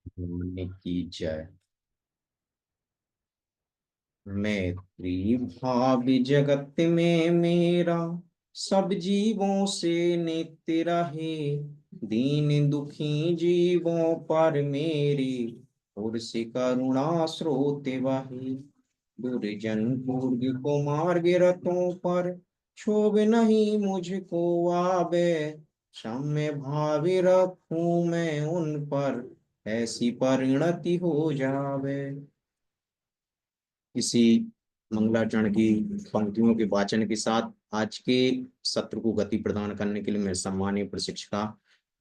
घूमने की जय। मैत्री भाव जगत में मेरा, सब जीवों से नित्य रहे। दीन दुखी जीवों पर मेरी, और से करुणा स्रोत वही। दुर्जन पूर्व को मार्ग रतों पर, क्षोभ नहीं मुझको आवे। क्षम्य भावी रखूं मैं उन पर, ऐसी परिणति हो जावे। इसी मंगलाचरण की पंक्तियों के वाचन के साथ आज के सत्र को गति प्रदान करने के लिए मैं सम्मानीय प्रशिक्षिका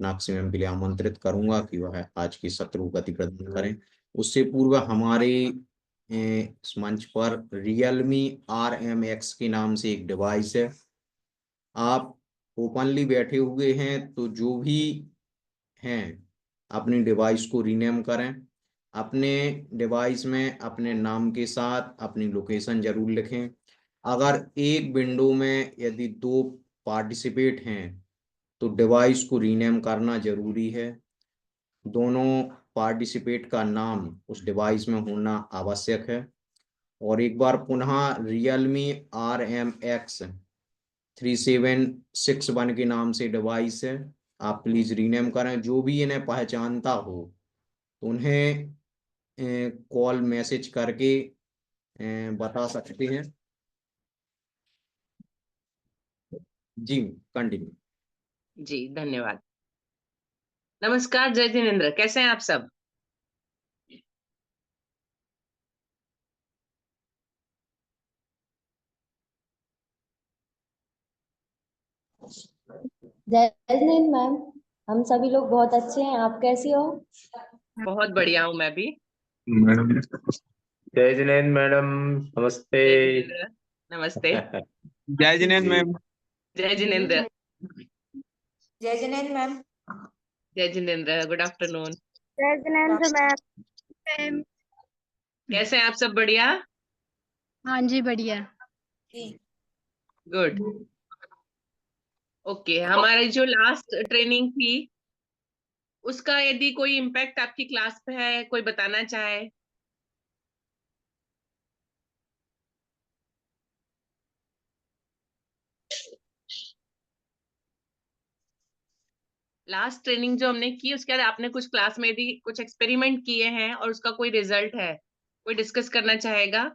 नाक्सी मैम के लिए आमंत्रित करूंगा कि वह आज के सत्र को गति प्रदान करें। उससे पूर्व हमारे इस मंच पर रियलमी RMX के नाम से एक डिवाइस है। आप ओपनली बैठे हुए हैं तो जो भी हैं अपनी डिवाइस को रीनेम करें। अपने डिवाइस में अपने नाम के साथ अपनी लोकेशन जरूर लिखें। अगर एक विंडो में यदि दो पार्टिसिपेट हैं तो डिवाइस को रीनेम करना जरूरी है। दोनों पार्टिसिपेट का नाम उस डिवाइस में होना आवश्यक है। और एक बार पुनः रियलमी RMX 3761 के नाम से डिवाइस है। आप प्लीज रीनेम करें। जो भी इन्हें पहचानता हो उन्हें कॉल मैसेज करके बता सकते हैं। जी कंटिन्यू। जी धन्यवाद। नमस्कार, जय जिनेन्द्र, कैसे हैं आप सब? जय जिनेन्द्र मैम, हम सभी लोग बहुत अच्छे हैं। आप कैसी हो? बहुत बढ़िया हूँ मैं भी। मैडम जय जिनेन्द्र मैडम, नमस्ते। जय जिनेन्द्र, नमस्ते। जय जिनेन्द्र मैम। जय जिनेन्द्र। जय जिनेन्द्र मैम। जय जिनेन्द्र, गुड आफ्टरनून। जय जिनेन्द्र मैम। कैसे हैं आप सब? बढ़िया। हाँ जी, बढ़िया। गुड। ओके, हमारी जो लास्ट ट्रेनिंग थी उसका यदि कोई इम्पैक्ट आपकी क्लास पे है, कोई बताना चाहे? लास्ट ट्रेनिंग जो हमने की उसके बाद आपने कुछ क्लास में यदि कुछ एक्सपेरिमेंट किए हैं और उसका कोई रिजल्ट है, कोई डिस्कस करना चाहेगा?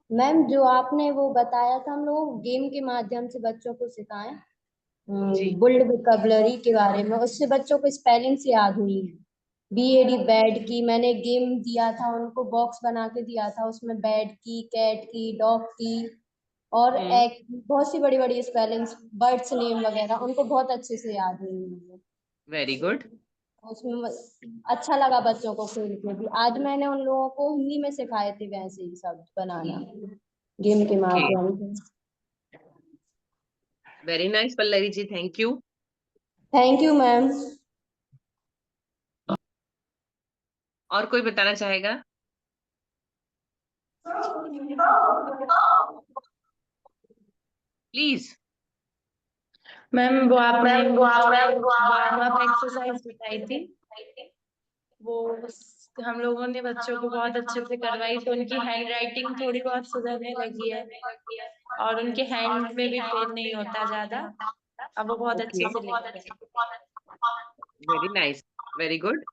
मैम, जो आपने वो बताया था हम लोग गेम के माध्यम से बच्चों को सिखाएं, जी। बुल्ड वोकैबुलरी के बारे में, उससे बच्चों को स्पेलिंग्स याद हुई है। BAD बैड की मैंने गेम दिया था उनको, बॉक्स बना के दिया था, उसमें बैड की, कैट की, डॉग की और एक बहुत सी बड़ी बड़ी स्पेलिंग्स, बर्ड्स नेम वगैरह उनको बहुत अच्छे से याद हुई है। Very good. उसमें अच्छा लगा बच्चों को खेल के भी। आज मैंने उन लोगों को हिंदी में सिखाए थे वैसे ही सब बनाना गेम के माध्यम से। Very nice Pallavi ji, thank you. Thank you ma'am. और कोई बताना चाहेगा? प्लीज। मैम, वो आपने वार्म अप एक्सरसाइज बताई थी, वो हम लोगों ने बच्चों को बहुत अच्छे से करवाई, तो उनकी हैंड राइटिंग थोड़ी बहुत सुधरने लगी है और उनके हैंड में भी पेन नहीं होता ज्यादा। अब वो बहुत अच्छे से लिख रहे हैं। Very nice, very good.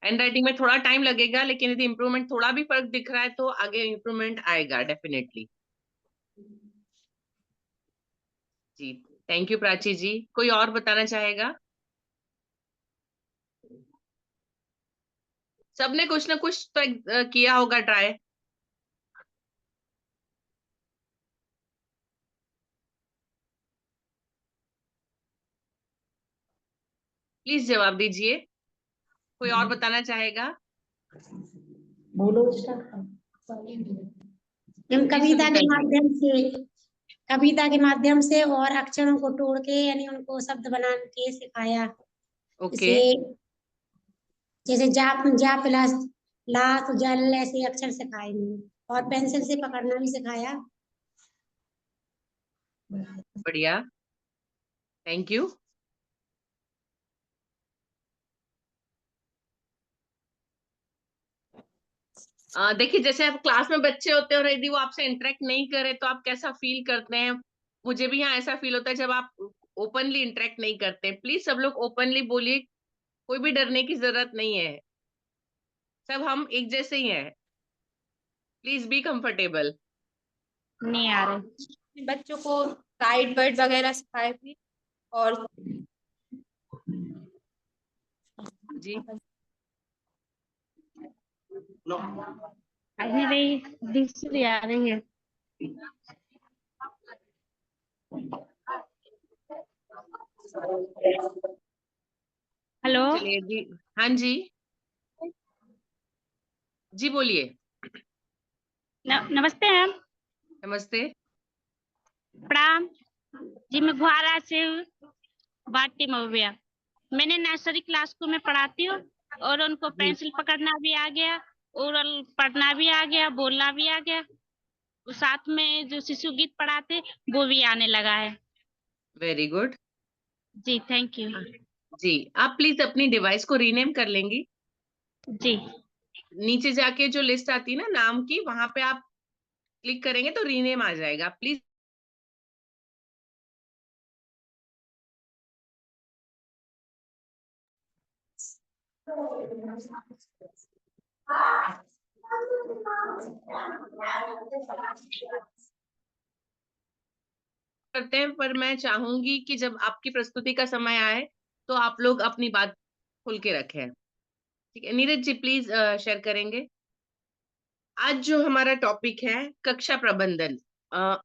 Hand writing में थोड़ा टाइम लगेगा, लेकिन यदि इम्प्रूवमेंट थोड़ा भी फर्क दिख रहा है तो आगे इम्प्रूवमेंट आएगा डेफिनेटली। जी थैंक यू प्राची जी। कोई और बताना चाहेगा? सबने कुछ ना कुछ तो किया होगा ट्राई। प्लीज जवाब दीजिए। कोई और बताना चाहेगा? बोलो। कविता के माध्यम से और अक्षरों को तोड़ के यानी उनको शब्द बना के सिखाया। ओके। जैसे जा प्लस ला तो जल, ऐसे अक्षर सिखाए नहीं, और पेंसिल से पकड़ना भी सिखाया। बढ़िया, थैंक यू। देखिए, जैसे आप क्लास में बच्चे होते हैं और यदि वो आपसे इंटरेक्ट नहीं करे तो आप कैसा फील करते हैं? मुझे भी यहाँ ऐसा फील होता है जब आप ओपनली इंटरेक्ट नहीं करते। प्लीज सब लोग ओपनली बोलिए, कोई भी डरने की जरूरत नहीं है, सब हम एक जैसे ही हैं। Please be comfortable. नहीं आ रहे। बच्चों को साइड वर्ड वगैरह सिखाए थे और जी, आ नहीं रही, दूसरी आ रही है। हेलो। चलिए जी। हाँ जी, जी बोलिए। नमस्ते मैम। नमस्ते। प्रणाम जी, मैं गुहारा से बाटी मऊबिया। मैंने नर्सरी क्लास को मैं पढ़ाती हूँ और उनको जी, पेंसिल पकड़ना भी आ गया, ओरल पढ़ना भी आ गया, बोलना भी आ गया। और साथ में जो शिशु गीत पढ़ाते वो भी आने लगा है। Very good. जी थैंक यू। जी, आप प्लीज अपनी डिवाइस को रीनेम कर लेंगी। जी नीचे जाके जो लिस्ट आती है ना नाम की, वहां पे आप क्लिक करेंगे तो रीनेम आ जाएगा। प्लीज करते हैं, पर मैं चाहूंगी कि जब आपकी प्रस्तुति का समय आए तो आप लोग अपनी बात खुल के रखें। ठीक है, नीरज जी प्लीज शेयर करेंगे। आज जो हमारा टॉपिक है कक्षा प्रबंधन। अ,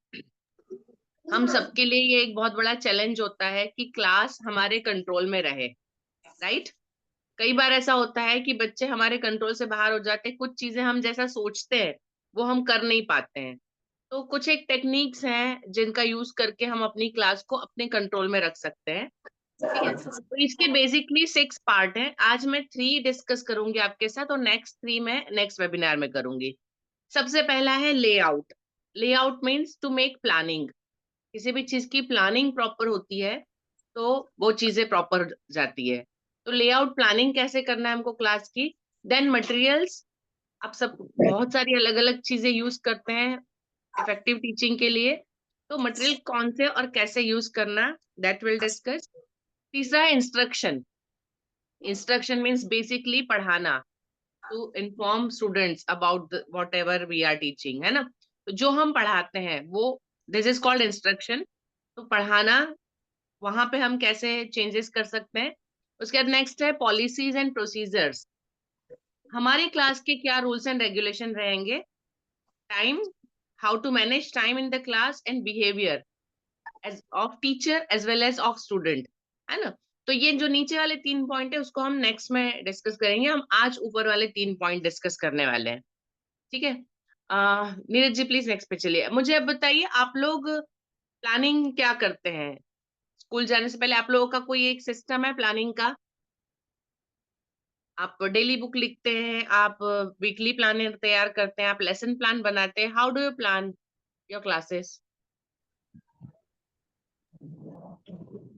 हम सबके लिए ये एक बहुत बड़ा चैलेंज होता है कि क्लास हमारे कंट्रोल में रहे, राइट। कई बार ऐसा होता है कि बच्चे हमारे कंट्रोल से बाहर हो जाते हैं, कुछ चीजें हम जैसा सोचते हैं वो हम कर नहीं पाते हैं। तो कुछ एक टेक्निक्स हैं जिनका यूज करके हम अपनी क्लास को अपने कंट्रोल में रख सकते हैं। ठीक है, तो इसके बेसिकली 6 पार्ट हैं। आज मैं 3 डिस्कस करूंगी आपके साथ और नेक्स्ट 3 मैं नेक्स्ट वेबिनार में करूंगी। सबसे पहला है layout. Layout means to make planning. किसी भी चीज की प्लानिंग प्रॉपर होती है तो वो चीजें प्रॉपर जाती है। तो लेआउट प्लानिंग कैसे करना है हमको क्लास की। Then materials. आप सब बहुत सारी अलग अलग चीजें यूज करते हैं इफेक्टिव टीचिंग के लिए, तो मटेरियल कौन से और कैसे यूज करना, दैट विल डिस्कस। तीसरा है इंस्ट्रक्शन। इंस्ट्रक्शन मीन्स बेसिकली पढ़ाना, to inform students about whatever we are teaching, है ना। तो जो हम पढ़ाते हैं वो दिस इज कॉल्ड इंस्ट्रक्शन। तो पढ़ाना, वहां पे हम कैसे चेंजेस कर सकते हैं। उसके बाद नेक्स्ट है पॉलिसीज एंड प्रोसीजर्स। हमारी क्लास के क्या रूल्स एंड रेगुलेशन रहेंगे। Time, how to manage time in the class and behaviour as of teacher as well as of student, है ना। तो ये जो नीचे वाले 3 पॉइंट है उसको हम नेक्स्ट में डिस्कस करेंगे। हम आज ऊपर वाले 3 पॉइंट डिस्कस करने वाले हैं। ठीक है। नीरज जी प्लीज नेक्स्ट पे चलिए। मुझे अब बताइए, आप लोग प्लानिंग क्या करते हैं स्कूल जाने से पहले? आप लोगों का कोई एक सिस्टम है प्लानिंग का? आप डेली बुक लिखते हैं, आप वीकली प्लान तैयार करते हैं, आप लेसन प्लान बनाते हैं? How do you plan your classes?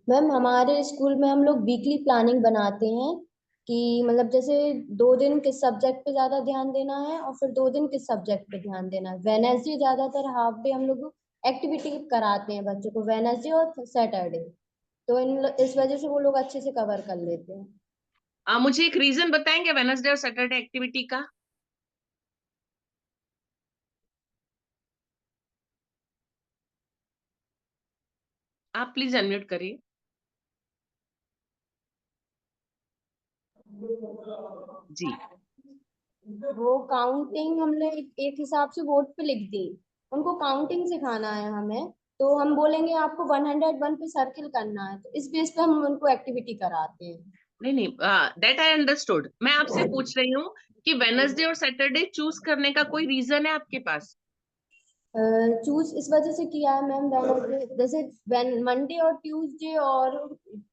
Ma'am हमारे स्कूल में हम लोग वीकली प्लानिंग बनाते हैं कि मतलब जैसे 2 दिन किस सब्जेक्ट पे ज्यादा ध्यान देना है और फिर 2 दिन किस सब्जेक्ट पे ध्यान देना है। वेडनेसडे ज्यादातर हाफ डे हम लोग एक्टिविटी कराते हैं बच्चों को, वेडनेसडे और सैटरडे। तो इस वजह से वो लोग अच्छे से कवर कर लेते हैं। मुझे एक रीजन बताएंगे वेडनेसडे और सैटरडे एक्टिविटी का? आप प्लीज अनम्यूट करिए। जी, वो काउंटिंग हमने एक हिसाब से बोर्ड पे लिख दी। उनको काउंटिंग सिखाना है हमें, तो हम बोलेंगे आपको 101 पे सर्किल करना है, तो इस बेस पे हम उनको एक्टिविटी कराते हैं। नहीं नहीं, दैट आई अंडरस्टूड। मैं आपसे पूछ रही हूँ कि वेडनेसडे और सैटरडे चूज करने का कोई रीजन है आपके पास? चूज इस वजह से किया है मैम, जैसे मंडे और ट्यूसडे और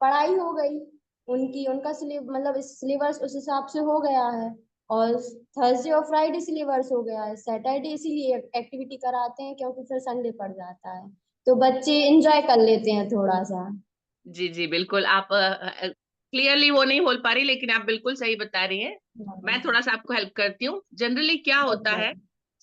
पढ़ाई हो गई उनकी, उनका मतलब सिलेबस उस हिसाब से हो गया है। और थर्सडे और फ्राइडे सिलेबस हो गया है। सैटरडे इसीलिए एक्टिविटी कराते हैं क्योंकि फिर संडे पड़ जाता है। तो बच्चे एंजॉय कर लेते हैं थोड़ा सा। जी जी बिल्कुल, आप क्लियरली वो नहीं बोल पा रही, लेकिन आप बिल्कुल सही बता रही हैं। मैं थोड़ा सा आपको हेल्प करती हूँ। जनरली क्या होता है,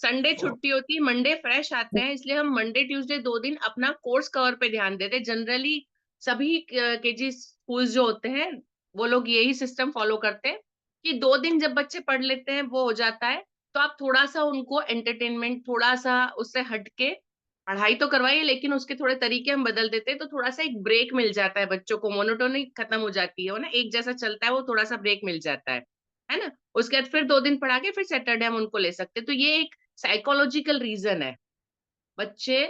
संडे छुट्टी होती है, मंडे फ्रेश आते हैं, इसलिए हम मंडे ट्यूसडे 2 दिन अपना कोर्स कवर पे ध्यान देते हैं। जनरली सभी केजी स्कूल जो होते हैं वो लोग यही सिस्टम फॉलो करते हैं कि 2 दिन जब बच्चे पढ़ लेते हैं वो हो जाता है, तो आप थोड़ा सा उनको एंटरटेनमेंट, थोड़ा सा उससे हटके पढ़ाई तो करवाइए, लेकिन उसके थोड़े तरीके हम बदल देते हैं, तो थोड़ा सा एक ब्रेक मिल जाता है बच्चों को, मोनोटोनी खत्म हो जाती है, वो ना एक जैसा चलता है, वो थोड़ा सा ब्रेक मिल जाता है ना। उसके बाद फिर 2 दिन पढ़ा के फिर सैटरडे हम उनको ले सकते हैं। तो ये एक साइकोलॉजिकल रीजन है, बच्चे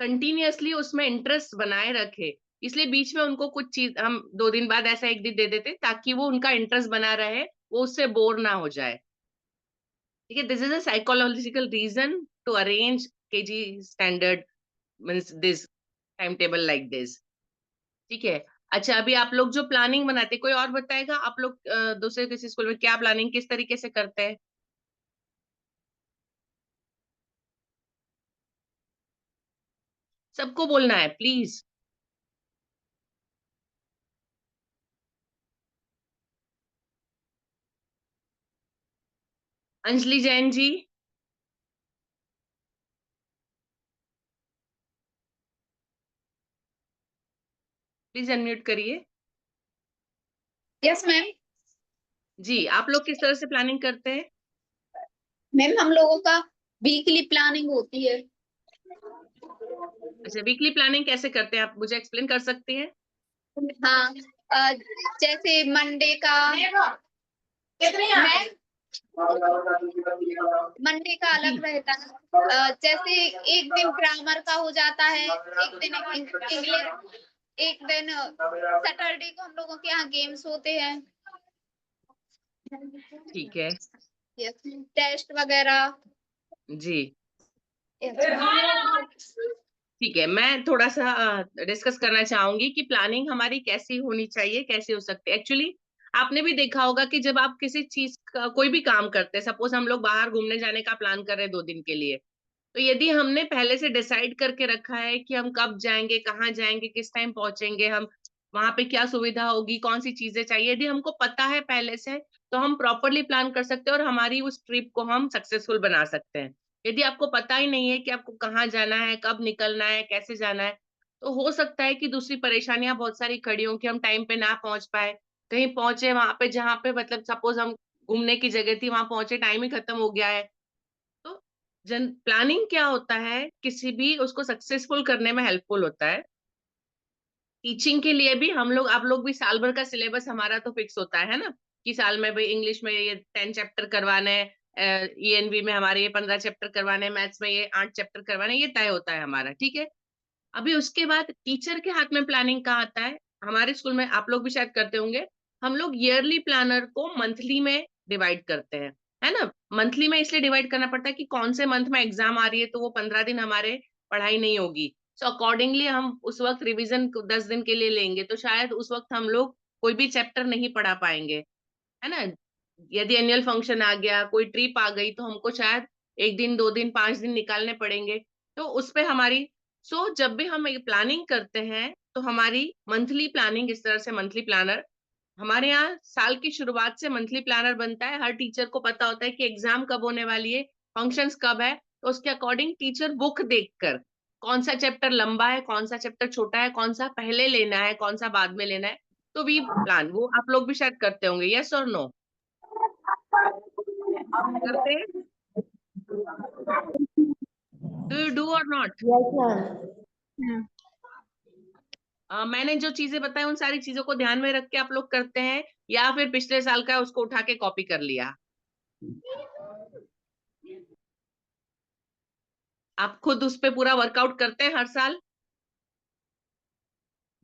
कंटिन्यूअसली उसमें इंटरेस्ट बनाए रखे, इसलिए बीच में उनको कुछ चीज हम 2 दिन बाद ऐसा एक दिन दे देते ताकि वो उनका इंटरेस्ट बना रहे, वो उससे बोर ना हो जाए। ठीक है, this is a psychological reason to arrange KG standard means this time table like this. ठीक है। अच्छा, अभी आप लोग जो प्लानिंग बनाते, कोई और बताएगा आप लोग दूसरे किसी स्कूल में क्या प्लानिंग किस तरीके से करते हैं? सबको बोलना है please. Anjali Jain ji, please unmute करिए। Yes ma'am. जी, आप लोग किस तरह से प्लानिंग करते हैं? मैम हम लोगों का वीकली प्लानिंग होती है। अच्छा, वीकली प्लानिंग कैसे करते हैं, आप मुझे एक्सप्लेन कर सकती हैं? हाँ, जैसे मंडे का मैम, मंडे का अलग रहता है। जैसे एक दिन ग्रामर का हो जाता है, एक दिन इंग्लिश, एक दिन सैटरडे को हम लोगों के यहाँ गेम्स होते हैं। ठीक है यस, टेस्ट वगैरह। जी। यस। ठीक है, मैं थोड़ा सा डिस्कस करना चाहूंगी कि प्लानिंग हमारी कैसी होनी चाहिए, कैसी हो सकती है। एक्चुअली आपने भी देखा होगा कि जब आप किसी चीज का कोई भी काम करते हैं, सपोज हम लोग बाहर घूमने जाने का प्लान कर रहे हैं 2 दिन के लिए, तो यदि हमने पहले से डिसाइड करके रखा है कि हम कब जाएंगे, कहाँ जाएंगे, किस टाइम पहुंचेंगे, हम वहां पे क्या सुविधा होगी, कौन सी चीजें चाहिए, यदि हमको पता है पहले से, तो हम प्रॉपरली प्लान कर सकते हैं और हमारी उस ट्रिप को हम सक्सेसफुल बना सकते हैं। यदि आपको पता ही नहीं है कि आपको कहाँ जाना है, कब निकलना है, कैसे जाना है, तो हो सकता है कि दूसरी परेशानियां बहुत सारी खड़ी हों कि हम टाइम पे ना पहुंच पाए, कहीं पहुंचे वहां पे जहाँ पे मतलब सपोज हम घूमने की जगह थी, वहां पहुंचे टाइम ही खत्म हो गया है। तो जन प्लानिंग क्या होता है, किसी भी उसको सक्सेसफुल करने में हेल्पफुल होता है। टीचिंग के लिए भी हम लोग, आप लोग भी साल भर का सिलेबस हमारा तो फिक्स होता है ना, कि साल में भाई इंग्लिश में ये 10 चैप्टर करवाने हैं, ईएनवी में हमारे ये 15 चैप्टर करवाने हैं, मैथ्स में ये 8 चैप्टर करवाने हैं, ये तय होता है हमारा। ठीक है। अभी उसके बाद टीचर के हाथ में प्लानिंग कहाँ आता है, हमारे स्कूल में आप लोग भी शायद करते होंगे, हम लोग ईयरली प्लानर को मंथली में डिवाइड करते हैं, है ना। मंथली में इसलिए डिवाइड करना पड़ता है कि कौन से मंथ में एग्जाम आ रही है, तो वो 15 दिन हमारे पढ़ाई नहीं होगी, सो अकॉर्डिंगली हम उस वक्त रिवीजन 10 दिन के लिए लेंगे, तो शायद उस वक्त हम लोग कोई भी चैप्टर नहीं पढ़ा पाएंगे, है ना। यदि एनुअल फंक्शन आ गया, कोई ट्रिप आ गई, तो हमको शायद 1 दिन, 2 दिन, 5 दिन निकालने पड़ेंगे, तो उस पे हमारी, सो जब भी हम प्लानिंग करते हैं तो हमारी मंथली प्लानिंग इस तरह से, मंथली प्लानर हमारे यहाँ साल की शुरुआत से मंथली प्लानर बनता है। हर टीचर को पता होता है कि एग्जाम कब होने वाली है, फंक्शंस कब है, तो उसके अकॉर्डिंग टीचर बुक देखकर कौन सा चैप्टर लंबा है, कौन सा चैप्टर छोटा है, कौन सा पहले लेना है, कौन सा बाद में लेना है, तो वी प्लान। वो आप लोग भी शायद करते होंगे, यस और नो? करते हैं? डू यू डू और नॉट? Yes ma'am. मैंने जो चीजें बताई उन सारी चीजों को ध्यान में रख के आप लोग करते हैं, या फिर पिछले साल का उसको उठा के कॉपी कर लिया? आप खुद उस पे पूरा वर्कआउट करते हैं हर साल?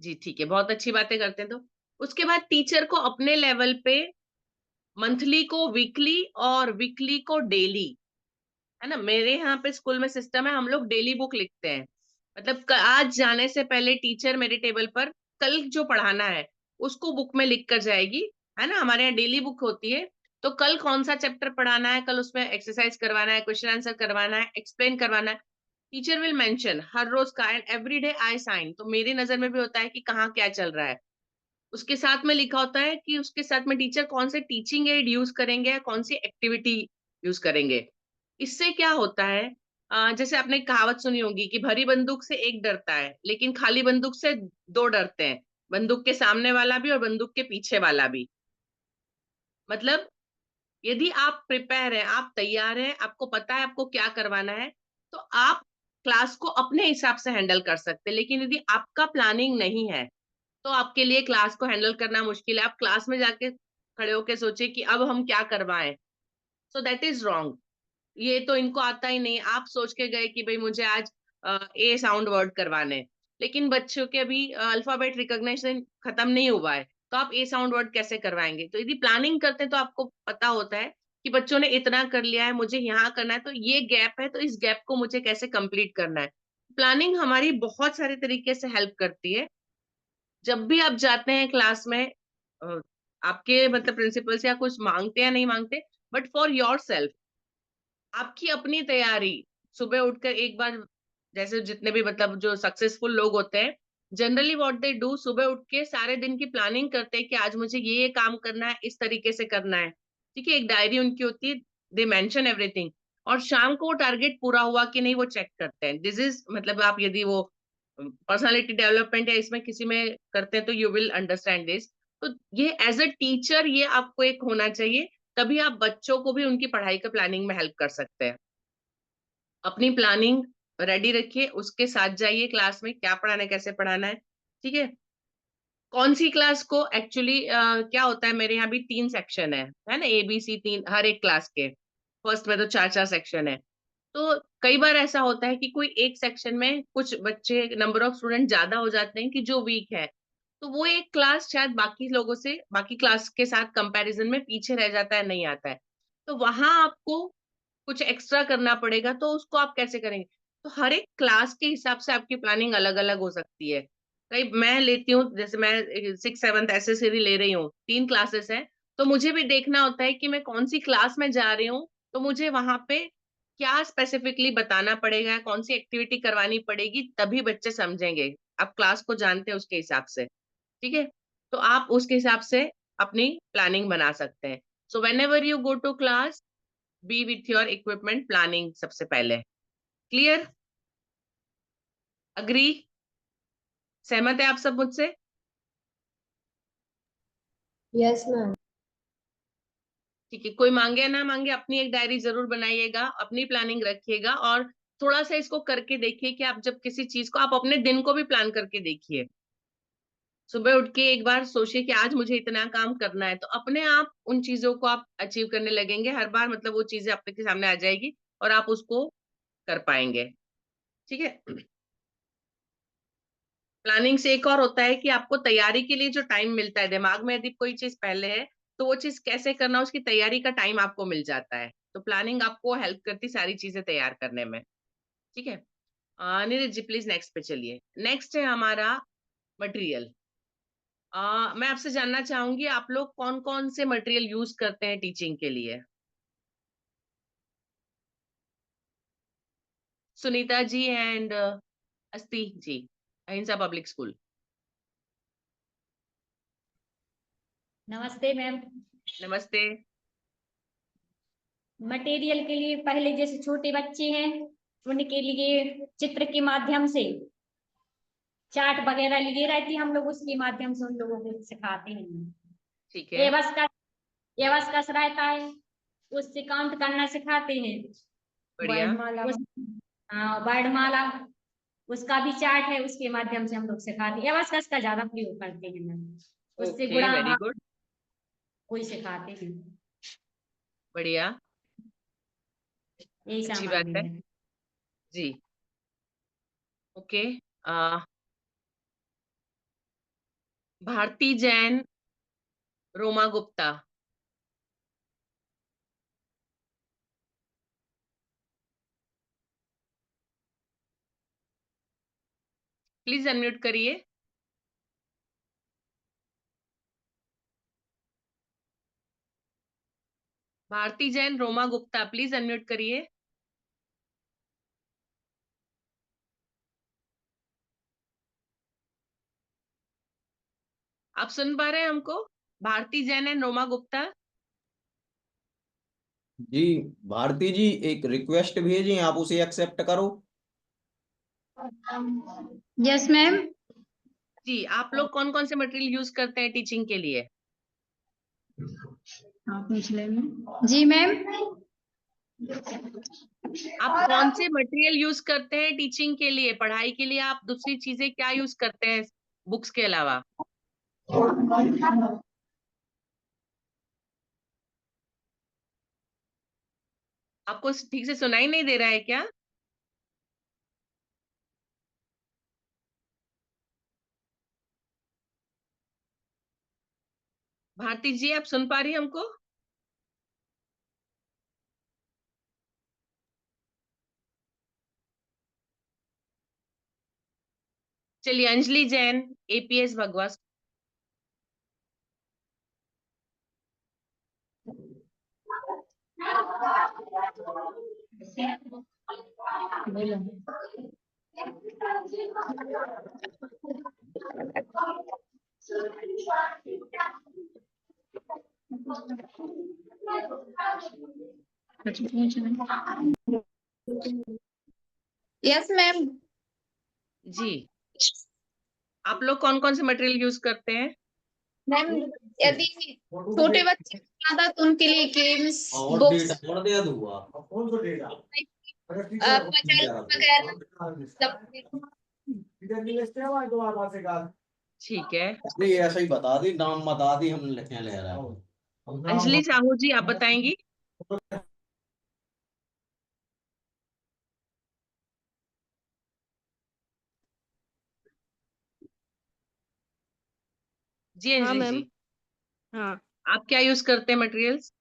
जी ठीक है, बहुत अच्छी बातें करते हैं। तो उसके बाद टीचर को अपने लेवल पे मंथली को वीकली और वीकली को डेली, है ना। मेरे यहाँ पे स्कूल में सिस्टम है, हम लोग डेली बुक लिखते हैं, मतलब आज जाने से पहले टीचर मेरे टेबल पर कल जो पढ़ाना है उसको बुक में लिख कर जाएगी, है ना। हमारे यहाँ डेली बुक होती है, तो कल कौन सा चैप्टर पढ़ाना है, कल उसमें एक्सरसाइज करवाना है, क्वेश्चन आंसर करवाना है, एक्सप्लेन करवाना है, टीचर विल मेंशन हर रोज का and every day I sign, तो मेरी नजर में भी होता है कि कहाँ क्या चल रहा है। उसके साथ में लिखा होता है कि उसके साथ में टीचर कौन से टीचिंग एड यूज करेंगे या कौन सी एक्टिविटी यूज करेंगे। इससे क्या होता है, जैसे आपने कहावत सुनी होगी कि भरी बंदूक से एक डरता है लेकिन खाली बंदूक से दो डरते हैं, बंदूक के सामने वाला भी और बंदूक के पीछे वाला भी। मतलब यदि आप प्रिपेयर हैं, आप तैयार हैं, आपको पता है आपको क्या करवाना है, तो आप क्लास को अपने हिसाब से हैंडल कर सकते हैं। लेकिन यदि आपका प्लानिंग नहीं है तो आपके लिए क्लास को हैंडल करना मुश्किल है। आप क्लास में जाके खड़े होके सोचे कि अब हम क्या करवाएं, सो दैट इज रॉन्ग। ये तो इनको आता ही नहीं। आप सोच के गए कि भाई मुझे आज ए साउंड वर्ड करवाने हैं, लेकिन बच्चों के अभी अल्फाबेट रिकॉग्निशन खत्म नहीं हुआ है, तो आप ए साउंड वर्ड कैसे करवाएंगे। तो यदि प्लानिंग करते हैं तो आपको पता होता है कि बच्चों ने इतना कर लिया है, मुझे यहाँ करना है, तो ये गैप है, तो इस गैप को मुझे कैसे कंप्लीट करना है। प्लानिंग हमारी बहुत सारे तरीके से हेल्प करती है। जब भी आप जाते हैं क्लास में, अ, आपके मतलब प्रिंसिपल से या कुछ मांगते या नहीं मांगते, बट फॉर योर सेल्फ, आपकी अपनी तैयारी, सुबह उठकर एक बार, जैसे जितने भी मतलब जो सक्सेसफुल लोग होते हैं, जनरली व्हाट दे डू, सुबह उठ के सारे दिन की प्लानिंग करते हैं कि आज मुझे ये काम करना है, इस तरीके से करना है। ठीक है, एक डायरी उनकी होती है, दे मेंशन एवरीथिंग, और शाम को वो टारगेट पूरा हुआ कि नहीं वो चेक करते हैं। दिस इज मतलब आप यदि वो पर्सनालिटी डेवलपमेंट या इसमें किसी में करते हैं तो यू विल अंडरस्टैंड दिस। तो ये एज अ टीचर ये आपको एक होना चाहिए, तभी आप बच्चों को भी उनकी पढ़ाई का प्लानिंग में हेल्प कर सकते हैं। अपनी प्लानिंग रेडी रखिए, उसके साथ जाइए क्लास में, क्या पढ़ाना है, कैसे पढ़ाना है। ठीक है, कौन सी क्लास को एक्चुअली क्या होता है, मेरे यहाँ भी 3 सेक्शन है ना, ABC 3 हर एक क्लास के। फर्स्ट में तो 4-4 सेक्शन है। तो कई बार ऐसा होता है कि कोई एक सेक्शन में कुछ बच्चे, नंबर ऑफ स्टूडेंट ज्यादा हो जाते हैं कि जो वीक है, तो वो एक क्लास शायद बाकी लोगों से, बाकी क्लास के साथ कंपैरिजन में पीछे रह जाता है, नहीं आता है। तो वहां आपको कुछ एक्स्ट्रा करना पड़ेगा, तो उसको आप कैसे करेंगे। तो हर एक क्लास के हिसाब से आपकी प्लानिंग अलग अलग हो सकती है। कई मैं लेती हूँ, जैसे मैं 6th 7th एसएससी ले रही हूँ, 3 क्लासेस हैं, तो मुझे भी देखना होता है कि मैं कौन सी क्लास में जा रही हूँ, तो मुझे वहां पे क्या स्पेसिफिकली बताना पड़ेगा, कौन सी एक्टिविटी करवानी पड़ेगी, तभी बच्चे समझेंगे। आप क्लास को जानते हैं उसके हिसाब से। ठीक है, तो आप उसके हिसाब से अपनी प्लानिंग बना सकते हैं। So whenever you go to class, be with your equipment planning सबसे पहले। क्लियर? अग्री? सहमत है आप सब मुझसे? Yes ma'am. ठीक है, कोई मांगे या ना मांगे, अपनी एक डायरी जरूर बनाइएगा, अपनी प्लानिंग रखिएगा, और थोड़ा सा इसको करके देखिए कि आप जब किसी चीज को, आप अपने दिन को भी प्लान करके देखिए। सुबह उठ के एक बार सोचिए कि आज मुझे इतना काम करना है, तो अपने आप उन चीजों को आप अचीव करने लगेंगे हर बार, मतलब वो चीजें आपके सामने आ जाएगी और आप उसको कर पाएंगे। ठीक है, प्लानिंग से एक और होता है कि आपको तैयारी के लिए जो टाइम मिलता है, दिमाग में यदि कोई चीज पहले है तो वो चीज कैसे करना, उसकी तैयारी का टाइम आपको मिल जाता है। तो प्लानिंग आपको हेल्प करती सारी चीजें तैयार करने में। ठीक है, नीरज जी प्लीज नेक्स्ट पे चलिए। नेक्स्ट है हमारा मटेरियल। मैं आपसे जानना चाहूंगी आप लोग कौन कौन से मटेरियल यूज करते हैं टीचिंग के लिए। सुनीता जी एंड अस्ति जी, अहिंसा पब्लिक स्कूल। नमस्ते मैम। नमस्ते। मटेरियल के लिए पहले जैसे छोटे बच्चे हैं उनके लिए चित्र के माध्यम से चार्ट वगैरह लिए रहती, हम लोग उसके माध्यम से उन लोगों को सिखाते हैं। ठीक है, एवस का रहता है, उससे काउंट करना सिखाते हैं। बढ़िया। हाँ, वर्णमाला उसका भी चार्ट है, उसके माध्यम से हम लोग सिखाते हैं। एवस का ज्यादा प्रयोग करते हैं मैम, उससे ओके, गुणा वेरी भाग गुड, कोई सिखाते हैं। बढ़िया, यही अच्छी बात सामग्री है है। जी। Okay, Bharti Jain, Roma Gupta, please unmute करिए। भारती जैन, रोमा गुप्ता, प्लीज अनम्यूट करिए। आप सुन पा रहे हैं हमको? भारती जैन एंड रोमा गुप्ता। जी भारती जी, एक रिक्वेस्ट भेजी, आप उसे एक्सेप्ट करो। Yes ma'am. जी, आप लोग कौन कौन से मटेरियल यूज करते हैं टीचिंग के लिए? जी मैम। आप कौन से मटेरियल यूज करते हैं टीचिंग के लिए? पढ़ाई के लिए आप दूसरी चीजें क्या यूज करते हैं बुक्स के अलावा? आपको ठीक से सुनाई नहीं दे रहा है क्या? भारती जी, आप सुन पा रही हैं हमको? चलिए, Anjali Jain, A P S Bhagwas. Yes ma'am. जी, आप लोग कौन कौन से मटेरियल यूज करते हैं? मैम यदि छोटे बच्चे ज्यादा तो उनके लिए गेम्स, बुक्स, पजल वगैरह सब। ठीक है। नहीं ऐसा ही बता दी, नाम बता दी, हम लिखे ले रहे हैं। अंजलि साहू जी, आप बताएंगी? जी हाँ अंजलि मैम। जी, हाँ, आप क्या यूज करते हैं मटेरियल्स?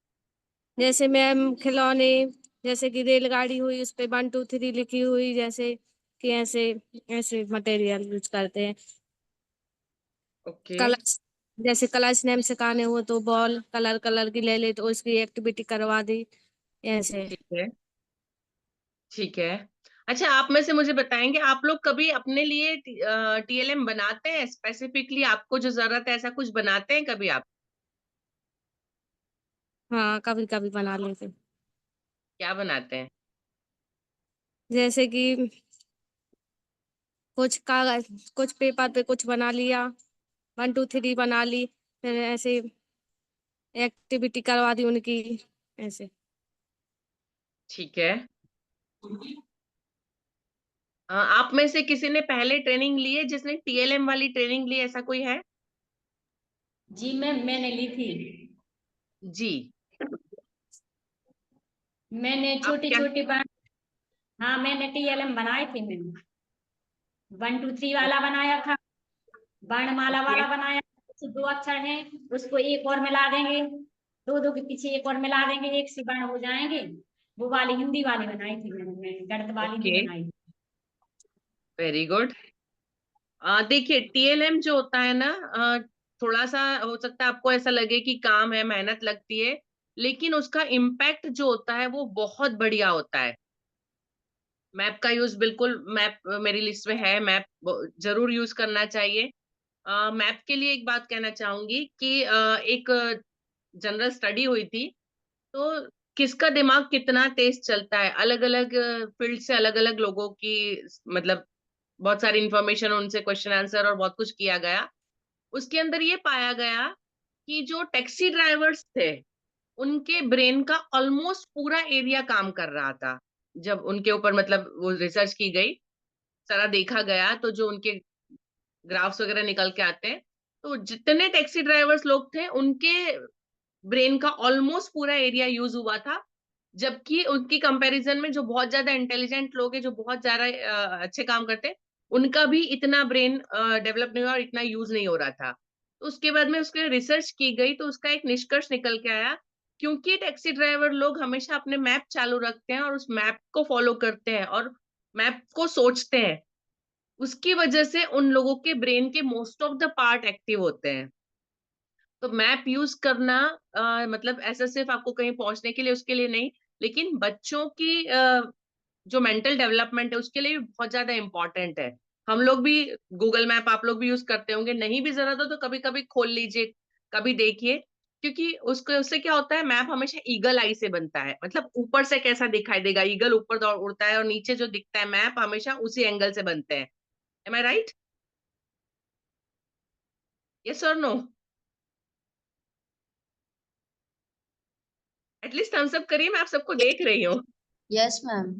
जैसे मैम खिलौने, जैसे कि रेलगाड़ी हुई उस पे 1 2 3 लिखी हुई, जैसे कि ऐसे ऐसे मटेरियल यूज करते हैं। ओके, कलर्स, जैसे कलर्स नेम सिखाने हो तो बॉल कलर कलर की ले ले तो उसकी एक्टिविटी करवा दी, ऐसे। ठीक है, ठीक है। अच्छा, आप में से मुझे बताएंगे, आप लोग कभी अपने लिए टीएलएम बनाते हैं? स्पेसिफिकली आपको जो जरूरत है ऐसा कुछ बनाते हैं कभी आप? हाँ, कभी कभी बना लेते। क्या बनाते हैं? जैसे कि कुछ कागज, कुछ पेपर पे कुछ बना लिया, 1 2 3 बना ली, फिर ऐसे एक्टिविटी करवा दी उनकी, ऐसे। ठीक है। आप में से किसी ने पहले ट्रेनिंग ली है, जिसने टीएलएम वाली ट्रेनिंग ली, ऐसा कोई है? जी मैम, मैंने ली थी। जी। मैंने आप छोटी क्या? छोटी बाण, हाँ मैंने टीएलएम बनाए थे मैंने। 1 2 3 वाला बनाया था, वर्णमाला ओके, वाला बनाया। उससे 2 अक्षर हैं, उसको एक और मिला देंगे, दो दो के पीछे एक और मिला देंगे, एक से वर्ण हो जाएंगे। वो वाली हिंदी वाली बनाई थी मैंने, गणित वाली नहीं ओके, बनाई। Very good. देखिए, टीएलएम जो होता है ना, थोड़ा सा हो सकता है आपको ऐसा लगे कि काम है, मेहनत लगती है, लेकिन उसका इम्पैक्ट जो होता है वो बहुत बढ़िया होता है। मैप का यूज बिल्कुल, मैप मेरी लिस्ट में है, मैप जरूर यूज करना चाहिए। मैप के लिए एक बात कहना चाहूंगी कि एक जनरल स्टडी हुई थी, तो किसका दिमाग कितना तेज चलता है, अलग अलग फील्ड से अलग अलग लोगों की, मतलब बहुत सारी इंफॉर्मेशन, उनसे क्वेश्चन आंसर और बहुत कुछ किया गया। उसके अंदर ये पाया गया कि जो टैक्सी ड्राइवर्स थे, उनके ब्रेन का ऑलमोस्ट पूरा एरिया काम कर रहा था। जब उनके ऊपर मतलब वो रिसर्च की गई, सारा देखा गया, तो जो उनके ग्राफ्स वगैरह निकल के आते हैं, तो जितने टैक्सी ड्राइवर्स लोग थे, उनके ब्रेन का ऑलमोस्ट पूरा एरिया यूज हुआ था। जबकि उनकी कंपैरिजन में जो बहुत ज्यादा इंटेलिजेंट लोग हैं, जो बहुत ज्यादा अच्छे काम करते हैं, उनका भी इतना ब्रेन डेवलप नहीं हुआ और इतना यूज नहीं हो रहा था। तो उसके बाद में उसके रिसर्च की गई, तो उसका एक निष्कर्ष निकल के आया, क्योंकि टैक्सी ड्राइवर लोग हमेशा अपने मैप चालू रखते हैं और उस मैप को फॉलो करते हैं और मैप को सोचते हैं, उसकी वजह से उन लोगों के ब्रेन के most of the part active होते हैं। तो मैप यूज करना मतलब ऐसा सिर्फ आपको कहीं पहुंचने के लिए, उसके लिए नहीं, लेकिन बच्चों की जो मेंटल डेवलपमेंट है उसके लिए भी बहुत ज्यादा इम्पोर्टेंट है। हम लोग भी गूगल मैप आप लोग भी यूज करते होंगे, नहीं भी जरूरत हो तो कभी कभी खोल लीजिए, कभी देखिए, क्योंकि उसको उससे क्या होता है, मैप हमेशा ईगल आई से बनता है, मतलब ऊपर से कैसा दिखाई देगा, ईगल ऊपर दौड़ उड़ता है और नीचे जो दिखता है मैप हमेशा उसी एंगल से बनते हैं। एम आई राइट? यस और नो? एटलीस्ट थम्स अप करिए, मैं आप सबको देख रही हूँ। Yes ma'am.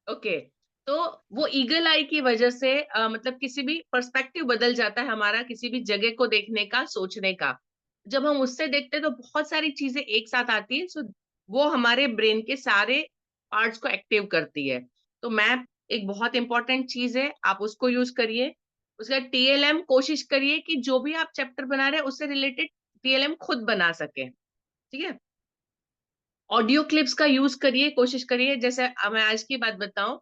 ओके, तो वो ईगल आई की वजह से मतलब किसी भी पर्सपेक्टिव बदल जाता है हमारा, किसी भी जगह को देखने का, सोचने का। जब हम उससे देखते हैं तो बहुत सारी चीजें एक साथ आती है, सो वो हमारे ब्रेन के सारे पार्ट्स को एक्टिव करती है। तो मैप एक बहुत इंपॉर्टेंट चीज है, आप उसको यूज करिए। उसका टीएलएम कोशिश करिए कि जो भी आप चैप्टर बना रहे हैं उससे रिलेटेड टीएलएम खुद बना सके, ठीक है। ऑडियो क्लिप्स का यूज करिए, कोशिश करिए। जैसे मैं आज की बात बताऊं,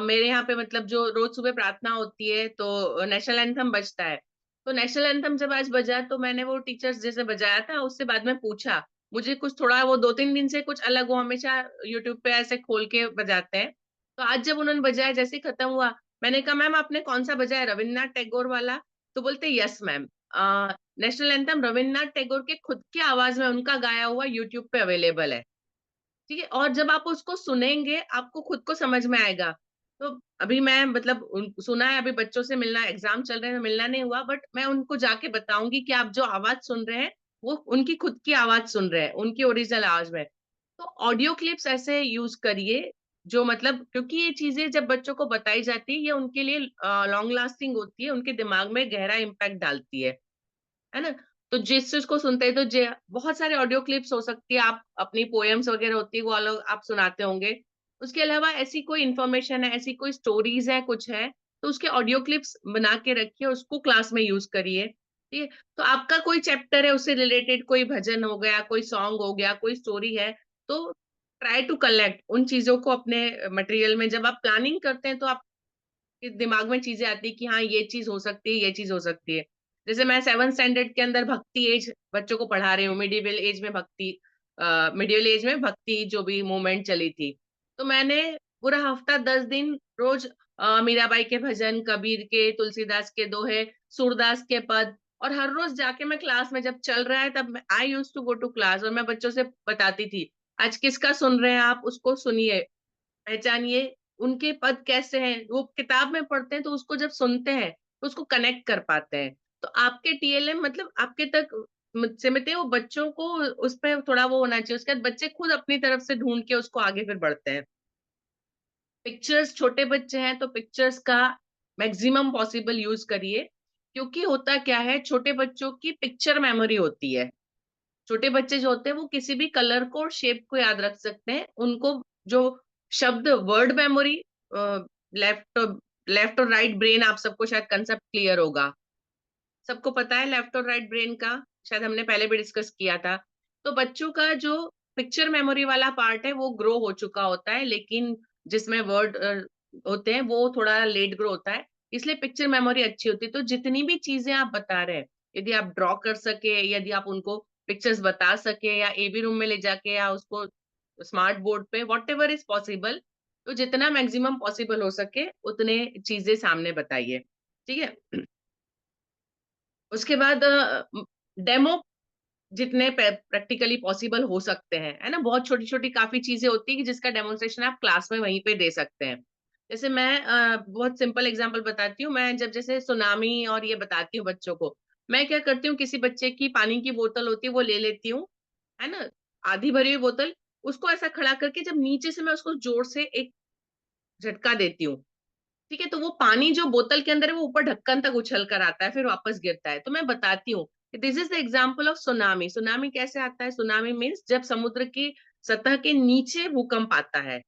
मेरे यहाँ पे मतलब जो रोज सुबह प्रार्थना होती है तो नेशनल एंथम बजता है, तो नेशनल एंथम जब आज बजा तो मैंने वो टीचर्स जैसे बजाया था उससे बाद में पूछा, मुझे कुछ थोड़ा वो 2-3 दिन से कुछ अलग, वो हमेशा यूट्यूब पे ऐसे खोल के बजाते हैं। तो आज जब उन्होंने बजाया, जैसे ही खत्म हुआ, मैंने कहा मैम आपने कौन सा बजाया, रविन्द्रनाथ टैगोर वाला? तो बोलते yes ma'am, national anthem Rabindranath Tagore के खुद की आवाज में उनका गाया हुआ यूट्यूब पे अवेलेबल है, ठीक है। और जब आप उसको सुनेंगे आपको खुद को समझ में आएगा। तो अभी मैं मतलब सुना है, अभी बच्चों से मिलना, एग्जाम चल रहे हैं, मिलना नहीं हुआ, बट मैं उनको जाके बताऊंगी कि आप जो आवाज सुन रहे हैं वो उनकी खुद की आवाज सुन रहे हैं, उनकी ओरिजिनल आवाज में। तो ऑडियो क्लिप्स ऐसे यूज करिए जो मतलब, क्योंकि ये चीजें जब बच्चों को बताई जाती है ये उनके लिए लॉन्ग लास्टिंग होती है, उनके दिमाग में गहरा इम्पैक्ट डालती है ना। तो जिस चीज को सुनते हैं तो बहुत सारे ऑडियो क्लिप्स हो सकती है, आप अपनी पोएम्स वगैरह होती है वो अलग आप सुनाते होंगे। उसके अलावा ऐसी कोई इन्फॉर्मेशन है, ऐसी कोई स्टोरीज है, कुछ है, तो उसके ऑडियो क्लिप्स बना के रखिए, उसको क्लास में यूज करिए, ठीक है। तो आपका कोई चैप्टर है उससे रिलेटेड, कोई भजन हो गया, कोई सॉन्ग हो गया, कोई स्टोरी है, तो ट्राई टू कलेक्ट उन चीजों को अपने मटेरियल में। जब आप प्लानिंग करते हैं तो आप दिमाग में चीजें आती है कि हाँ ये चीज हो सकती है, ये चीज हो सकती है। जैसे मैं 7th स्टैंडर्ड के अंदर भक्ति एज बच्चों को पढ़ा रही हूँ, मिडिवल एज में भक्ति, मिडिवल एज में भक्ति जो भी मूवमेंट चली थी, तो मैंने पूरा हफ्ता 10 दिन रोज मीराबाई के भजन, कबीर के, तुलसीदास के दोहे, सूरदास के पद, और हर रोज जाके मैं क्लास में जब चल रहा है तब I use to go to class, और मैं बच्चों से बताती थी आज किसका सुन रहे हैं आप, उसको सुनिए, पहचानिए, उनके पद कैसे हैं। वो किताब में पढ़ते हैं तो उसको जब सुनते हैं तो उसको कनेक्ट कर पाते हैं। तो आपके टीएलएम मतलब आपके तक सीमित है, वो बच्चों को उस पर थोड़ा वो होना चाहिए, उसके बाद बच्चे खुद अपनी तरफ से ढूंढ के उसको आगे फिर बढ़ते हैं। पिक्चर्स, छोटे बच्चे हैं तो पिक्चर्स का मैक्सिमम पॉसिबल यूज करिए, क्योंकि होता क्या है, छोटे बच्चों की पिक्चर मेमोरी होती है। छोटे बच्चे जो होते हैं वो किसी भी कलर को और शेप को याद रख सकते हैं, उनको जो शब्द वर्ड मेमोरी, लेफ्ट लेफ्ट और राइट ब्रेन, आप सबको शायद कंसेप्ट क्लियर होगा, सबको पता है लेफ्ट और राइट ब्रेन का, शायद हमने पहले भी डिस्कस किया था। तो बच्चों का जो पिक्चर मेमोरी वाला पार्ट है वो ग्रो हो चुका होता है, लेकिन जिसमें वर्ड होते हैं वो थोड़ा लेट ग्रो होता है, इसलिए पिक्चर मेमोरी अच्छी होती है। तो जितनी भी चीजें आप बता रहे हैं, यदि आप ड्रॉ कर सके, यदि आप उनको पिक्चर्स बता सके, या एबी रूम में ले जाके, या उसको स्मार्ट बोर्ड पे, वॉट एवर इज पॉसिबल, तो जितना मैक्सिमम पॉसिबल हो सके उतने चीजें सामने बताइए, ठीक है। उसके बाद डेमो जितने प्रैक्टिकली पॉसिबल हो सकते हैं, है ना, बहुत छोटी छोटी काफी चीजें होती है कि जिसका डेमोन्स्ट्रेशन आप क्लास में वहीं पे दे सकते हैं। जैसे मैं बहुत सिंपल एग्जांपल बताती हूँ, मैं जब जैसे सुनामी और ये बताती हूँ बच्चों को, मैं क्या करती हूँ, किसी बच्चे की पानी की बोतल होती है वो ले लेती हूँ, है ना, आधी भरी हुई बोतल, उसको ऐसा खड़ा करके जब नीचे से मैं उसको जोर से एक झटका देती हूँ, ठीक है, तो वो पानी जो बोतल के अंदर है वो ऊपर ढक्कन तक उछल कर आता है, फिर वापस गिरता है। तो मैं बताती हूँ this is the example of tsunami. Tsunami कैसे आता है, सुनामी मीन्स जब समुद्र की सतह के नीचे भूकंप आता है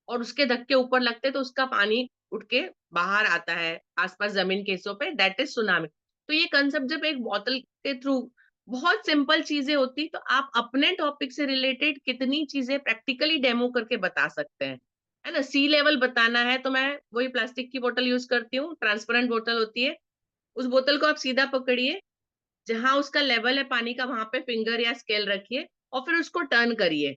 और उसके धक्के ऊपर लगते हैं तो उसका पानी उठ के बाहर आता है आसपास जमीन के हिस्सों पे, दैट इज सुनामी। तो ये कंसेप्ट जब एक बोतल के थ्रू, बहुत सिंपल चीजें होती तो आप अपने टॉपिक से रिलेटेड कितनी चीजें प्रैक्टिकली डेमो करके बता सकते हैं, है ना। सी लेवल बताना है तो मैं वही प्लास्टिक की बोतल यूज करती हूँ, ट्रांसपेरेंट बोतल होती है, उस बोतल को आप सीधा पकड़िए, जहां उसका लेवल है पानी का वहां पे फिंगर या स्केल रखिए और फिर उसको टर्न करिए,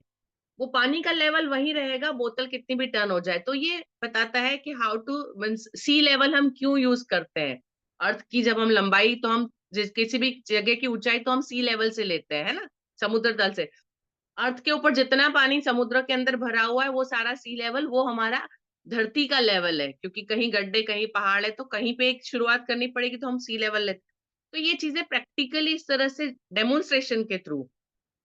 वो पानी का लेवल वही रहेगा, बोतल कितनी भी टर्न हो जाए। तो ये बताता है कि how to means C level हम क्यों यूज करते हैं। अर्थ की जब हम लंबाई, तो हम किसी भी जगह की ऊंचाई तो हम सी लेवल से लेते हैं, है ना, समुद्र तल से। अर्थ के ऊपर जितना पानी समुद्र के अंदर भरा हुआ है वो सारा सी लेवल, वो हमारा धरती का लेवल है, क्योंकि कहीं गड्ढे कहीं पहाड़ है, तो कहीं पे एक शुरुआत करनी पड़ेगी, तो हम सी लेवल लेते। तो ये चीजें प्रैक्टिकली इस तरह से डेमोन्स्ट्रेशन के थ्रू,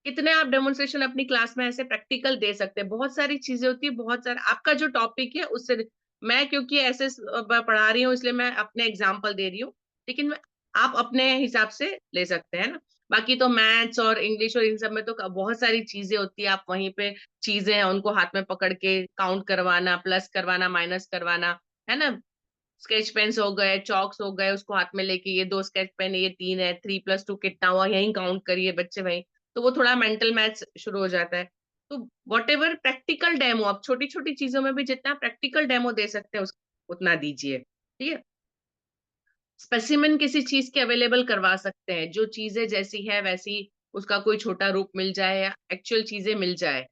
कितने आप डेमोन्स्ट्रेशन अपनी क्लास में ऐसे प्रैक्टिकल दे सकते हैं। बहुत सारी चीजें होती है, बहुत सारा आपका जो टॉपिक है उससे, मैं क्योंकि ऐसे पढ़ा रही हूँ इसलिए मैं अपने एग्जाम्पल दे रही हूँ, लेकिन आप अपने हिसाब से ले सकते हैं ना। बाकी तो मैथ्स और इंग्लिश और इन सब में तो बहुत सारी चीजें होती है, आप वहीं पे चीजें हैं उनको हाथ में पकड़ के काउंट करवाना, प्लस करवाना, माइनस करवाना, है ना। स्केच पेन्स हो गए, चॉक्स हो गए, उसको हाथ में लेके ये 2 स्केच पेन, ये 3 है, 3+2 कितना हुआ, यही काउंट करिए बच्चे भाई। तो वो थोड़ा मेंटल मैथ्स शुरू हो जाता है। तो वॉट एवर प्रैक्टिकल डेमो, आप छोटी छोटी चीजों में भी जितना प्रैक्टिकल डेमो दे सकते हैं उतना दीजिए, ठीक है। स्पेसिमेन किसी चीज के अवेलेबल करवा सकते हैं, जो चीजें जैसी है वैसी उसका कोई छोटा रूप मिल जाए या एक्चुअल चीजें मिल जाए,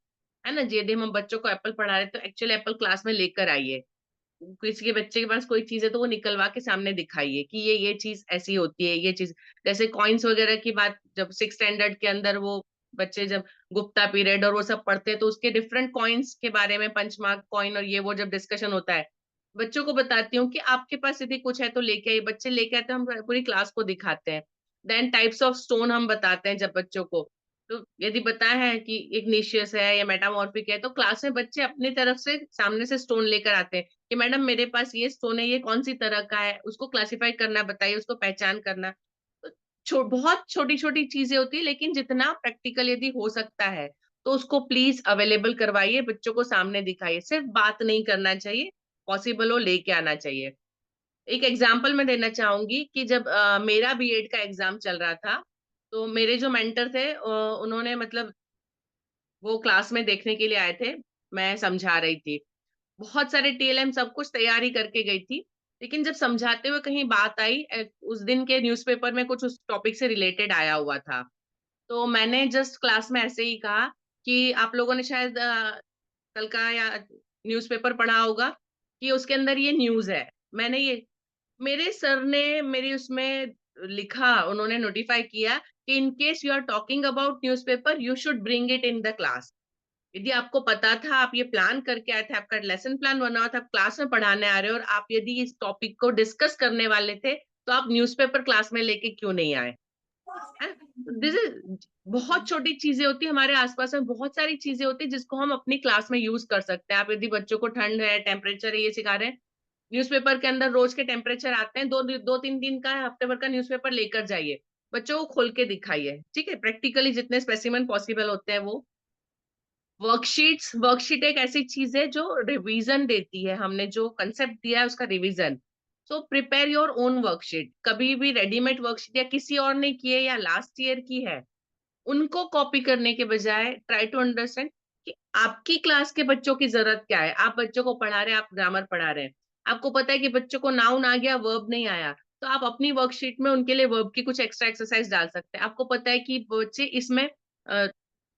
है ना। यदि हम बच्चों को एप्पल पढ़ा रहे हैं तो एक्चुअल एप्पल क्लास में लेकर आइए। किसी के बच्चे के पास कोई चीज है तो वो निकलवा के सामने दिखाइए कि ये चीज ऐसी होती है, ये चीज। जैसे कॉइन्स वगैरह की बात, जब 6 स्टैंडर्ड के अंदर वो बच्चे जब गुप्ता पीरियड और वो सब पढ़ते हैं, तो उसके डिफरेंट कॉइन्स के बारे में, पंचमार्क कॉइन और ये वो जब डिस्कशन होता है, बच्चों को बताती हूँ कि आपके पास यदि कुछ है तो लेके आइए। बच्चे लेके आते हैं, हम पूरी क्लास को दिखाते हैं। देन टाइप्स ऑफ स्टोन हम बताते हैं जब बच्चों को, तो यदि बताया है कि इग्निशियस है या मेटामॉर्फिक है, तो क्लास में बच्चे अपनी तरफ से सामने से स्टोन लेकर आते हैं कि मैडम मेरे पास ये स्टोन है, ये कौन सी तरह का है, उसको क्लासिफाई करना बताइए, उसको पहचान करना। तो बहुत छोटी छोटी चीजें होती है, लेकिन जितना प्रैक्टिकल यदि हो सकता है तो उसको प्लीज अवेलेबल करवाइए, बच्चों को सामने दिखाइए। सिर्फ बात नहीं करना चाहिए, पॉसिबल हो लेके आना चाहिए। एक एग्जाम्पल मैं देना चाहूंगी कि जब मेरा बीएड का एग्जाम चल रहा था, तो मेरे जो मेंटर थे उन्होंने मतलब वो क्लास में देखने के लिए आए थे, मैं समझा रही थी, बहुत सारे टीएलएम सब कुछ तैयारी करके गई थी। लेकिन जब समझाते हुए कहीं बात आई, उस दिन के न्यूज़पेपर में कुछ उस टॉपिक से रिलेटेड आया हुआ था, तो मैंने जस्ट क्लास में ऐसे ही कहा कि आप लोगों ने शायद कल का या न्यूज़पेपर पढ़ा होगा कि उसके अंदर ये न्यूज़ है। मैंने ये, मेरे सर ने मेरी उसमें लिखा, उन्होंने नोटिफाई किया कि in case you are talking about newspaper you should bring it in the class. यदि आपको पता था, आप ये प्लान करके आए थे, आपका लेसन प्लान बना हुआ था, आप क्लास में पढ़ाने आ रहे हो, और आप यदि इस टॉपिक को डिस्कस करने वाले थे, तो आप न्यूज़पेपर क्लास में लेके क्यों नहीं आए। दिस इज, बहुत छोटी चीजें होती है हमारे आसपास में, बहुत सारी चीजें होती है जिसको हम अपनी क्लास में यूज कर सकते हैं। आप यदि बच्चों को ठंड है, टेम्परेचर है, ये सिखा रहे हैं, न्यूज़पेपर के अंदर रोज के टेम्परेचर आते हैं, 2-3 दिन का, हफ्ते भर का न्यूज़पेपर लेकर जाइए, बच्चों को खोल के दिखाइए, ठीक है। प्रैक्टिकली जितने स्पेसिमेन पॉसिबल होते हैं वो। वर्कशीट एक ऐसी चीज है जो रिवीजन देती है, हमने जो कंसेप्ट दिया है उसका revision. So prepare your own worksheet. कभी भी रेडीमेड वर्कशीट या किसी और ने की है या लास्ट ईयर की है, उनको कॉपी करने के बजाय ट्राई टू अंडरस्टैंड कि आपकी क्लास के बच्चों की जरूरत क्या है। आप बच्चों को पढ़ा रहे हैं, आप ग्रामर पढ़ा रहे हैं, आपको पता है कि बच्चों को नाउन आ गया, वर्ब नहीं आया, तो आप अपनी वर्कशीट में उनके लिए वर्ब की कुछ एक्स्ट्रा एक्सरसाइज डाल सकते हैं। आपको पता है कि बच्चे इसमें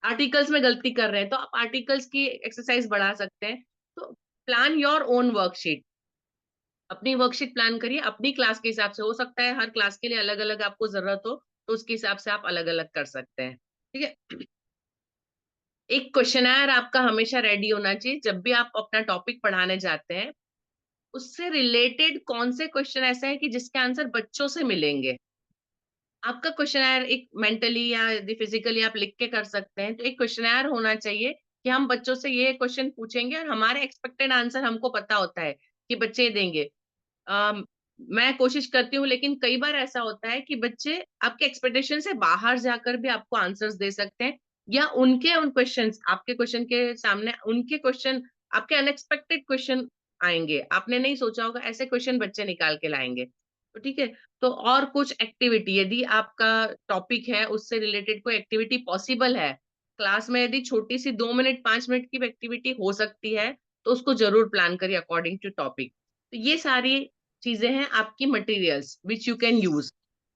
आर्टिकल्स में गलती कर रहे हैं, तो आप आर्टिकल्स की एक्सरसाइज बढ़ा सकते हैं। तो प्लान योर ओन वर्कशीट, अपनी वर्कशीट प्लान करिए अपनी क्लास के हिसाब से। हो सकता है हर क्लास के लिए अलग अलग आपको जरूरत हो, तो उसके हिसाब से आप अलग अलग कर सकते हैं, ठीक है। एक क्वेश्चनर आपका हमेशा रेडी होना चाहिए जब भी आप अपना टॉपिक पढ़ाने जाते हैं। उससे रिलेटेड कौन से क्वेश्चन ऐसे हैं कि जिसके आंसर बच्चों से मिलेंगे। आपका क्वेश्चनर एक मेंटली या यदि फिजिकली आप लिख के कर सकते हैं, तो एक क्वेश्चनर होना चाहिए कि हम बच्चों से ये क्वेश्चन पूछेंगे और हमारे एक्सपेक्टेड आंसर हमको पता होता है कि बच्चे देंगे। मैं कोशिश करती हूँ, लेकिन कई बार ऐसा होता है कि बच्चे आपके एक्सपेक्टेशन से बाहर जाकर भी आपको आंसर्स दे सकते हैं, या उनके उन क्वेश्चंस, आपके क्वेश्चन के सामने उनके क्वेश्चन, आपके अनएक्सपेक्टेड क्वेश्चन आएंगे, आपने नहीं सोचा होगा, ऐसे क्वेश्चन बच्चे निकाल के लाएंगे। तो ठीक है। तो और कुछ एक्टिविटी, यदि आपका टॉपिक है उससे रिलेटेड कोई एक्टिविटी पॉसिबल है क्लास में, यदि छोटी सी 2 मिनट 5 मिनट की एक्टिविटी हो सकती है, तो उसको जरूर प्लान करिए अकॉर्डिंग टू टॉपिक। तो ये सारी चीजें हैं आपकी materials which you can use,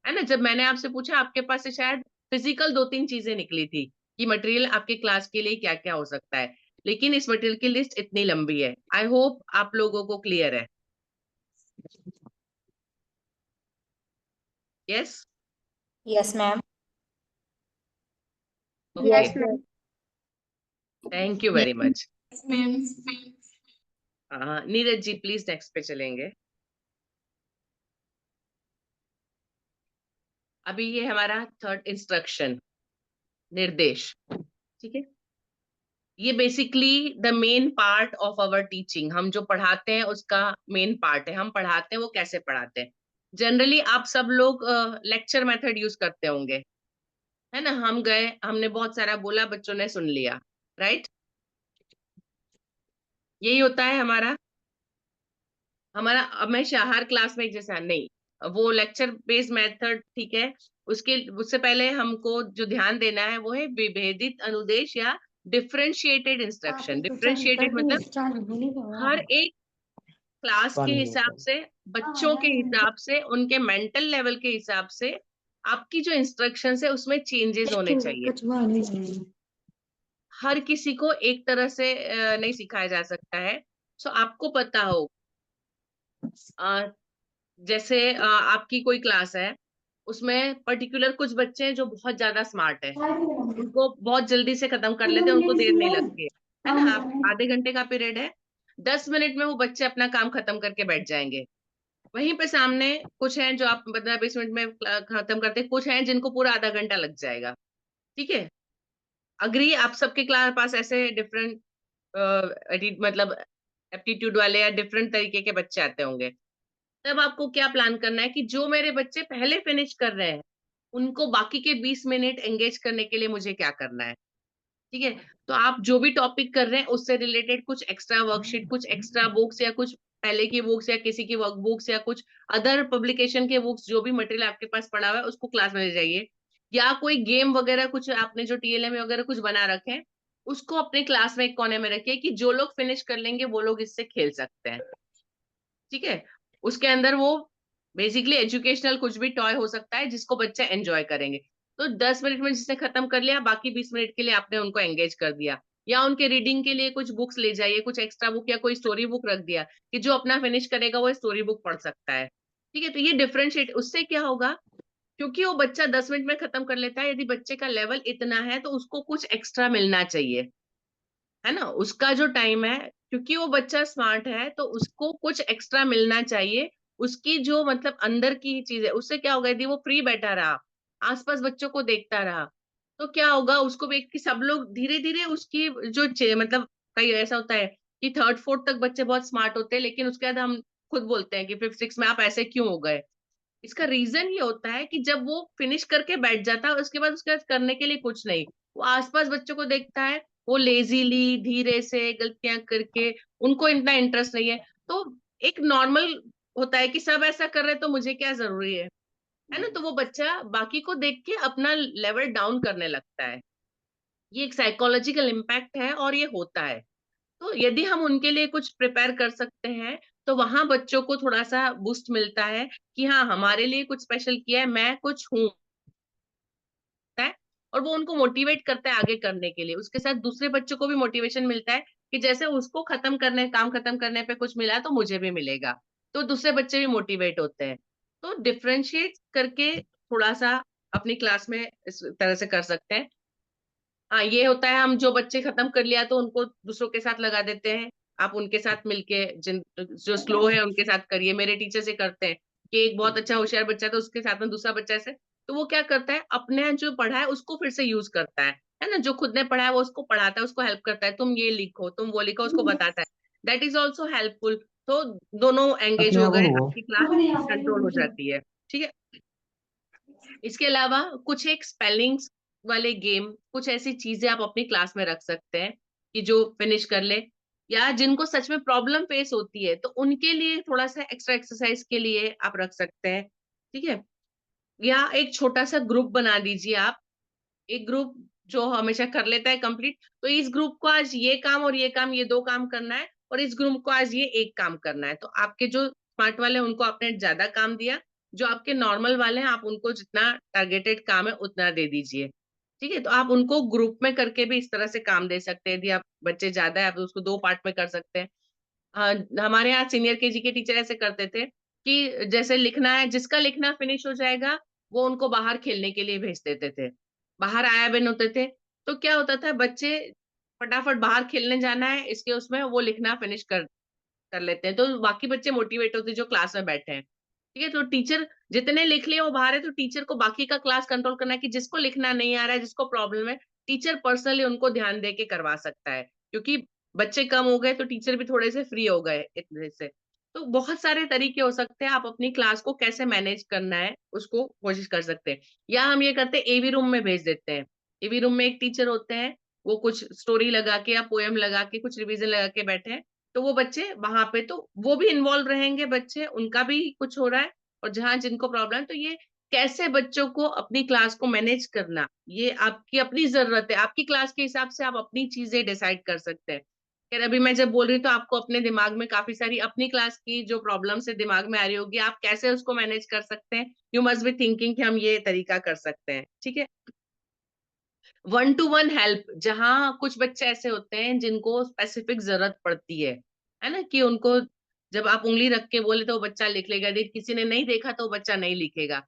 है ना। जब मैंने आपसे पूछा, आपके पास से शायद फिजिकल 2-3 चीजें निकली थी कि मटेरियल आपके क्लास के लिए क्या क्या हो सकता है, लेकिन इस मटेरियल की लिस्ट इतनी लंबी है। आई होप आप लोगों को क्लियर है। Yes yes ma'am. Okay, yes ma'am. Thank you very much. Ma'am. Neeraj ji please next पे चलेंगे। अभी ये हमारा थर्ड इंस्ट्रक्शन, निर्देश, ठीक है। ये basically the main part of our teaching, हम जो पढ़ाते हैं उसका मेन पार्ट है। हम पढ़ाते हैं वो कैसे पढ़ाते हैं। जनरली आप सब लोग लेक्चर मेथड यूज करते होंगे, है ना। हम गए, हमने बहुत सारा बोला, बच्चों ने सुन लिया, राइट। यही होता है हमारा हमारा हमेशा हर क्लास में एक जैसा नहीं, वो लेक्चर बेस्ड मेथड, ठीक है। उससे पहले हमको जो ध्यान देना है वो है विभेदित अनुदेश या डिफरेंशिएटेड इंस्ट्रक्शन। डिफरेंशिएटेड मतलब हर एक क्लास के हिसाब से, बच्चों के हिसाब से, उनके मेंटल लेवल के हिसाब से आपकी जो इंस्ट्रक्शन है उसमें चेंजेस होने चाहिए। हर किसी को एक तरह से नहीं सिखाया जा सकता है। सो आपको पता हो, जैसे आपकी कोई क्लास है, उसमें पर्टिकुलर कुछ बच्चे हैं जो बहुत ज्यादा स्मार्ट है, उनको बहुत जल्दी से खत्म कर लेते हैं, उनको देर नहीं लगती है ना। आप आधे घंटे का पीरियड है, 10 मिनट में वो बच्चे अपना काम खत्म करके बैठ जाएंगे। वहीं पे सामने कुछ हैं जो आप 15-20 मिनट में खत्म करते हैं, कुछ हैं जिनको पूरा आधा घंटा लग जाएगा, ठीक है। अग्री, आप सबके क्लास पास ऐसे डिफरेंट मतलब एप्टीट्यूड वाले या डिफरेंट तरीके के बच्चे आते होंगे। तब आपको क्या प्लान करना है कि जो मेरे बच्चे पहले फिनिश कर रहे हैं उनको बाकी के 20 मिनट एंगेज करने के लिए मुझे क्या करना है, ठीक है। तो आप जो भी टॉपिक कर रहे हैं उससे रिलेटेड कुछ एक्स्ट्रा वर्कशीट, कुछ एक्स्ट्रा बुक्स या कुछ पहले की बुक्स या किसी की वर्क बुक्स या कुछ अदर पब्लिकेशन के बुक्स, जो भी मटेरियल आपके पास पड़ा हुआ है उसको क्लास में ले जाइए। या कोई गेम वगैरह कुछ आपने जो टीएलएम वगैरह कुछ बना रखे हैं उसको अपने क्लास में एक कोने में रखिए कि जो लोग फिनिश कर लेंगे वो लोग इससे खेल सकते हैं, ठीक है। उसके अंदर वो बेसिकली एजुकेशनल कुछ भी टॉय हो सकता है जिसको बच्चे एंजॉय करेंगे। तो 10 मिनट में जिसने खत्म कर लिया, बाकी 20 मिनट के लिए आपने उनको एंगेज कर दिया। या उनके रीडिंग के लिए कुछ बुक्स ले जाइए, कुछ एक्स्ट्रा बुक या कोई स्टोरी बुक रख दिया कि जो अपना फिनिश करेगा वो स्टोरी बुक पढ़ सकता है, ठीक है। तो ये डिफरेंशिएट, उससे क्या होगा, क्योंकि वो बच्चा 10 मिनट में खत्म कर लेता है, यदि बच्चे का लेवल इतना है तो उसको कुछ एक्स्ट्रा मिलना चाहिए, है ना। उसका जो टाइम है, क्योंकि वो बच्चा स्मार्ट है तो उसको कुछ एक्स्ट्रा मिलना चाहिए। उसकी जो मतलब अंदर की चीज है, उससे क्या होगा, यदि वो फ्री बैठा रहा, आसपास बच्चों को देखता रहा, तो क्या होगा, उसको देख के सब लोग धीरे धीरे उसकी जो मतलब कई ऐसा होता है कि थर्ड फोर्थ तक बच्चे बहुत स्मार्ट होते हैं, लेकिन उसके बाद हम खुद बोलते हैं कि फिफ्थ सिक्स में आप ऐसे क्यों हो गए। इसका रीजन ये होता है कि जब वो फिनिश करके बैठ जाता है उसके बाद उसके बाद करने के लिए कुछ नहीं, वो आसपास बच्चों को देखता है, वो लेजीली धीरे से गलतियां करके, उनको इतना इंटरेस्ट नहीं है। तो एक नॉर्मल होता है कि सब ऐसा कर रहे हैं तो मुझे क्या जरूरी है ना। तो वो बच्चा बाकी को देख के अपना लेवल डाउन करने लगता है। ये एक साइकोलॉजिकल इम्पैक्ट है और ये होता है। तो यदि हम उनके लिए कुछ प्रिपेयर कर सकते हैं तो वहां बच्चों को थोड़ा सा बूस्ट मिलता है कि हाँ हमारे लिए कुछ स्पेशल किया है, मैं कुछ हूँ, है। और वो उनको मोटिवेट करता है आगे करने के लिए। उसके साथ दूसरे बच्चों को भी मोटिवेशन मिलता है कि जैसे उसको काम खत्म करने पे कुछ मिला है तो मुझे भी मिलेगा, तो दूसरे बच्चे भी मोटिवेट होते हैं। तो डिफरेंशिएट करके थोड़ा सा अपनी क्लास में इस तरह से कर सकते हैं। हाँ, ये होता है, हम जो बच्चे खत्म कर लिया तो उनको दूसरों के साथ लगा देते हैं। आप उनके साथ मिलके जिन जो स्लो है उनके साथ करिए। मेरे टीचर से करते हैं कि एक बहुत अच्छा होशियार बच्चा है तो उसके साथ में दूसरा बच्चा ऐसे, तो वो क्या करता है, अपने जो पढ़ा है उसको फिर से यूज करता है ना। जो खुद ने पढ़ा है वो उसको पढ़ाता है, उसको हेल्प करता है, तुम ये लिखो, तुम वो लिखो, उसको बताता है। That is also helpful. तो दोनों एंगेज हो गए, आपकी क्लास कंट्रोल हो जाती है, ठीक है। इसके अलावा कुछ एक स्पेलिंग्स वाले गेम, कुछ ऐसी चीजें आप अपनी क्लास में रख सकते हैं कि जो फिनिश कर ले, या जिनको सच में प्रॉब्लम फेस होती है तो उनके लिए थोड़ा सा एक्स्ट्रा एक्सरसाइज के लिए आप रख सकते हैं, ठीक है। या एक छोटा सा ग्रुप बना दीजिए आप, एक ग्रुप जो हमेशा कर लेता है कंप्लीट, तो इस ग्रुप को आज ये काम और ये काम, ये दो काम करना है, और इस ग्रुप को आज ये एक काम करना है। तो आपके जो स्मार्ट वाले हैं उनको आपने ज्यादा काम दिया, जो आपके नॉर्मल वाले हैं आप उनको जितना टारगेटेड काम है उतना दे दीजिए। ठीक है, तो आप उनको ग्रुप में करके भी इस तरह से काम दे सकते हैं। यदि आप बच्चे ज्यादा है आप उसको 2 पार्ट में कर सकते हैं। हमारे यहाँ सीनियर केजी के टीचर ऐसे करते थे कि जैसे लिखना है, जिसका लिखना फिनिश हो जाएगा वो उनको बाहर खेलने के लिए भेज देते थे। बाहर आया बिन होते थे, तो क्या होता था, बच्चे फटाफट बाहर खेलने जाना है इसके उसमें वो लिखना फिनिश कर कर लेते हैं, तो बाकी बच्चे मोटिवेट होते हैं जो क्लास में बैठे हैं। ठीक है, तो टीचर जितने लिख लिए वो बाहर है, तो टीचर को बाकी का क्लास कंट्रोल करना है कि जिसको लिखना नहीं आ रहा है, जिसको प्रॉब्लम है, टीचर पर्सनली उनको ध्यान दे के करवा सकता है। क्योंकि बच्चे कम हो गए तो टीचर भी थोड़े से फ्री हो गए इतने से। तो बहुत सारे तरीके हो सकते हैं, आप अपनी क्लास को कैसे मैनेज करना है उसको कोशिश कर सकते हैं। या हम ये करते हैं, एवी रूम में भेज देते हैं। एवी रूम में एक टीचर होते हैं, वो कुछ स्टोरी लगा के या पोएम लगा के कुछ रिवीजन लगा के बैठे हैं, तो वो बच्चे वहां पे, तो वो भी इन्वॉल्व रहेंगे, बच्चे उनका भी कुछ हो रहा है। और जहां जिनको प्रॉब्लम, तो ये कैसे बच्चों को अपनी क्लास को मैनेज करना, ये आपकी अपनी जरूरत है, आपकी क्लास के हिसाब से आप अपनी चीजें डिसाइड कर सकते हैं। खैर अभी मैं जब बोल रही हूँ तो आपको अपने दिमाग में काफी सारी अपनी क्लास की जो प्रॉब्लम है दिमाग में आ रही होगी, आप कैसे उसको मैनेज कर सकते हैं। यू मस्ट बी थिंकिंग कि हम ये तरीका कर सकते हैं। ठीक है, 1-to-1 हेल्प, जहां कुछ बच्चे ऐसे होते हैं जिनको स्पेसिफिक जरूरत पड़ती है ना, कि उनको जब आप उंगली रख के बोले तो वो बच्चा लिख लेगा, यदि किसी ने नहीं देखा तो वो बच्चा नहीं लिखेगा।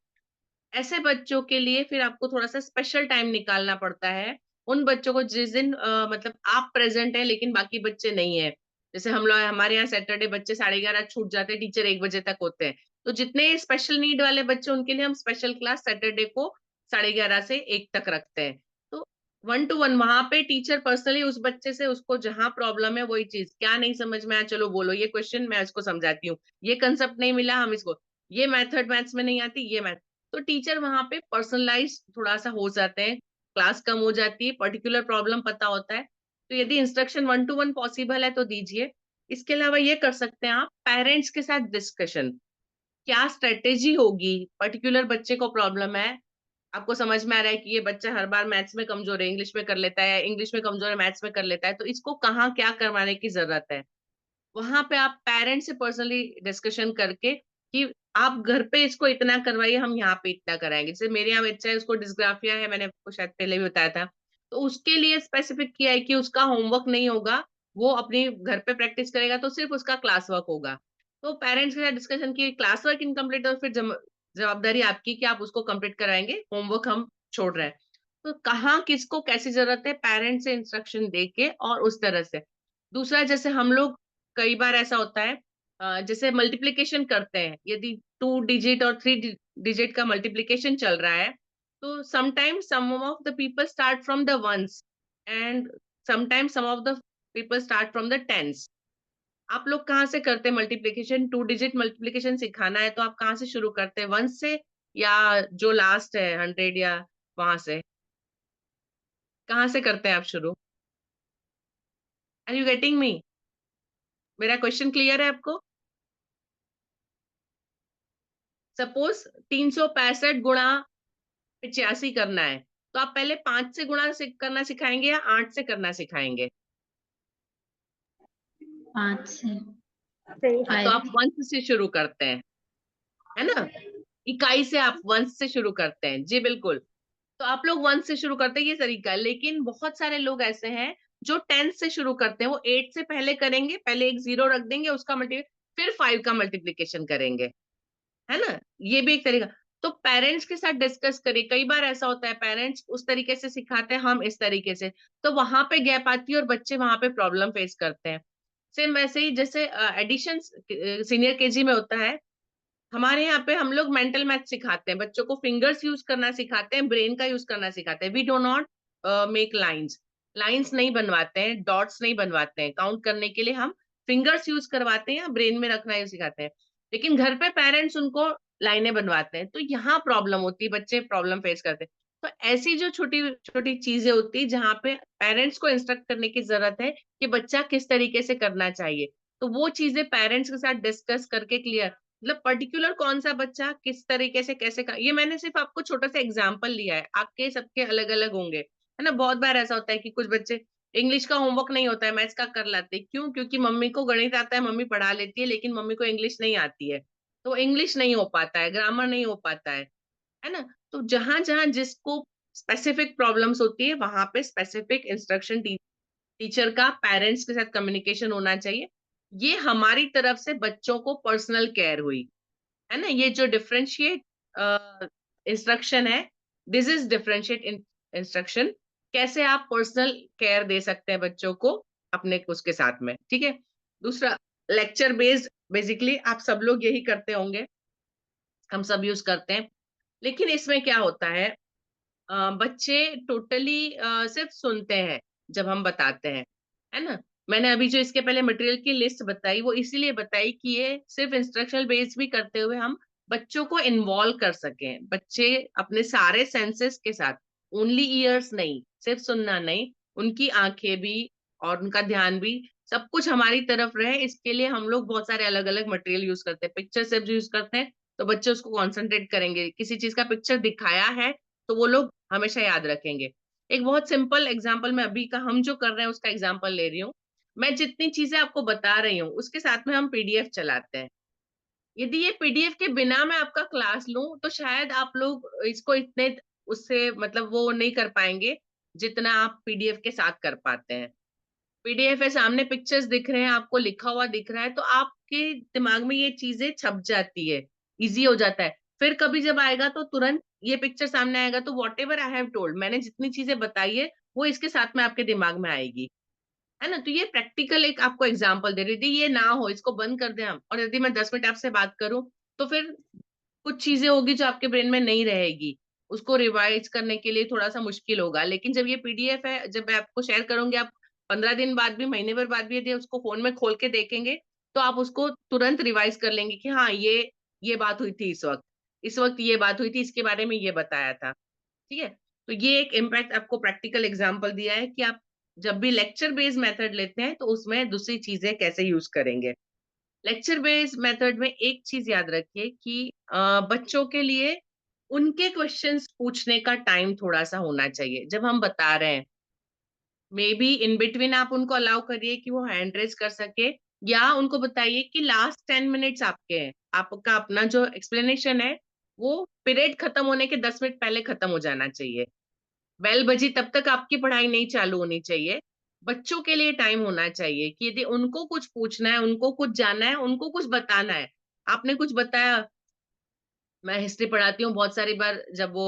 ऐसे बच्चों के लिए फिर आपको थोड़ा सा स्पेशल टाइम निकालना पड़ता है। उन बच्चों को जिस दिन मतलब आप प्रेजेंट है लेकिन बाकी बच्चे नहीं है, जैसे हम लोग हमारे यहाँ सैटरडे बच्चे 11:30 छूट जाते हैं, टीचर 1 बजे तक होते हैं, तो जितने स्पेशल नीड वाले बच्चे उनके लिए हम स्पेशल क्लास सैटरडे को 11:30 से 1 तक रखते हैं। तो 1-to-1 वहां पे टीचर पर्सनली उस बच्चे से, उसको जहां प्रॉब्लम है वही चीज, क्या नहीं समझ में आया चलो बोलो ये क्वेश्चन मैं उसको समझाती हूँ, ये कंसेप्ट नहीं मिला हम इसको, ये मेथड मैथ्स में नहीं आती ये मैथ, तो टीचर वहां पे पर्सनलाइज थोड़ा सा हो जाते हैं, क्लास कम हो जाती है, पर्टिकुलर प्रॉब्लम पता होता है। तो यदि इंस्ट्रक्शन 1-to-1 पॉसिबल है तो दीजिए। इसके अलावा ये कर सकते हैं आप पेरेंट्स के साथ डिस्कशन, क्या स्ट्रेटेजी होगी, पर्टिकुलर बच्चे को प्रॉब्लम है, आपको समझ में आ रहा है कि ये बच्चा हर बार मैथ्स में कमजोर है, इंग्लिश में कर लेता है, इंग्लिश में कमजोर है मैथ्स में कर लेता है, तो इसको कहाँ क्या करवाने की जरूरत है। वहां पे आप पेरेंट्स से पर्सनली डिस्कशन करके कि आप घर पे इसको इतना करवाइए, हम यहाँ पे इतना कराएंगे। जैसे मेरे यहाँ बच्चा है, उसको डिस्ग्राफिया है, मैंने आपको शायद पहले भी बताया था, तो उसके लिए स्पेसिफिक किया है कि उसका होमवर्क नहीं होगा, वो अपने घर पे प्रैक्टिस करेगा, तो सिर्फ उसका क्लास वर्क होगा। तो पेरेंट्स के साथ डिस्कशन की, क्लास वर्क इनकम्प्लीट और फिर जवाबदारी आपकी कि आप उसको कंप्लीट कराएंगे, होमवर्क हम छोड़ रहे हैं। तो कहाँ किसको कैसी जरूरत है, पेरेंट्स से इंस्ट्रक्शन दे के और उस तरह से। दूसरा, जैसे हम लोग कई बार ऐसा होता है, जैसे मल्टीप्लिकेशन करते हैं, यदि 2 डिजिट और 3 डिजिट का मल्टीप्लिकेशन चल रहा है, तो sometimes some of the people start from the ones and sometimes some of the people start from the tens. आप लोग कहाँ से करते हैं मल्टीप्लिकेशन, 2 डिजिट मल्टीप्लिकेशन सिखाना है तो आप कहाँ से शुरू करते हैं, वंस से या जो लास्ट है 100 या वहां से, कहाँ से करते हैं आप शुरू? Are you getting me? मेरा क्वेश्चन क्लियर है आपको? सपोज 365 गुणा 85 करना है, तो आप पहले 5 से गुणा करना सिखाएंगे या 8 से करना सिखाएंगे? 5 से हाँ, तो आप वंश से शुरू करते हैं, है ना, इकाई से आप वंश से शुरू करते हैं, जी बिल्कुल। तो आप लोग 1 से शुरू करते हैं, ये तरीका है। लेकिन बहुत सारे लोग ऐसे हैं जो 10 से शुरू करते हैं, वो 8 से पहले करेंगे, पहले एक 0 रख देंगे, उसका मल्टी फिर 5 का मल्टीप्लीकेशन करेंगे, है ना, ये भी एक तरीका। तो पेरेंट्स के साथ डिस्कस करिए, कई बार ऐसा होता है पेरेंट्स उस तरीके से सिखाते हैं, हम इस तरीके से, तो वहां पे गैप आती है और बच्चे वहां पे प्रॉब्लम फेस करते हैं। सेम वैसे ही जैसे एडिशन सीनियर केजी में होता है, हमारे यहाँ पे हम लोग मेंटल मैथ सिखाते हैं, बच्चों को फिंगर्स यूज करना सिखाते हैं, ब्रेन का यूज करना सिखाते हैं। We do not make lines, lines नहीं बनवाते हैं, डॉट्स नहीं बनवाते हैं, काउंट करने के लिए हम फिंगर्स यूज करवाते हैं या ब्रेन में रखना यूज सिखाते हैं। लेकिन घर पे पेरेंट्स उनको लाइनें बनवाते हैं, तो यहाँ प्रॉब्लम होती है, बच्चे प्रॉब्लम फेस करते हैं। तो ऐसी जो छोटी छोटी चीजें होती है जहाँ पे पेरेंट्स को इंस्ट्रक्ट करने की जरूरत है कि बच्चा किस तरीके से करना चाहिए, तो वो चीजें पेरेंट्स के साथ डिस्कस करके क्लियर, मतलब पर्टिकुलर कौन सा बच्चा किस तरीके से कैसे का, ये मैंने सिर्फ आपको छोटा सा एग्जांपल लिया है, आपके सबके अलग अलग होंगे, है ना। बहुत बार ऐसा होता है कि कुछ बच्चे इंग्लिश का होमवर्क नहीं होता है, मैथ्स का कर लाते हैं, क्यों? क्योंकि मम्मी को गणित आता है, मम्मी पढ़ा लेती है, लेकिन मम्मी को इंग्लिश नहीं आती है, तो इंग्लिश नहीं हो पाता है, ग्रामर नहीं हो पाता है ना। तो जहां जहां जिसको स्पेसिफिक प्रॉब्लम्स होती है वहां पे स्पेसिफिक इंस्ट्रक्शन टीचर का पेरेंट्स के साथ कम्युनिकेशन होना चाहिए। ये हमारी तरफ से बच्चों को पर्सनल केयर हुई, है ना। ये जो डिफरेंशिएट इंस्ट्रक्शन है, दिस इज डिफरेंशिएट इंस्ट्रक्शन, कैसे आप पर्सनल केयर दे सकते हैं बच्चों को अपने उसके साथ में, ठीक है। दूसरा, लेक्चर बेस्ड, बेसिकली आप सब लोग यही करते होंगे, हम सब यूज करते हैं। लेकिन इसमें क्या होता है, बच्चे टोटली सिर्फ सुनते हैं जब हम बताते हैं, है ना। मैंने अभी जो इसके पहले मटेरियल की लिस्ट बताई वो इसीलिए बताई कि ये सिर्फ इंस्ट्रक्शनल बेस्ड भी करते हुए हम बच्चों को इन्वॉल्व कर सकें। बच्चे अपने सारे सेंसेस के साथ, ओनली ईयर्स नहीं, सिर्फ सुनना नहीं, उनकी आंखें भी और उनका ध्यान भी, सब कुछ हमारी तरफ रहे, इसके लिए हम लोग बहुत सारे अलग अलग मटेरियल यूज करते हैं। पिक्चर से यूज करते हैं तो बच्चे उसको कॉन्सेंट्रेट करेंगे, किसी चीज का पिक्चर दिखाया है तो वो लोग हमेशा याद रखेंगे। एक बहुत सिंपल एग्जांपल मैं अभी का हम जो कर रहे हैं उसका एग्जांपल ले रही हूँ। मैं जितनी चीजें आपको बता रही हूँ उसके साथ में हम पीडीएफ चलाते हैं। यदि ये पीडीएफ के बिना मैं आपका क्लास लूं तो शायद आप लोग इसको इतने उससे मतलब वो नहीं कर पाएंगे जितना आप पीडीएफ के साथ कर पाते हैं। पीडीएफ है, सामने पिक्चर्स दिख रहे हैं, आपको लिखा हुआ दिख रहा है, तो आपके दिमाग में ये चीजें छप जाती है, इजी हो जाता है। फिर कभी जब आएगा तो तुरंत ये पिक्चर सामने आएगा तो what ever I have told, मैंने जितनी चीजें बताई है वो इसके साथ में आपके दिमाग में आएगी, है ना। तो ये प्रैक्टिकल एक आपको एग्जाम्पल दे रही थी। ये ना हो, इसको बंद कर दें हम, और यदि मैं 10 मिनट आपसे बात करूं तो फिर कुछ चीजें होगी जो आपके ब्रेन में नहीं रहेगी, उसको रिवाइज करने के लिए थोड़ा सा मुश्किल होगा। लेकिन जब ये पीडीएफ है, जब मैं आपको शेयर करूंगी, आप 15 दिन बाद भी, महीने भर बाद भी यदि उसको फोन में खोल के देखेंगे तो आप उसको तुरंत रिवाइज कर लेंगे कि हाँ ये बात हुई थी, इस वक्त ये बात हुई थी, इसके बारे में ये बताया था, ठीक है। तो ये एक इम्पैक्ट आपको प्रैक्टिकल एग्जाम्पल दिया है कि आप जब भी लेक्चर बेस्ड मेथड लेते हैं तो उसमें दूसरी चीजें कैसे यूज करेंगे। लेक्चर बेस्ड मेथड में एक चीज याद रखिए कि बच्चों के लिए उनके क्वेश्चंस पूछने का टाइम थोड़ा सा होना चाहिए जब हम बता रहे हैं। मे बी इन बिटवीन आप उनको अलाउ करिए कि वो हैंड रेज कर सके, या उनको बताइए कि लास्ट 10 मिनट्स आपके हैं, आपका अपना जो एक्सप्लेनेशन है वो पीरियड खत्म होने के 10 मिनट पहले खत्म हो जाना चाहिए। बेल बजी तब तक आपकी पढ़ाई नहीं चालू होनी चाहिए। बच्चों के लिए टाइम होना चाहिए कि यदि उनको कुछ पूछना है, उनको कुछ जानना है, उनको कुछ बताना है। आपने कुछ बताया, मैं हिस्ट्री पढ़ाती हूँ बहुत सारी बार, जब वो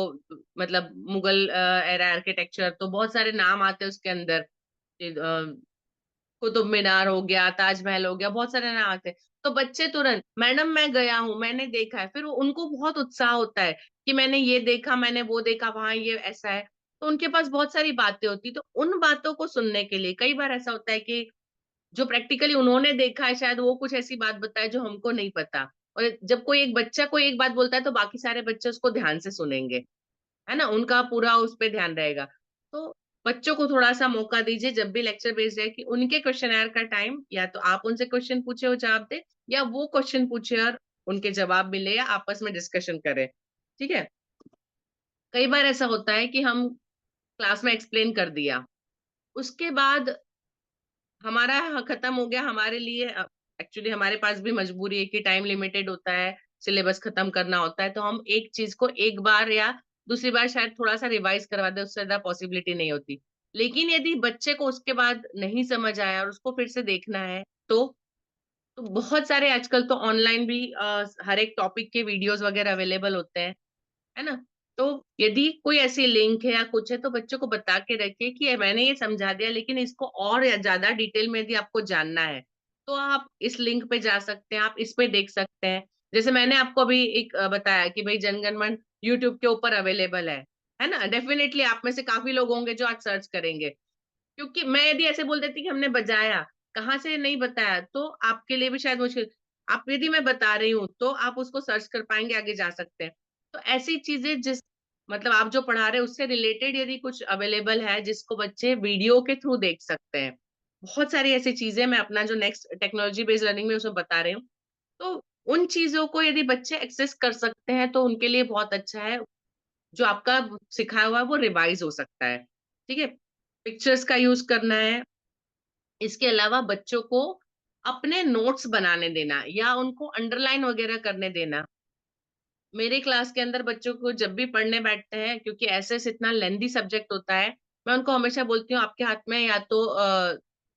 मतलब मुगल एरा आर्किटेक्चर, तो बहुत सारे नाम आते हैं उसके अंदर, कुतुब मीनार हो गया, ताजमहल हो गया, बहुत सारे नाम आते हैं। तो बच्चे तुरंत, मैडम मैं गया हूँ, मैंने देखा है, फिर उनको बहुत उत्साह होता है कि मैंने ये देखा, मैंने वो देखा, वहां ये ऐसा है। तो उनके पास बहुत सारी बातें होती, तो उन बातों को सुनने के लिए कई बार ऐसा होता है कि जो प्रैक्टिकली उन्होंने देखा है शायद वो कुछ ऐसी बात बताए जो हमको नहीं पता। और जब कोई एक बच्चा कोई एक बात बोलता है तो बाकी सारे बच्चे उसको ध्यान से सुनेंगे, है ना, उनका पूरा उस पे ध्यान रहेगा। तो बच्चों को थोड़ा सा मौका दीजिए जब भी लेक्चर बेस्ड है कि उनके क्वेश्चन का टाइम, या तो आप उनसे क्वेश्चन पूछे और जवाब दे, या वो क्वेश्चन पूछे और उनके जवाब मिले, या आपस में डिस्कशन करें, ठीक है। कई बार ऐसा होता है कि हम क्लास में एक्सप्लेन कर दिया, उसके बाद हमारा खत्म हो गया हमारे लिए। एक्चुअली हमारे पास भी मजबूरी है कि टाइम लिमिटेड होता है, सिलेबस खत्म करना होता है, तो हम एक चीज को एक बार या दूसरी बार शायद थोड़ा सा रिवाइज करवा दे, उससे ज्यादा पॉसिबिलिटी नहीं होती। लेकिन यदि बच्चे को उसके बाद नहीं समझ आया और उसको फिर से देखना है तो बहुत सारे आजकल तो ऑनलाइन भी हर एक टॉपिक के वीडियोस वगैरह अवेलेबल होते हैं, है ना। तो यदि कोई ऐसी लिंक है या कुछ है तो बच्चों को बता के रखिए कि मैंने ये समझा दिया, लेकिन इसको और ज्यादा डिटेल में यदि आपको जानना है तो आप इस लिंक पे जा सकते हैं, आप इस पे देख सकते हैं। जैसे मैंने आपको अभी एक बताया कि भाई जनगण मन यूट्यूब के ऊपर अवेलेबल है ना। डेफिनेटली आप में से काफी लोग होंगे जो आज सर्च करेंगे, क्योंकि मैं यदि ऐसे बोल देती कि हमने बजाया, कहाँ से नहीं बताया, तो आपके लिए भी शायद मुश्किल। आप यदि मैं बता रही हूँ तो आप उसको सर्च कर पाएंगे, आगे जा सकते हैं। तो ऐसी चीजें जिस मतलब आप जो पढ़ा रहे हैं उससे रिलेटेड यदि कुछ अवेलेबल है जिसको बच्चे वीडियो के थ्रू देख सकते हैं, बहुत सारी ऐसी चीजें मैं अपना जो नेक्स्ट टेक्नोलॉजी बेस्ड लर्निंग में उसमें बता रही हूँ। तो उन चीजों को यदि बच्चे एक्सेस कर सकते हैं तो उनके लिए बहुत अच्छा है। जो आपका सिखाया हुआ है वो रिवाइज हो सकता है, ठीक है। पिक्चर्स का यूज करना है। इसके अलावा बच्चों को अपने नोट्स बनाने देना या उनको अंडरलाइन वगैरह करने देना। मेरे क्लास के अंदर बच्चों को जब भी पढ़ने बैठते हैं, क्योंकि ऐसे इतना लेंदी सब्जेक्ट होता है, मैं उनको हमेशा बोलती हूँ आपके हाथ में या तो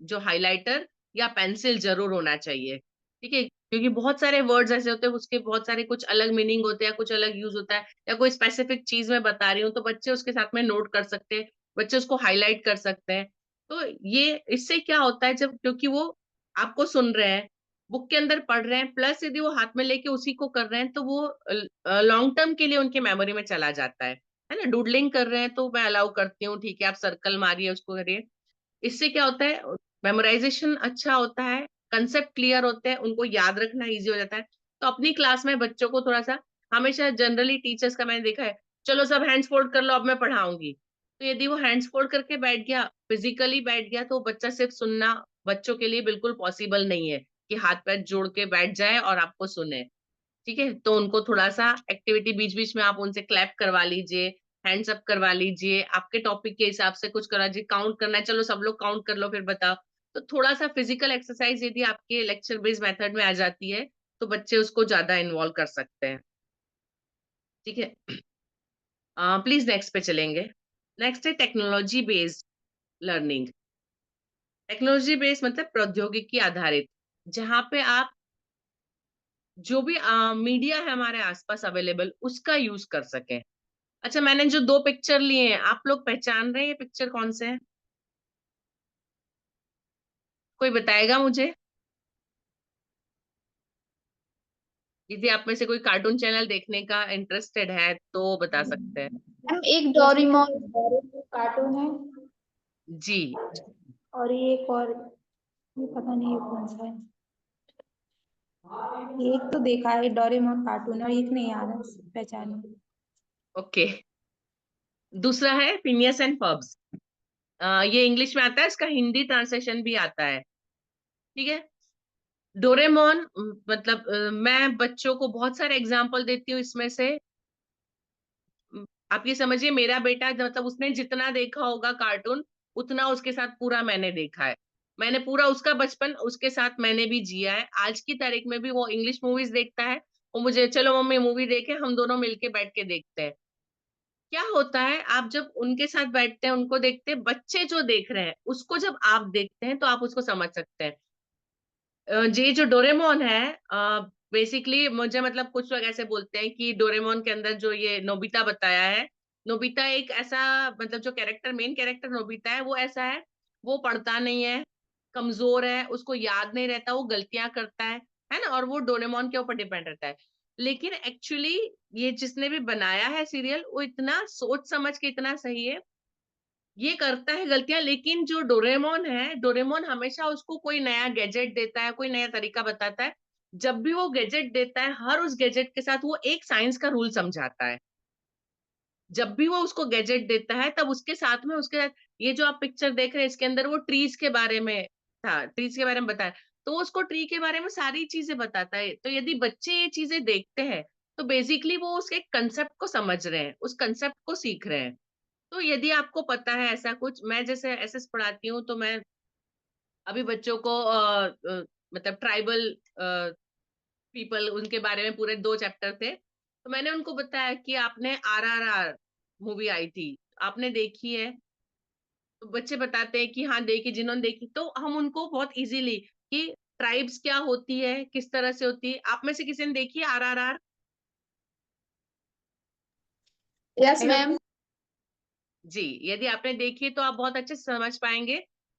जो हाइलाइटर या पेंसिल जरूर होना चाहिए, ठीक है, क्योंकि बहुत सारे वर्ड्स ऐसे होते हैं, उसके बहुत सारे कुछ अलग मीनिंग होते हैं, कुछ अलग यूज होता है, या कोई स्पेसिफिक चीज मैं बता रही हूँ तो बच्चे उसके साथ में नोट कर सकते हैं, बच्चे उसको हाईलाइट कर सकते हैं। तो ये इससे क्या होता है, जब क्योंकि वो आपको सुन रहे हैं, बुक के अंदर पढ़ रहे हैं, प्लस यदि वो हाथ में लेके उसी को कर रहे हैं तो वो लॉन्ग टर्म के लिए उनके मेमोरी में चला जाता है ना। डूडलिंग कर रहे हैं तो मैं अलाउ करती हूँ, ठीक है, आप सर्कल मारिए, उसको करिए। इससे क्या होता है, मेमोराइजेशन अच्छा होता है, कंसेप्ट क्लियर होते हैं, उनको याद रखना इजी हो जाता है। तो अपनी क्लास में बच्चों को थोड़ा सा, हमेशा जनरली टीचर्स का मैंने देखा है, चलो सब हैंड्स फोल्ड कर लो अब मैं पढ़ाऊंगी। तो यदि वो हैंड्स फोल्ड करके बैठ गया, फिजिकली बैठ गया, तो बच्चा सिर्फ सुनना बच्चों के लिए बिल्कुल पॉसिबल नहीं है कि हाथ पैर जोड़ के बैठ जाए और आपको सुने। ठीक है, तो उनको थोड़ा सा एक्टिविटी बीच बीच में आप उनसे क्लैप करवा लीजिए, हैंड्स अप करवा लीजिए, आपके टॉपिक के हिसाब से कुछ करा लीजिए, काउंट करना है, चलो सब लोग काउंट कर लो फिर बताओ। तो थोड़ा सा फिजिकल एक्सरसाइज यदि आपके लेक्चर बेस्ड मेथड में आ जाती है तो बच्चे उसको ज्यादा इन्वॉल्व कर सकते हैं। ठीक है, प्लीज नेक्स्ट पे चलेंगे। नेक्स्ट है technology based learning. Technology based मतलब प्रौद्योगिकी आधारित, जहां पे आप जो भी मीडिया है हमारे आसपास अवेलेबल उसका यूज कर सकें। अच्छा, मैंने जो दो पिक्चर लिए हैं, आप लोग पहचान रहे हैं ये पिक्चर कौन से हैं? कोई बताएगा मुझे? यदि आप में से कोई कार्टून चैनल देखने का इंटरेस्टेड है तो बता सकते हैं। मैम एक डोरेमोन कार्टून है जी, और ये एक और, ये पता नहीं ये कौन सा है। ये एक तो देखा है डोरेमोन कार्टून और एक नहीं आ रहा पहचान। ओके। दूसरा है फिनियस एंड फर्ब्स। ये इंग्लिश में आता है, इसका हिंदी ट्रांसलेशन भी आता है। ठीक है, डोरेमोन मतलब मैं बच्चों को बहुत सारे एग्जाम्पल देती हूँ इसमें से। आप ये समझिए, मेरा बेटा मतलब उसने जितना देखा होगा कार्टून, उतना उसके साथ पूरा मैंने देखा है। मैंने पूरा उसका बचपन उसके साथ मैंने भी जिया है। आज की तारीख में भी वो इंग्लिश मूवीज देखता है, वो मुझे चलो मम्मी मूवी देखे, हम दोनों मिलके बैठ के देखते हैं। क्या होता है, आप जब उनके साथ बैठते हैं, उनको देखते हैं, बच्चे जो देख रहे हैं उसको जब आप देखते हैं तो आप उसको समझ सकते हैं। ये जो डोरेमोन है, बेसिकली मुझे मतलब कुछ लोग ऐसे बोलते हैं कि डोरेमोन के अंदर जो ये नोबिता बताया है, नोबिता एक ऐसा, मतलब जो कैरेक्टर, मेन कैरेक्टर नोबिता है, वो ऐसा है, वो पढ़ता नहीं है, कमजोर है, उसको याद नहीं रहता, वो गलतियां करता है ना, और वो डोरेमोन के ऊपर डिपेंड रहता है। लेकिन एक्चुअली ये जिसने भी बनाया है सीरियल, वो इतना सोच समझ के इतना सही है, ये करता है गलतियां, लेकिन जो डोरेमोन है, डोरेमोन हमेशा उसको कोई नया गैजेट देता है, कोई नया तरीका बताता है। जब भी वो गैजेट देता है, हर उस गैजेट के साथ वो एक साइंस का रूल समझाता है। जब भी वो उसको गैजेट देता है, तब उसके साथ में, उसके साथ, ये जो आप पिक्चर देख रहे हैं इसके अंदर वो ट्रीज के बारे में था, ट्रीज के बारे में बताया, तो वो उसको ट्री के बारे में सारी चीजें बताता है। तो यदि बच्चे ये चीजें देखते हैं तो बेसिकली वो उसके कंसेप्ट को समझ रहे हैं, उस कंसेप्ट को सीख रहे हैं। तो यदि आपको पता है ऐसा कुछ, मैं जैसे एसएस पढ़ाती हूँ तो मैं अभी बच्चों को मतलब ट्राइबल पीपल, उनके बारे में पूरे 2 चैप्टर थे, तो मैंने उनको बताया कि आपने आरआरआर मूवी आई थी, आपने देखी है? तो बच्चे बताते हैं कि हाँ देखी, जिन्होंने देखी, तो हम उनको बहुत इजीली कि ट्राइब्स क्या होती है, किस तरह से होती है। आप में से किसी ने देखी है आरआरआर? Yes ma'am. जी, यदि आपने देखी तो आप बहुत अच्छे से समझ पाएंगे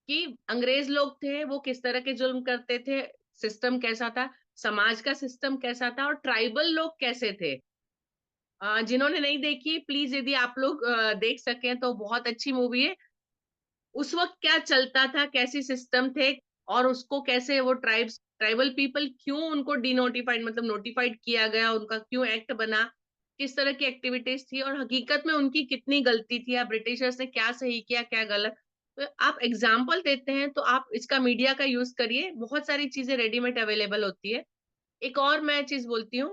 कि अंग्रेज लोग थे, वो किस तरह के जुल्म करते थे, सिस्टम कैसा था, समाज का सिस्टम कैसा था, और ट्राइबल लोग कैसे थे। जिन्होंने नहीं देखी, प्लीज यदि आप लोग देख सकें तो बहुत अच्छी मूवी है। उस वक्त क्या चलता था, कैसी सिस्टम थे, और उसको कैसे वो ट्राइबल पीपल क्यों उनको डिनोटिफाइड मतलब नोटिफाइड किया गया, उनका क्यों एक्ट बना, किस तरह की एक्टिविटीज थी, और हकीकत में उनकी कितनी गलती थी, या ब्रिटिशर्स ने क्या सही किया क्या गलत। तो आप एग्जाम्पल देते हैं तो आप इसका मीडिया का यूज करिए, बहुत सारी चीजें रेडीमेड अवेलेबल होती है। एक और मैं चीज बोलती हूँ,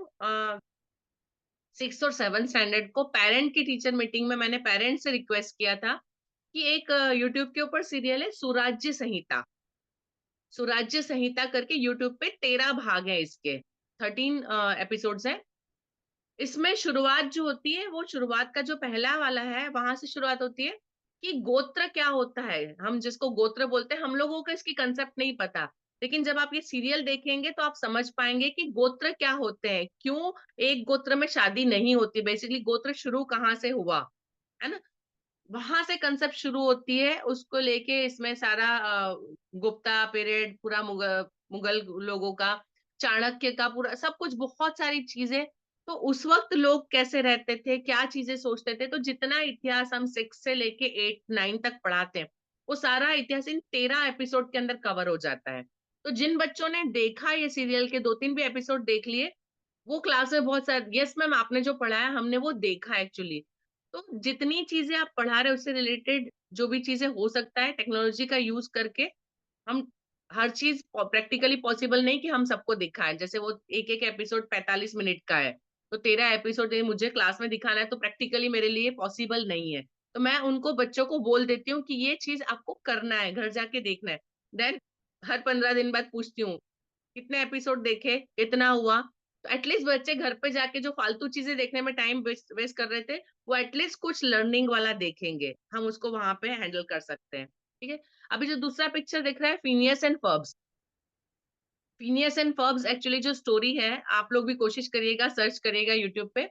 6 और 7 स्टैंडर्ड को पेरेंट की टीचर मीटिंग में मैंने पेरेंट से रिक्वेस्ट किया था कि एक यूट्यूब के ऊपर सीरियल है सुराज्य संहिता, सुराज्य संहिता करके यूट्यूब पे 13 भाग है इसके, 13 एपिसोड्स हैं। इसमें शुरुआत जो होती है वो शुरुआत का जो पहला वाला है वहां से शुरुआत होती है कि गोत्र क्या होता है। हम जिसको गोत्र बोलते हैं, हम लोगों को इसकी कंसेप्ट नहीं पता, लेकिन जब आप ये सीरियल देखेंगे तो आप समझ पाएंगे कि गोत्र क्या होते हैं, क्यों एक गोत्र में शादी नहीं होती, बेसिकली गोत्र शुरू कहाँ से हुआ, है ना। वहां से कंसेप्ट शुरू होती है, उसको लेके इसमें सारा गुप्ता पीरियड, पूरा मुगल लोगों का, चाणक्य का, पूरा सब कुछ, बहुत सारी चीजें। तो उस वक्त लोग कैसे रहते थे, क्या चीजें सोचते थे, तो जितना इतिहास हम 6 से लेके 8 9 तक पढ़ाते हैं, वो सारा इतिहास इन 13 एपिसोड के अंदर कवर हो जाता है। तो जिन बच्चों ने देखा ये सीरियल के 2 3 भी एपिसोड देख लिए, वो क्लास में बहुत सारे, यस मैम आपने जो पढ़ाया हमने वो देखा एक्चुअली। तो जितनी चीजें आप पढ़ा रहे हो उससे रिलेटेड जो भी चीजें हो सकता है टेक्नोलॉजी का यूज करके, हम हर चीज प्रैक्टिकली पॉसिबल नहीं कि हम सबको दिखाएं। जैसे वो एक एक एपिसोड 45 मिनट का है, तो 13 एपिसोड मुझे क्लास में दिखाना है, तो प्रैक्टिकली मेरे लिए पॉसिबल नहीं है। तो मैं उनको बच्चों को बोल देती हूँ कि ये चीज आपको करना है, घर जाके देखना है। देन हर 15 दिन बाद पूछती हूँ कितने एपिसोड देखे, कितना हुआ। तो एटलीस्ट बच्चे घर पे जाके जो फालतू चीजें देखने में टाइम वेस्ट कर रहे थे, वो एटलीस्ट कुछ लर्निंग वाला देखेंगे, हम उसको वहां पे हैंडल कर सकते हैं। ठीक है। अभी जो दूसरा पिक्चर दिख रहा है, Phineas and Ferbs. Phineas and Ferbs actually जो स्टोरी है, आप लोग भी कोशिश करिएगा, सर्च करिएगा यूट्यूब पे।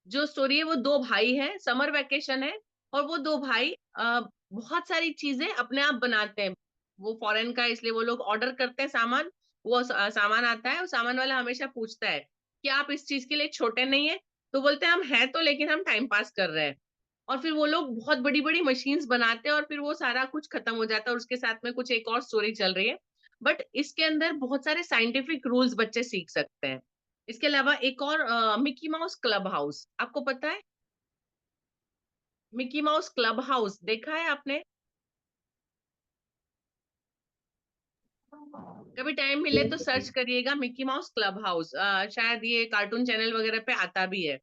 जो स्टोरी है वो 2 भाई हैं, समर वेकेशन है, और वो 2 भाई बहुत सारी चीजें अपने आप बनाते हैं। वो फॉरेन का, इसलिए वो लोग ऑर्डर करते हैं सामान, वो सामान आता है, वो सामान वाला हमेशा पूछता है कि आप इस चीज के लिए छोटे नहीं है, तो बोलते हैं हम हैं तो, लेकिन हम टाइम पास कर रहे हैं। और फिर वो लोग बहुत बड़ी बड़ी मशीन्स बनाते हैं, और फिर वो सारा कुछ खत्म हो जाता है, और उसके साथ में कुछ एक और स्टोरी चल रही है। बट इसके अंदर बहुत सारे साइंटिफिक रूल्स बच्चे सीख सकते हैं। इसके अलावा एक और मिकी माउस क्लब हाउस, आपको पता है? मिकी माउस क्लब हाउस देखा है आपने? कभी टाइम मिले तो सर्च करिएगा, मिकी माउस क्लब हाउस, शायद ये कार्टून चैनल वगैरह पे आता भी है।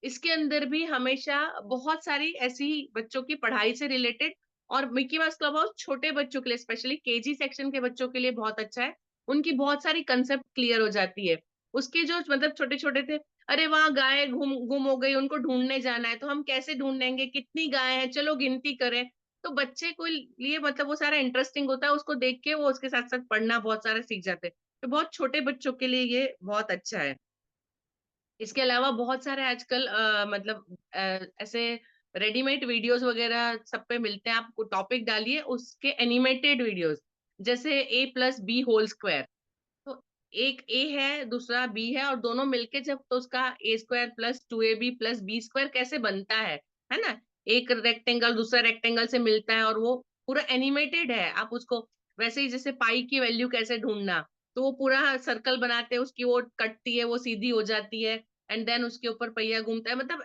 इसके अंदर भी हमेशा बहुत सारी ऐसी बच्चों की पढ़ाई से रिलेटेड, और मिकी माउस क्लब हाउस छोटे बच्चों के लिए, स्पेशली केजी सेक्शन के बच्चों के लिए बहुत अच्छा है। उनकी बहुत सारी कंसेप्ट क्लियर हो जाती है। उसके जो मतलब छोटे छोटे थे, अरे वहां गाय गुम गुम हो गई, उनको ढूंढने जाना है, तो हम कैसे ढूंढेंगे, कितनी गाय है, चलो गिनती करें। तो बच्चे को लिए मतलब वो सारा इंटरेस्टिंग होता है, उसको देख के वो उसके साथ साथ पढ़ना बहुत सारा सीख जाते हैं। तो बहुत छोटे बच्चों के लिए ये बहुत अच्छा है। इसके अलावा बहुत सारे आजकल मतलब ऐसे रेडीमेड वीडियोस वगैरह सब पे मिलते हैं, आप टॉपिक डालिए उसके एनिमेटेड वीडियोस, जैसे A+B² तो एक ए है दूसरा बी है, और दोनों मिलके जब, तो उसका A² + 2AB + B² कैसे बनता है ना। एक रेक्टेंगल दूसरा रेक्टेंगल से मिलता है, और वो पूरा एनिमेटेड है। आप उसको वैसे ही, जैसे पाई की वैल्यू कैसे ढूंढना, तो वो पूरा सर्कल बनाते हैं, उसकी वो कटती है, वो सीधी हो जाती है, एंड देन उसके ऊपर पहिया घूमता है। मतलब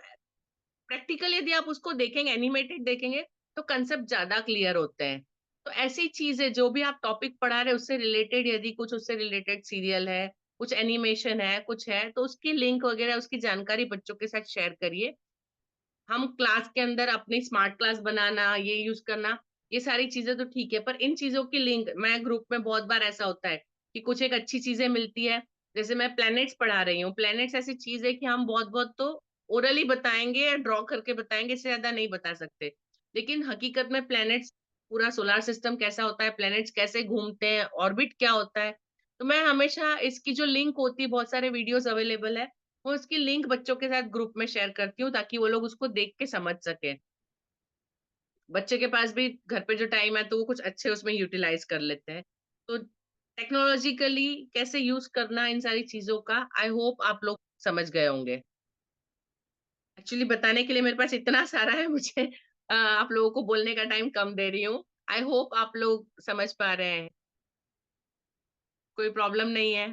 प्रैक्टिकल यदि आप उसको देखेंगे, एनिमेटेड देखेंगे, तो कंसेप्ट ज्यादा क्लियर होते हैं। तो ऐसी चीजें जो भी आप टॉपिक पढ़ा रहे हैं उससे रिलेटेड, यदि कुछ उससे रिलेटेड सीरियल है, कुछ एनिमेशन है, कुछ है, तो उसकी लिंक वगैरह, उसकी जानकारी बच्चों के साथ शेयर करिए। हम क्लास के अंदर अपनी स्मार्ट क्लास बनाना, ये यूज करना, ये सारी चीजें तो ठीक है, पर इन चीजों की लिंक, मैं ग्रुप में बहुत बार ऐसा होता है कि कुछ एक अच्छी चीजें मिलती है। जैसे मैं प्लैनेट्स पढ़ा रही हूँ, प्लैनेट्स ऐसी चीज है कि हम बहुत बहुत तो ओरली बताएंगे या ड्रॉ करके बताएंगे, इससे ज्यादा नहीं बता सकते। लेकिन हकीकत में प्लैनेट्स, पूरा सोलर सिस्टम कैसा होता है, प्लैनेट्स कैसे घूमते हैं, ऑर्बिट क्या होता है, तो मैं हमेशा इसकी जो लिंक होती है, बहुत सारे वीडियोस अवेलेबल है, वो उसकी लिंक बच्चों के साथ ग्रुप में शेयर करती हूँ, ताकि वो लोग उसको देख के समझ सके। बच्चे के पास भी घर पे जो टाइम है, तो वो कुछ अच्छे उसमें यूटिलाइज कर लेते हैं। तो टेक्नोलॉजिकली कैसे यूज करना इन सारी चीजों का, आई होप आप लोग समझ गए होंगे। एक्चुअली बताने के लिए मेरे पास इतना सारा है, मुझे आप लोगों को बोलने का टाइम कम दे रही हूँ। आई होप आप लोग समझ पा रहे हैं, कोई प्रॉब्लम नहीं है।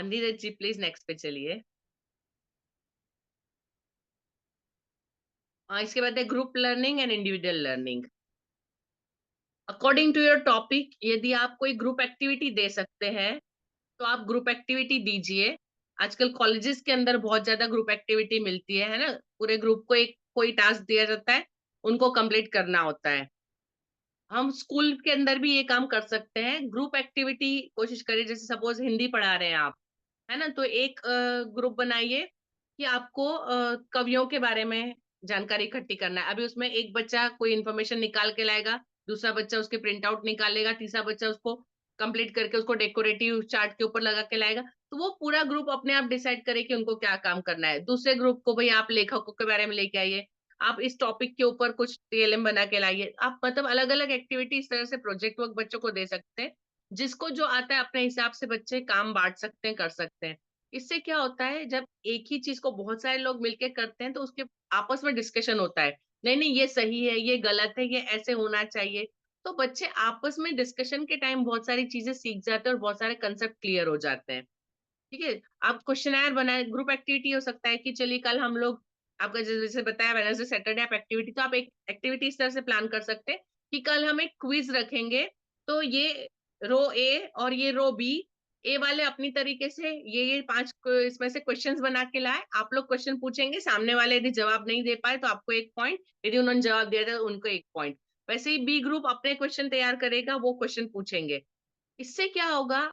नीरज जी प्लीज नेक्स्ट पे चलिए। इसके बाद है group learning and individual learning. According to your topic, यदि आप कोई ग्रुप एक्टिविटी दे सकते हैं तो आप ग्रुप एक्टिविटी दीजिए। आजकल कॉलेजेस के अंदर बहुत ज्यादा ग्रुप एक्टिविटी मिलती है ना। पूरे ग्रुप को एक कोई टास्क दिया जाता है, उनको कंप्लीट करना होता है। हम स्कूल के अंदर भी ये काम कर सकते हैं। ग्रुप एक्टिविटी कोशिश करिए, जैसे सपोज हिंदी पढ़ा रहे हैं आप, है ना, तो एक ग्रुप बनाइए कि आपको कवियों के बारे में जानकारी इकट्ठी करना है। अभी उसमें एक बच्चा कोई इन्फॉर्मेशन निकाल के लाएगा, दूसरा बच्चा उसके प्रिंट आउट निकालेगा, तीसरा बच्चा उसको कंप्लीट करके उसको डेकोरेटिव चार्ट के ऊपर लगा के लाएगा। तो वो पूरा ग्रुप अपने आप डिसाइड करे कि उनको क्या काम करना है। दूसरे ग्रुप को भाई आप लेखकों के बारे में लेके आइए, आप इस टॉपिक के ऊपर कुछ टीएलएम बना के लाइए। आप मतलब अलग अलग एक्टिविटी इस तरह से प्रोजेक्ट वर्क बच्चों को दे सकते हैं, जिसको जो आता है अपने हिसाब से बच्चे काम बांट सकते हैं, कर सकते हैं। इससे क्या होता है, जब एक ही चीज को बहुत सारे लोग मिलके करते हैं तो उसके आपस में डिस्कशन होता है, नहीं नहीं ये सही है, ये गलत है, ये ऐसे होना चाहिए। तो बच्चे आपस में डिस्कशन के टाइम बहुत सारी चीजें सीख जाते हैं और बहुत सारे कंसेप्ट क्लियर हो जाते हैं। ठीक है, आप क्वेश्चनर बनाए। ग्रुप एक्टिविटी हो सकता है कि चलिए कल हम लोग, आपका जैसे बताया वेडनेसडे सैटरडे आप एक्टिविटी, तो आप एक एक्टिविटी इस तरह से प्लान कर सकते हैं कि कल हम एक क्विज रखेंगे। तो ये रो ए और ये रो बी, ए वाले अपनी तरीके से ये 5 इसमें से क्वेश्चंस बना के लाए, आप लोग क्वेश्चन पूछेंगे, सामने वाले यदि जवाब नहीं दे पाए तो आपको 1 पॉइंट, यदि उन्होंने जवाब दिया था तो उनको 1 पॉइंट। वैसे ही बी ग्रुप अपने क्वेश्चन तैयार करेगा, वो क्वेश्चन पूछेंगे। इससे क्या होगा,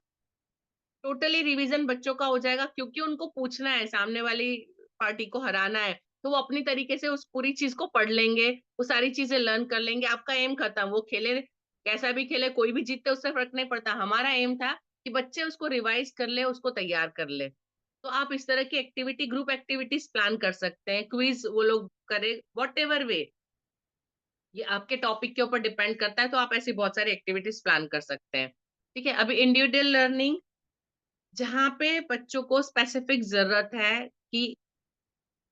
टोटली रिवीजन बच्चों का हो जाएगा, क्योंकि उनको पूछना है, सामने वाली पार्टी को हराना है, तो वो अपनी तरीके से उस पूरी चीज को पढ़ लेंगे, वो सारी चीजें लर्न कर लेंगे। आपका एम खत्म, वो खेले कैसा भी खेले, कोई भी जीतते उससे फर्क नहीं पड़ता। हमारा एम था कि बच्चे उसको रिवाइज कर ले, उसको तैयार कर ले। तो आप इस तरह की एक्टिविटी, ग्रुप एक्टिविटीज प्लान कर सकते हैं। क्विज वो लोग करे, वॉट एवर वे, ये आपके टॉपिक के ऊपर डिपेंड करता है। तो आप ऐसी बहुत सारी एक्टिविटीज प्लान कर सकते हैं। ठीक है, अभी इंडिविजुअल लर्निंग, जहाँ पे बच्चों को स्पेसिफिक जरूरत है कि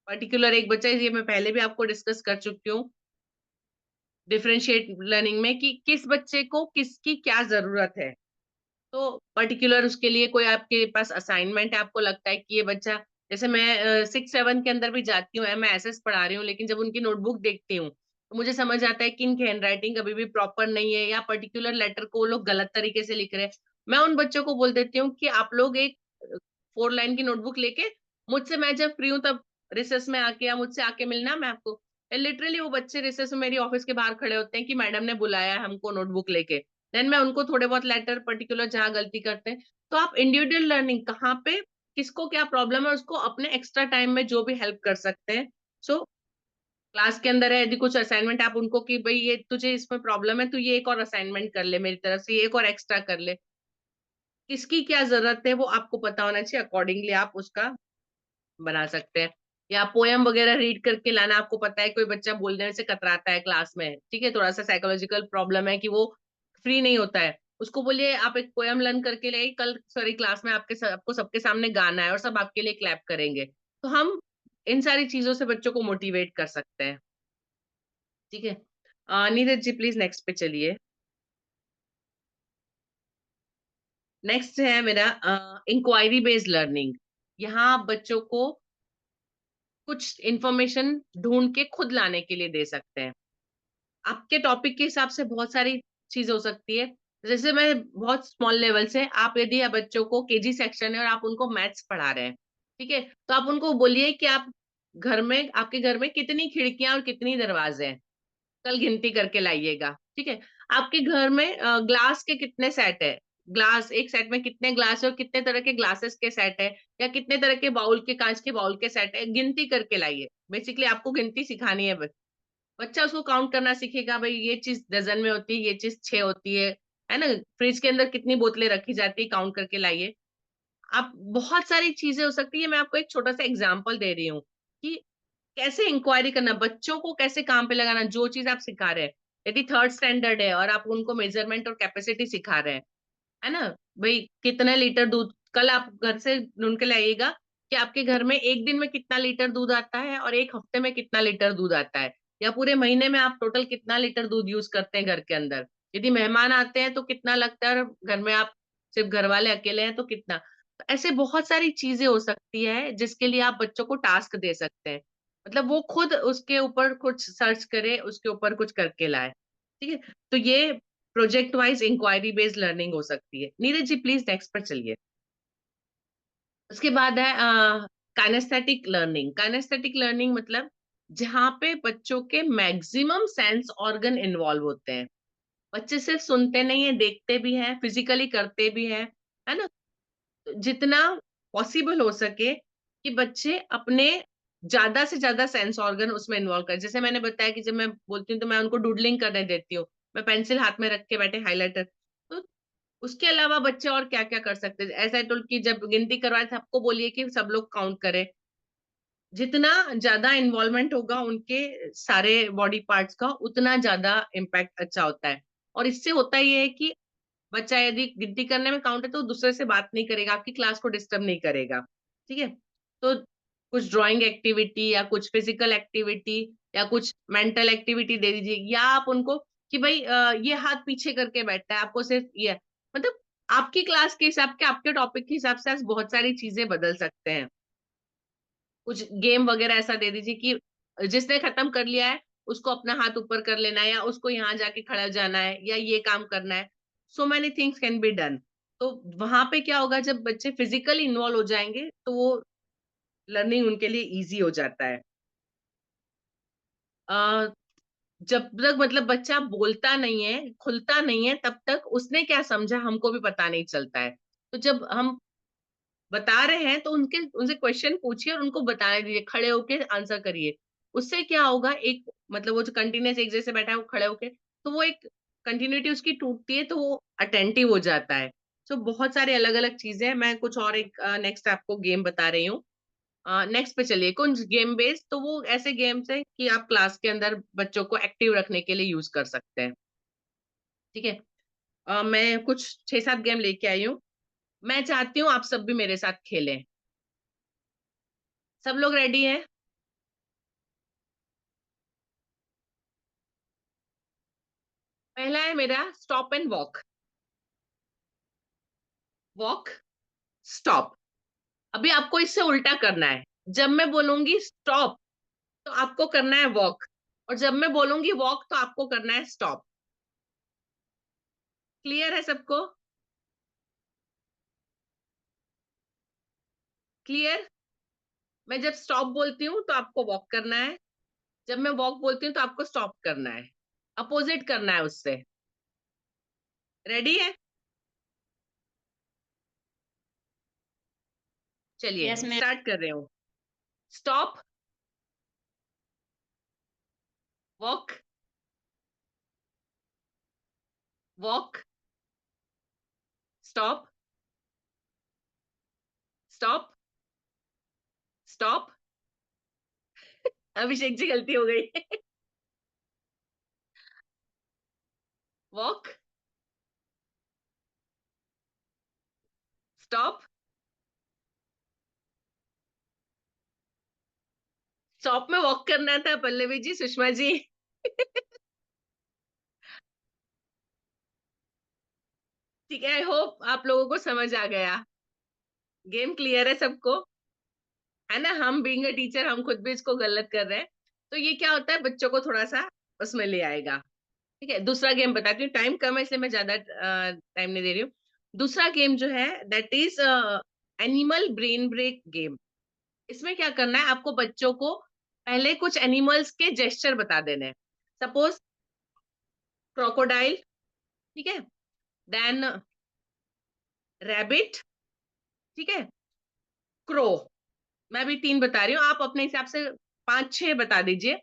पर्टिकुलर एक बच्चा, ये मैं पहले भी आपको डिस्कस कर चुकी हूँ डिफरेंशिएट लर्निंग में, कि किस बच्चे को किसकी क्या जरूरत है। तो पर्टिकुलर उसके लिए कोई आपके पास असाइनमेंट है, आपको लगता है कि ये बच्चा, जैसे मैं 6-7 के अंदर भी जाती हूँ, मैं एसएस पढ़ा रही हूँ, लेकिन जब उनकी नोटबुक देखती हूँ तो मुझे समझ आता है कि इनकी हैंडराइटिंग अभी भी प्रॉपर नहीं है, या पर्टिकुलर लेटर को वो लोग गलत तरीके से लिख रहे हैं। मैं उन बच्चों को बोल देती हूँ कि आप लोग एक 4 लाइन की नोटबुक लेके मुझसे, मैं जब फ्री हूँ तब रिसेस में आके या मुझसे आके मिलना, मैं आपको, लिटरली वो बच्चे रिसेस में मेरी ऑफिस के बाहर खड़े होते हैं कि मैडम ने बुलाया है हमको नोटबुक लेके। देन मैं उनको थोड़े बहुत लेटर पर्टिकुलर जहाँ गलती करते हैं। तो आप इंडिविजुअल लर्निंग कहाँ पे किसको क्या प्रॉब्लम है, उसको अपने एक्स्ट्रा टाइम में जो भी हेल्प कर सकते हैं। सो क्लास के अंदर है, यदि कुछ असाइनमेंट, आप उनको कि भाई ये तुझे इसमें प्रॉब्लम है, तू ये एक और असाइनमेंट कर ले, मेरी तरफ से ये एक और एक्स्ट्रा कर ले। किसकी क्या जरूरत है वो आपको पता होना चाहिए, अकॉर्डिंगली आप उसका बना सकते हैं। या पोयम वगैरह रीड करके लाना, आपको पता है कोई बच्चा बोलने से कतराता है क्लास में, ठीक है, थोड़ा सा साइकोलॉजिकल प्रॉब्लम है कि वो फ्री नहीं होता है, उसको बोलिए आप एक पोयम लर्न करके ले, कल सॉरी क्लास में आपको सबके सामने गाना है और सब आपके लिए क्लैप करेंगे। तो हम इन सारी चीजों से बच्चों को मोटिवेट कर सकते हैं। ठीक है, नीरज जी प्लीज नेक्स्ट पे चलिए। नेक्स्ट है मेरा इंक्वायरी बेस्ड लर्निंग। यहाँ आप बच्चों को कुछ इंफॉर्मेशन ढूंढ के खुद लाने के लिए दे सकते हैं। आपके टॉपिक के हिसाब से बहुत सारी चीज हो सकती है। जैसे मैं बहुत स्मॉल लेवल से, आप यदि बच्चों को केजी सेक्शन है और आप उनको मैथ्स पढ़ा रहे हैं, ठीक है, तो आप उनको बोलिए कि आप घर में, आपके घर में कितनी खिड़कियां और कितनी दरवाजे हैं, कल गिनती करके लाइएगा। ठीक है, आपके घर में ग्लास के कितने सेट है, ग्लास एक सेट में कितने ग्लास है और कितने तरह के ग्लासेस के सेट है, या कितने तरह के बाउल के, कांच के बाउल के सेट है, गिनती करके लाइए। बेसिकली आपको गिनती सिखानी है, बच्चा उसको काउंट करना सीखेगा, भाई ये चीज डजन में होती है, ये चीज 6 होती है ना, फ्रिज के अंदर कितनी बोतलें रखी जाती है, काउंट करके लाइए। आप बहुत सारी चीजें हो सकती है। मैं आपको एक छोटा सा एग्जांपल दे रही हूँ कि कैसे इंक्वायरी करना, बच्चों को कैसे काम पे लगाना, जो चीज आप सिखा रहे हैं। यदि 3rd स्टैंडर्ड है और आप उनको मेजरमेंट और कैपेसिटी सिखा रहे हैं, है ना, भाई कितने लीटर दूध, कल आप घर से ढूंढ के लाइएगा कि आपके घर में एक दिन में कितना लीटर दूध आता है और एक हफ्ते में कितना लीटर दूध आता है, या पूरे महीने में आप टोटल कितना लीटर दूध यूज करते हैं घर के अंदर। यदि मेहमान आते हैं तो कितना लगता है, और घर में आप सिर्फ घर वाले अकेले हैं तो कितना। तो ऐसे बहुत सारी चीजें हो सकती है जिसके लिए आप बच्चों को टास्क दे सकते हैं, मतलब वो खुद उसके ऊपर कुछ सर्च करे, उसके ऊपर कुछ करके लाए। ठीक है, तो ये project wise inquiry based learning हो सकती है। नीरज जी प्लीज नेक्स्ट पर चलिए। उसके बाद है काइनेस्थेटिक लर्निंग। काइनेस्थेटिक लर्निंग मतलब जहाँ पे बच्चों के मैक्सिमम सेंस ऑर्गन इन्वॉल्व होते हैं। बच्चे सिर्फ सुनते नहीं है, देखते भी हैं, फिजिकली करते भी हैं, है ना। तो जितना पॉसिबल हो सके कि बच्चे अपने ज्यादा से ज्यादा सेंस ऑर्गन उसमें इन्वॉल्व करें। जैसे मैंने बताया कि जब मैं बोलती हूँ तो मैं उनको डूडलिंग करने देती हूँ, मैं पेंसिल हाथ में रख के बैठे हाइलाइटर। तो उसके अलावा बच्चे और क्या क्या कर सकते हैं, ऐसा टोल कि जब गिनती करवाए सबको बोलिए कि सब लोग काउंट करें। जितना ज्यादा इन्वॉल्वमेंट होगा उनके सारे बॉडी पार्ट्स का, उतना ज्यादा इम्पैक्ट अच्छा होता है। और इससे होता ये है कि बच्चा यदि गिनती करने में काउंट है तो दूसरे से बात नहीं करेगा, आपकी क्लास को डिस्टर्ब नहीं करेगा। ठीक है, तो कुछ ड्राइंग एक्टिविटी या कुछ फिजिकल एक्टिविटी या कुछ मेंटल एक्टिविटी दे दीजिए, या आप उनको कि भाई ये हाथ पीछे करके बैठता है, आपको सिर्फ ये, मतलब आपकी क्लास के हिसाब के, आपके टॉपिक के हिसाब से आप बहुत सारी चीजें बदल सकते हैं। कुछ गेम वगैरह ऐसा दे दीजिए कि जिसने खत्म कर लिया है उसको अपना हाथ ऊपर कर लेना है, या उसको यहाँ जाके खड़ा जाना है, या ये काम करना है। So many things can be done. तो वहां पे क्या होगा, जब बच्चे फिजिकली इन्वॉल्व हो जाएंगे तो वो लर्निंग उनके लिए इजी हो जाता है। अ, जब तक मतलब बच्चा बोलता नहीं है, खुलता नहीं है, तब तक उसने क्या समझा हमको भी पता नहीं चलता है। तो जब हम बता रहे हैं तो उनके उनसे क्वेश्चन पूछिए और उनको बताने दीजिए, खड़े होके आंसर करिए। उससे क्या होगा, एक मतलब वो जो कंटिन्यूस एक जैसे बैठा है वो खड़े होके, तो वो एक कंटिन्यूटी उसकी टूटती है, तो वो अटेंटिव हो जाता है। तो बहुत सारे अलग अलग चीजें हैं। मैं कुछ और एक नेक्स्ट आपको गेम बता रही हूँ। नेक्स्ट पे चलिए, कुछ गेम बेस्ड, तो वो ऐसे गेम्स है कि आप क्लास के अंदर बच्चों को एक्टिव रखने के लिए यूज कर सकते हैं। ठीक है, मैं कुछ 6-7 गेम लेके आई हूँ। मैं चाहती हूँ आप सब भी मेरे साथ खेलें। सब लोग रेडी हैं? पहला है मेरा stop and walk. Walk, stop. अभी आपको इससे उल्टा करना है। जब मैं बोलूंगी स्टॉप तो आपको करना है वॉक, और जब मैं बोलूंगी वॉक तो आपको करना है स्टॉप। क्लियर है सबको? क्लियर? मैं जब स्टॉप बोलती हूँ तो आपको वॉक करना है, जब मैं वॉक बोलती हूँ तो आपको स्टॉप करना है, अपोजिट करना है उससे। रेडी है? चलिए यस मैम। स्टार्ट कर रहे हूँ। Stop, walk, walk, stop, stop, stop. Abhishek ji गलती हो गई। Walk, stop. स्टॉप में वॉक करना था पल्लवी जी, सुषमा जी। ठीक है, आई होप आप लोगों को समझ आ गया। गेम क्लियर है सबको, है ना। हम बीइंग अ टीचर हम खुद भी इसको गलत कर रहे हैं, तो ये क्या होता है, बच्चों को थोड़ा सा उसमें ले आएगा। ठीक है, दूसरा गेम बताती हूँ, टाइम कम है इसलिए मैं ज्यादा टाइम नहीं दे रही हूँ। दूसरा गेम जो है that is animal brain break game. इसमें क्या करना है, आपको बच्चों को पहले कुछ एनिमल्स के जेस्चर बता देने हैं। सपोज क्रोकोडाइल, ठीक है, देन रैबिट, ठीक है, क्रो। मैं भी 3 बता रही हूँ, आप अपने हिसाब से 5-6 बता दीजिए।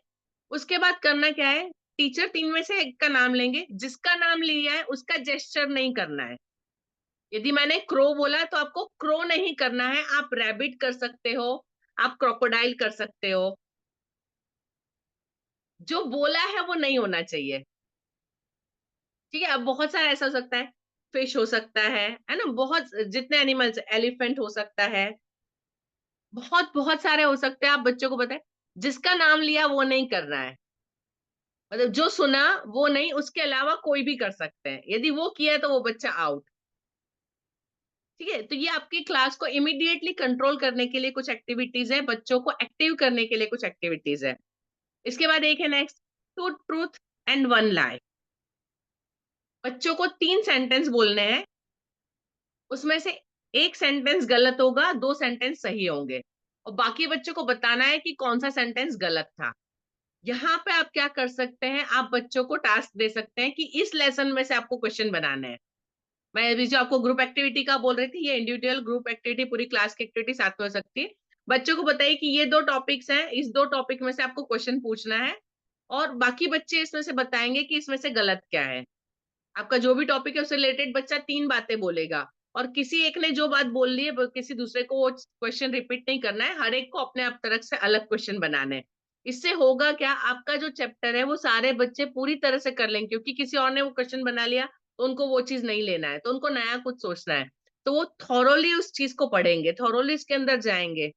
उसके बाद करना क्या है, टीचर 3 में से एक का नाम लेंगे, जिसका नाम लिया है उसका जेस्चर नहीं करना है। यदि मैंने क्रो बोला तो आपको क्रो नहीं करना है, आप रैबिट कर सकते हो, आप क्रोकोडाइल कर सकते हो। जो बोला है वो नहीं होना चाहिए। ठीक है, अब बहुत सारा ऐसा हो सकता है, फिश हो सकता है ना, बहुत जितने एनिमल्स, एलिफेंट हो सकता है, बहुत बहुत सारे हो सकते हैं। आप बच्चों को बताएं, जिसका नाम लिया वो नहीं करना है, मतलब जो सुना वो नहीं, उसके अलावा कोई भी कर सकते हैं। यदि वो किया तो वो बच्चा आउट। ठीक है, तो ये आपकी क्लास को इमीडिएटली कंट्रोल करने के लिए कुछ एक्टिविटीज है, बच्चों को एक्टिव करने के लिए कुछ एक्टिविटीज है। इसके बाद एक है नेक्स्ट, टू ट्रूथ एंड 1 लाई। बच्चों को 3 सेंटेंस बोलने हैं, उसमें से एक सेंटेंस गलत होगा, 2 सेंटेंस सही होंगे, और बाकी बच्चों को बताना है कि कौन सा सेंटेंस गलत था। यहाँ पे आप क्या कर सकते हैं, आप बच्चों को टास्क दे सकते हैं कि इस लेसन में से आपको क्वेश्चन बनाना है। मैं अभी जो आपको ग्रुप एक्टिविटी का बोल रही थी, ये इंडिविजुअल ग्रुप एक्टिविटी पूरी क्लास की एक्टिविटी साथ में हो सकती है। बच्चों को बताइए कि ये 2 टॉपिक्स हैं, इस 2 टॉपिक में से आपको क्वेश्चन पूछना है और बाकी बच्चे इसमें से बताएंगे कि इसमें से गलत क्या है। आपका जो भी टॉपिक है उससे रिलेटेड बच्चा 3 बातें बोलेगा और किसी एक ने जो बात बोल ली है किसी दूसरे को वो क्वेश्चन रिपीट नहीं करना है, हर एक को अपने आप तरफ से अलग क्वेश्चन बनाने हैं। इससे होगा क्या, आपका जो चैप्टर है वो सारे बच्चे पूरी तरह से कर लेंगे, क्योंकि किसी और ने वो क्वेश्चन बना लिया तो उनको वो चीज नहीं लेना है, तो उनको नया कुछ सोचना है, तो वो थॉरोली उस चीज को पढ़ेंगे, थॉरोली इसके अंदर जाएंगे।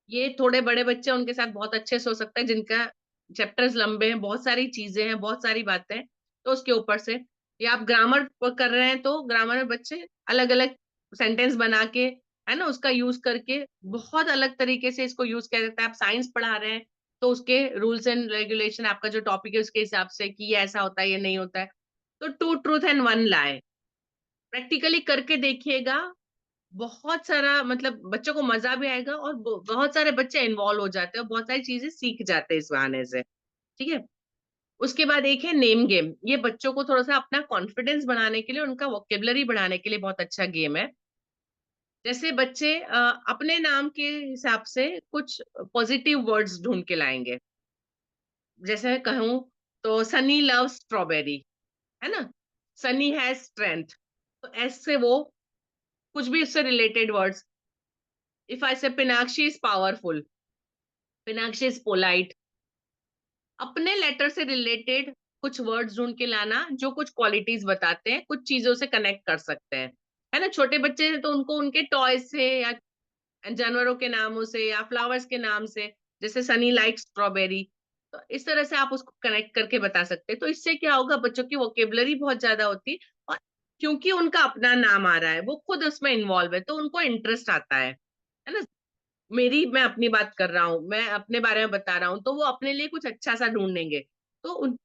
ये थोड़े बड़े बच्चे उनके साथ बहुत अच्छे से हो सकता है जिनका चैप्टर्स लंबे हैं, बहुत सारी चीजें हैं, बहुत सारी बातें हैं, तो उसके ऊपर से। या आप ग्रामर कर रहे हैं तो ग्रामर में बच्चे अलग अलग सेंटेंस बना के, है ना, उसका यूज करके बहुत अलग तरीके से इसको यूज किया जाता है। आप साइंस पढ़ा रहे हैं तो उसके रूल्स एंड रेगुलेशन, आपका जो टॉपिक है उसके हिसाब से कि ये ऐसा होता है ये नहीं होता है। तो 2 ट्रूथ एंड 1 लाई प्रैक्टिकली करके देखिएगा, बहुत सारा मतलब बच्चों को मजा भी आएगा और बहुत सारे बच्चे इन्वॉल्व हो जाते हैं और बहुत सारी चीजें सीख जाते हैं इस बहाने से। ठीक है। उसके बाद एक है नेम गेम, ये बच्चों को थोड़ा सा अपना कॉन्फिडेंस बढ़ाने के लिए, उनका वोकेबलरी बढ़ाने के लिए बहुत अच्छा गेम है। जैसे बच्चे अपने नाम के हिसाब से कुछ पॉजिटिव वर्ड्स ढूंढ के लाएंगे। जैसे कहूं तो सनी लव स्ट्रॉबेरी, है ना, सनी हैज स्ट्रेंथ, तो एस से वो कुछ भी उससे रिलेटेड वर्ड्स। इफ आई से पिनाक्षी इज पावरफुल, पिनाक्षी इज पोलाइट, अपने लेटर से रिलेटेड कुछ वर्ड्स ढूंढ के लाना जो कुछ क्वालिटीज बताते हैं, कुछ चीजों से कनेक्ट कर सकते हैं, है ना। छोटे बच्चे हैं तो उनको उनके टॉयज से या जानवरों के नामों से या फ्लावर्स के नाम से, जैसे सनी लाइक स्ट्रॉबेरी, तो इस तरह से आप उसको कनेक्ट करके बता सकते हैं। तो इससे क्या होगा, बच्चों की वोकेबलरी बहुत ज्यादा होती है और क्योंकि उनका अपना नाम आ रहा है, वो खुद उसमें इन्वॉल्व है, तो उनको इंटरेस्ट आता है ना। मैं अपनी बात कर रहा हूँ, मैं अपने बारे में बता रहा हूँ, तो वो अपने लिए कुछ अच्छा सा ढूंढेंगे। तो उन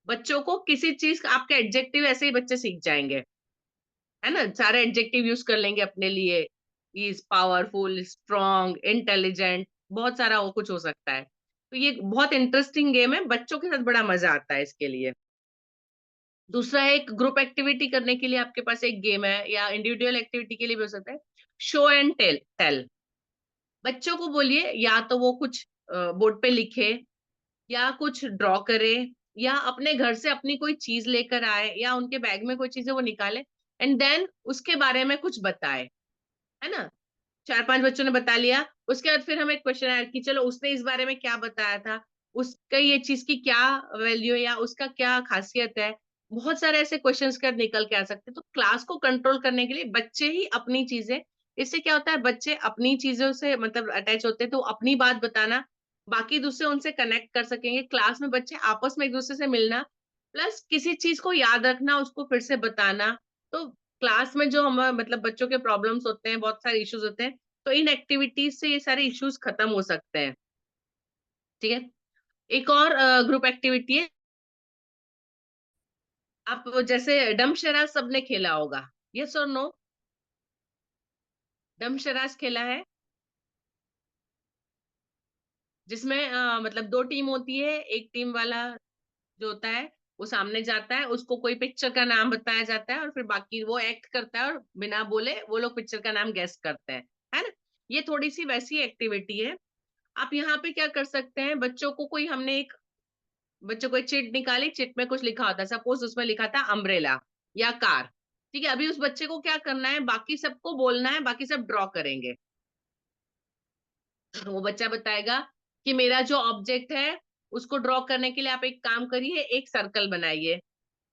बच्चों को किसी चीज, आपके एडजेक्टिव ऐसे ही बच्चे सीख जाएंगे, है ना, सारे एडजेक्टिव यूज कर लेंगे अपने लिए। इज पावरफुल, स्ट्रॉन्ग, इंटेलिजेंट, बहुत सारा वो कुछ हो सकता है। तो ये बहुत इंटरेस्टिंग गेम है, बच्चों के साथ बड़ा मजा आता है इसके लिए। दूसरा है, एक ग्रुप एक्टिविटी करने के लिए आपके पास एक गेम है, या इंडिविजुअल एक्टिविटी के लिए भी हो सकता है, शो एंड टेल टेल। बच्चों को बोलिए या तो वो कुछ बोर्ड पे लिखे, या कुछ ड्रॉ करे, या अपने घर से अपनी कोई चीज लेकर आए, या उनके बैग में कोई चीज है वो निकाले एंड देन उसके बारे में कुछ बताए, है ना। 4-5 बच्चों ने बता लिया, उसके बाद फिर हम एक क्वेश्चन आया कि चलो उसने इस बारे में क्या बताया था, उसका ये चीज की क्या वैल्यू या उसका क्या खासियत है। बहुत सारे ऐसे क्वेश्चंस कर निकल के आ सकते हैं। तो क्लास को कंट्रोल करने के लिए बच्चे ही अपनी चीजें, इससे क्या होता है, बच्चे अपनी चीजों से मतलब अटैच होते हैं, तो अपनी बात बताना, बाकी दूसरे उनसे कनेक्ट कर सकेंगे। क्लास में बच्चे आपस में एक दूसरे से मिलना, प्लस किसी चीज को याद रखना, उसको फिर से बताना। तो क्लास में जो हम मतलब बच्चों के प्रॉब्लम्स होते हैं, बहुत सारे इश्यूज होते हैं, तो इन एक्टिविटीज से ये सारे इश्यूज खत्म हो सकते हैं। ठीक है। एक और ग्रुप एक्टिविटी है, आप जैसे डम शराज सबने खेला होगा, यस और नो, डम शराज खेला है, जिसमें मतलब 2 टीम होती है, एक टीम वाला जो होता है वो सामने जाता है, उसको कोई पिक्चर का नाम बताया जाता है और फिर बाकी वो एक्ट करता है और बिना बोले वो लोग पिक्चर का नाम गेस करते हैं, है ना। ये थोड़ी सी वैसी एक्टिविटी है। आप यहाँ पे क्या कर सकते हैं, बच्चों को कोई हमने एक बच्चों को एक चिट निकाली, चिट में कुछ लिखा होता है, सपोज उसमें लिखा था अम्ब्रेला या कार। ठीक है, अभी उस बच्चे को क्या करना है, बाकी सबको बोलना है, बाकी सब ड्रॉ करेंगे। वो बच्चा बताएगा कि मेरा जो ऑब्जेक्ट है उसको ड्रॉ करने के लिए आप एक काम करिए, एक सर्कल बनाइए।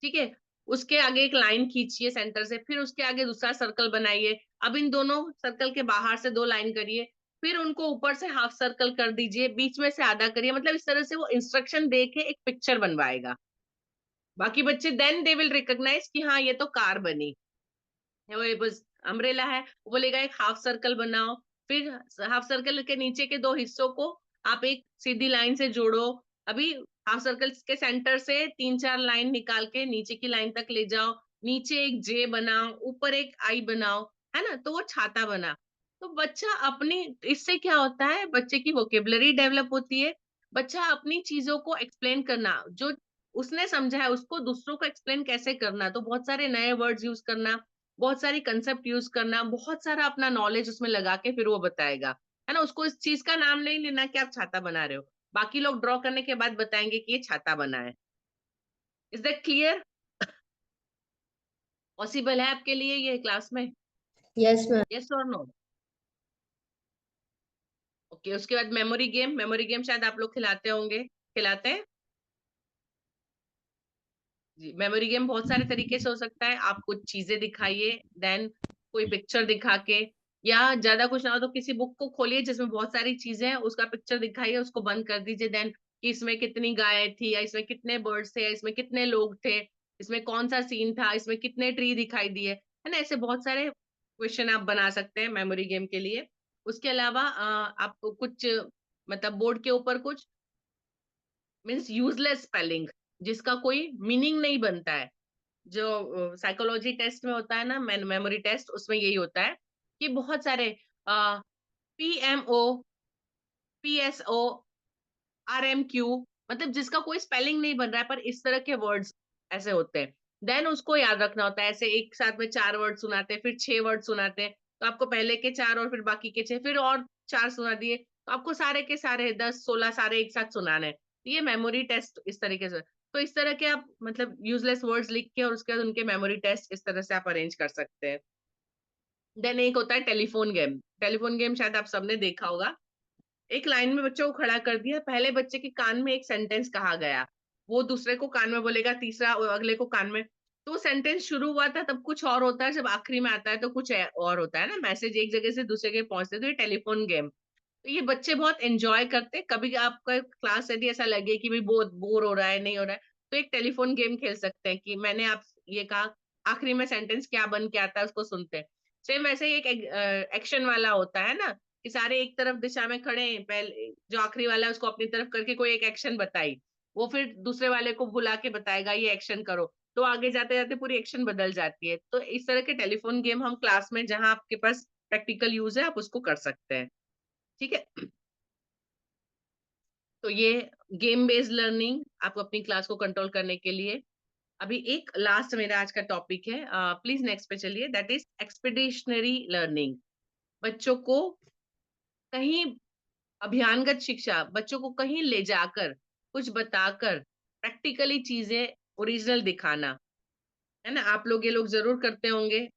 ठीक है, उसके आगे एक लाइन खींचिए सेंटर से, फिर उसके आगे दूसरा सर्कल बनाइए। अब इन दोनों सर्कल के बाहर से 2 लाइन करिए, फिर उनको ऊपर से हाफ सर्कल कर दीजिए, बीच में से आधा करिए। मतलब इस तरह से वो इंस्ट्रक्शन दे के एक पिक्चर बनवाएगा। बाकी बच्चे देन दे विल रिकॉग्नाइज कि हाँ ये तो कार बनी है, वो बस अम्ब्रेला है। वो बोलेगा एक हाफ सर्कल बनाओ, फिर हाफ सर्कल के नीचे के 2 हिस्सों को आप एक सीधी लाइन से जोड़ो। अभी हाफ सर्कल के सेंटर से 3-4 लाइन निकाल के नीचे की लाइन तक ले जाओ, नीचे एक जे बनाओ, ऊपर एक आई बनाओ, है ना, तो वो छाता बना। तो बच्चा अपनी, इससे क्या होता है, बच्चे की वोकेबलरी डेवलप होती है बच्चा अपनी चीजों को एक्सप्लेन करना, जो उसने समझा है उसको दूसरों को एक्सप्लेन कैसे करना, तो बहुत सारे नए वर्ड्स यूज करना, बहुत सारी कंसेप्ट यूज करना, बहुत सारा अपना नॉलेज उसमें लगा के फिर वो बताएगा, है ना। उसको इस चीज का नाम नहीं लेना कि आप छाता बना रहे हो, बाकी लोग ड्रॉ करने के बाद बताएंगे कि ये छाता बना है। Is that clear? पॉसिबल है आपके लिए ये क्लास में? Yes ma'am. यस और नो? ओके, उसके बाद मेमोरी गेम। मेमोरी गेम शायद आप लोग खिलाते होंगे, खिलाते हैं जी। मेमोरी गेम बहुत सारे तरीके से हो सकता है। आप कुछ चीजें दिखाइए, देन कोई पिक्चर दिखा के, या ज्यादा कुछ ना हो तो किसी बुक को खोलिए जिसमें बहुत सारी चीजें हैं, उसका पिक्चर दिखाइए, उसको बंद कर दीजिए, देन कि इसमें कितनी गाय थी, या इसमें कितने बर्ड्स थे, या इसमें कितने लोग थे, इसमें कौन सा सीन था, इसमें कितने ट्री दिखाई दिए, है ना। ऐसे बहुत सारे क्वेश्चन आप बना सकते हैं मेमोरी गेम के लिए। उसके अलावा आप कुछ मतलब बोर्ड के ऊपर कुछ मीन्स यूजलेस स्पेलिंग, जिसका कोई मीनिंग नहीं बनता है, जो साइकोलॉजी टेस्ट में होता है ना, मेमोरी टेस्ट, उसमें यही होता है कि बहुत सारे PMO, PSO, RMQ, मतलब जिसका कोई स्पेलिंग नहीं बन रहा है, पर इस तरह के वर्ड्स ऐसे होते हैं। देन उसको याद रखना होता है। ऐसे एक साथ में 4 वर्ड सुनाते हैं, फिर 6 वर्ड सुनाते हैं, तो आपको पहले के 4 और फिर बाकी के 6, फिर और 4 सुना दिए, तो आपको सारे के सारे 10-16 सारे एक साथ सुनाने हैं। तो ये मेमोरी टेस्ट इस तरीके से। तो इस तरह के आप मतलब यूजलेस वर्ड्स लिख के और उसके बाद उनके मेमोरी टेस्ट इस तरह से आप अरेंज कर सकते हैं। देन एक होता है टेलीफोन गेम। टेलीफोन गेम शायद आप सबने देखा होगा। एक लाइन में बच्चों को खड़ा कर दिया, पहले बच्चे के कान में एक सेंटेंस कहा गया, वो दूसरे को कान में बोलेगा, तीसरा अगले को कान में। तो सेंटेंस शुरू हुआ था तब कुछ और होता है, जब आखिरी में आता है तो कुछ और होता है ना, मैसेज एक जगह से दूसरे के पहुंचते। तो ये टेलीफोन गेम, तो ये बच्चे बहुत एंजॉय करते। कभी आपका क्लास यदि ऐसा लगे कि भाई बहुत बोर हो रहा है, नहीं हो रहा है, तो एक टेलीफोन गेम खेल सकते हैं कि मैंने आप ये कहा, आखिरी में सेंटेंस क्या बन के आता है उसको सुनते हैं। सेम वैसे ही एक एक्शन वाला होता है ना, कि सारे एक तरफ दिशा में खड़े हैं, पहले जो आखिरी वाला है उसको अपनी तरफ करके कोई एक एक्शन बताई, वो फिर दूसरे वाले को बुला के बताएगा ये एक्शन करो, तो आगे जाते जाते पूरी एक्शन बदल जाती है। तो इस तरह के टेलीफोन गेम हम क्लास में, जहां आपके पास प्रैक्टिकल यूज है, आप उसको कर सकते हैं। ठीक है, तो ये गेम बेस्ड लर्निंग आपको अपनी क्लास को कंट्रोल करने के लिए। अभी एक लास्ट मेरा आज का टॉपिक है, प्लीज नेक्स्ट पे चलिए, दैट इज एक्सपीडिशनरी लर्निंग। बच्चों को कहीं अभियानगत शिक्षा, बच्चों को कहीं ले जाकर कुछ बताकर प्रैक्टिकली चीजें ओरिजिनल दिखाना, है ना। आप लोग ये लोग जरूर करते होंगे।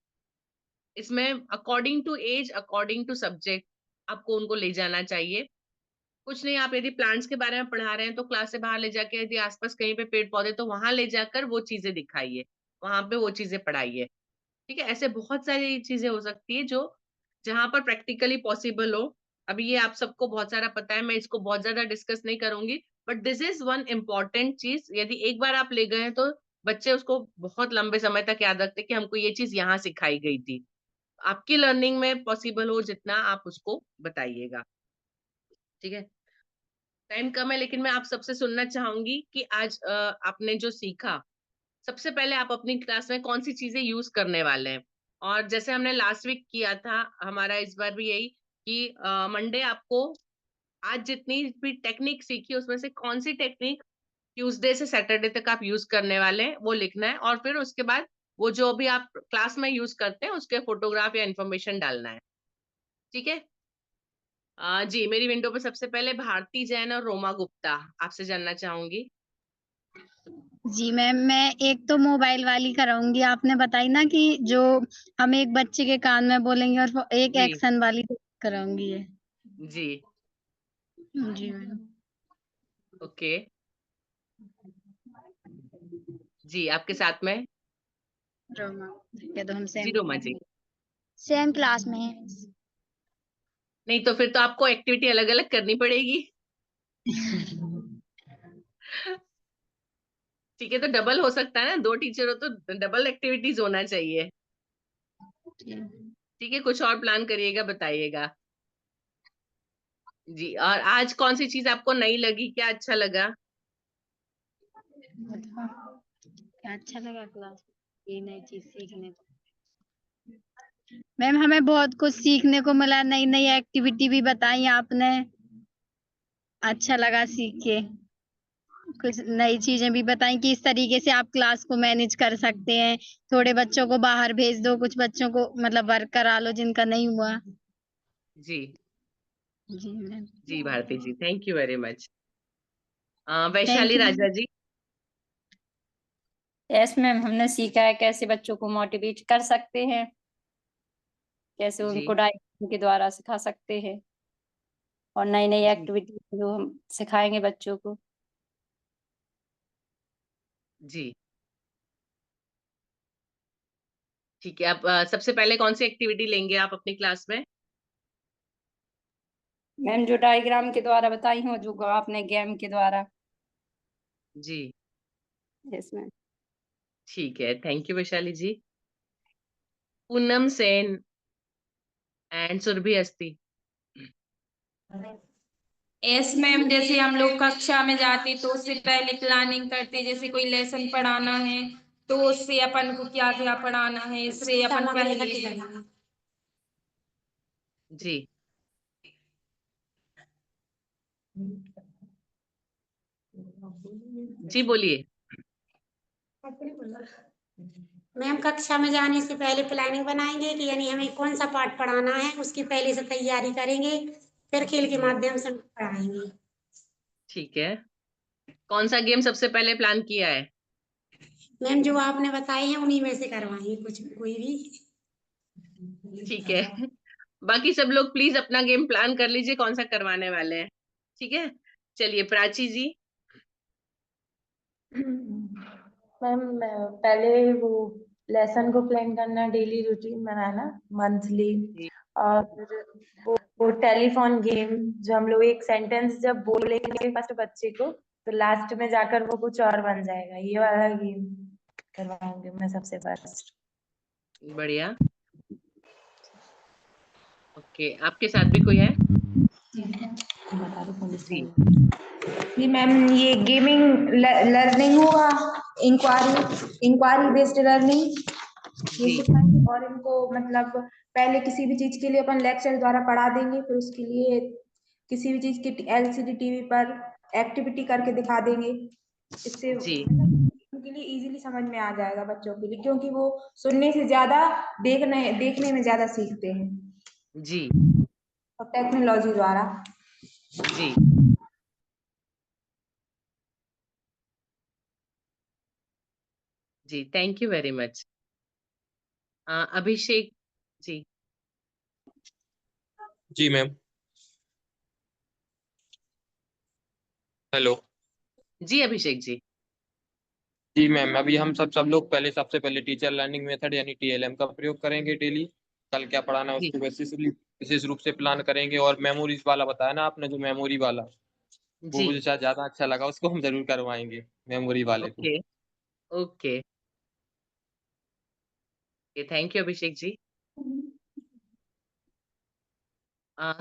इसमें according to age, according to subject आपको उनको ले जाना चाहिए। कुछ नहीं, आप यदि प्लांट्स के बारे में पढ़ा रहे हैं तो क्लास से बाहर ले जाके, यदि आसपास कहीं पे पेड़ पौधे, तो वहां ले जाकर वो चीजें दिखाइए, वहां पे वो चीजें पढ़ाइए। ठीक है, ऐसे बहुत सारी चीजें हो सकती है जो जहां पर प्रैक्टिकली पॉसिबल हो। अभी ये आप सबको बहुत सारा पता है, मैं इसको बहुत ज्यादा डिस्कस नहीं करूंगी, but this is one important चीज। यदि एक बार आप ले गए हैं तो बच्चे उसको बहुत लंबे समय तक याद रखते हैं कि हमको ये चीज यहाँ सिखाई गई थी। आपकी लर्निंग में पॉसिबल हो जितना, आप उसको बताइएगा। ठीक है, टाइम कम है, लेकिन मैं आप सबसे सुनना चाहूंगी कि आज आपने जो सीखा, सबसे पहले आप अपनी क्लास में कौन सी चीजें यूज करने वाले हैं। और जैसे हमने लास्ट वीक किया था, हमारा इस बार भी यही कि मंडे आपको आज जितनी भी टेक्निक सीखी उसमें से कौन सी टेक्निक ट्यूसडे से सैटरडे तक आप यूज करने वाले हैं वो लिखना है, और फिर उसके बाद वो जो भी आप क्लास में यूज करते हैं उसके फोटोग्राफ या इन्फॉर्मेशन डालना है। ठीक है, जी, मेरी विंडो पे सबसे पहले भारती जैन और रोमा गुप्ता, आपसे जानना चाहूंगी। जी मैम, मैं एक तो मोबाइल वाली कराऊंगी, आपने बताई ना कि जो हम एक बच्चे के कान में बोलेंगे, और वो एक जी एक्शन वाली कराऊंगी ये। जी, जी मैम। ओके, जी आपके साथ में। रोमा, ये तो हम जी सेम रोमा जी। सेम क्लास में है। नहीं तो फिर तो आपको एक्टिविटी अलग अलग करनी पड़ेगी। ठीक है, तो डबल हो सकता है ना, 2 टीचर हो तो डबल एक्टिविटीज होना चाहिए। ठीक है, कुछ और प्लान करिएगा, बताइएगा। जी, और आज कौन सी चीज आपको नई लगी, क्या अच्छा लगा? क्या अच्छा लगा क्लास, ये नई चीज सीखने को। मैम हमें बहुत कुछ सीखने को मिला, नई नई एक्टिविटी भी बताई आपने। अच्छा लगा सीख के। कुछ नई चीजें भी बताएं कि इस तरीके से आप क्लास को मैनेज कर सकते हैं। थोड़े बच्चों को बाहर भेज दो, कुछ बच्चों को मतलब वर्क करा लो जिनका नहीं हुआ। जी जी मैम। जी Bharti ji, thank you very much. Thank Vaishali you. Raja ji. Yes ma'am, हमने सीखा है कैसे बच्चों को मोटिवेट कर सकते हैं, कैसे जी उनको डायग्राम के द्वारा सिखा सकते हैं, और नई नई जी एक्टिविटी जो हम सिखाएंगे बच्चों को। जी ठीक है। आप सबसे पहले कौन सी एक्टिविटी लेंगे आप अपनी क्लास में? मैम जो डायग्राम के द्वारा बताई हो, जो आपने गेम के द्वारा। जी यस मैम। ठीक है, thank you Vaishali ji. Poonam Sen and Surabhi Asti. Yes ma'am, जैसे हम लोग कक्षा में जाते तो उससे पहले प्लानिंग करते, जैसे कोई लेसन पढ़ाना है तो उससे अपन को क्या क्या पढ़ाना है, इससे अपन पहले। जी जी बोलिए। मैम कक्षा में जाने से पहले प्लानिंग बनाएंगे कि यानी हमें कौन सा पाठ पढ़ाना है, उसकी पहले से तैयारी करेंगे, फिर खेल के माध्यम से पढ़ाएंगे। ठीक है, कौन सा गेम सबसे पहले प्लान किया है? मैम जो आपने बताए हैं उन्हीं में से करवाएंगे, कुछ कोई भी। ठीक है बाकी सब लोग प्लीज अपना गेम प्लान कर लीजिए कौन सा करवाने वाले हैं। ठीक है, चलिए प्राची जी। मैम पहले वो लेसन को प्लान करना, डेली रूटीन बनाना मंथली, जी और फिर वो टेलीफोन गेम जो हम लोग एक सेंटेंस जब बोलेंगे फर्स्ट बच्चे को तो लास्ट में जाकर वो कुछ और बन जाएगा, ये वाला गेम करवाऊंगी मैं सबसे फर्स्ट। बढ़िया। ओके, आपके साथ भी कोई है? जी जी मैम, ये गेमिंग लर्निंग होगा, इंक्वायरी बेस्ड लर्निंग ये जी सिखाएंगे, और इनको मतलब पहले किसी भी चीज के लिए अपन लेक्चर द्वारा पढ़ा देंगे, फिर उसके लिए किसी भी चीज की एलसीडी टीवी पर एक्टिविटी करके दिखा देंगे। इससे जी उनके लिए इजीली समझ में आ जाएगा बच्चों के लिए, क्योंकि वो सुनने से ज्यादा देखने में ज्यादा सीखते हैं, जी और टेक्नोलॉजी द्वारा। जी जी thank you very much. Abhishek ji. जी मैम। हेलो। जी अभिषेक जी। जी मैम, अभी हम सब लोग पहले सबसे पहले टीचर लर्निंग मेथड यानी टीएलएम का प्रयोग करेंगे डेली। कल क्या पढ़ाना है जी उसको विशेष रूप से प्लान करेंगे, और मेमोरीज वाला बताया ना आपने, जो मेमोरी वाला, वो जी मुझे शायद ज्यादा अच्छा लगा, उसको हम जरूर करवाएंगे मेमोरी वाले को। Okay okay thank you Abhishek ji.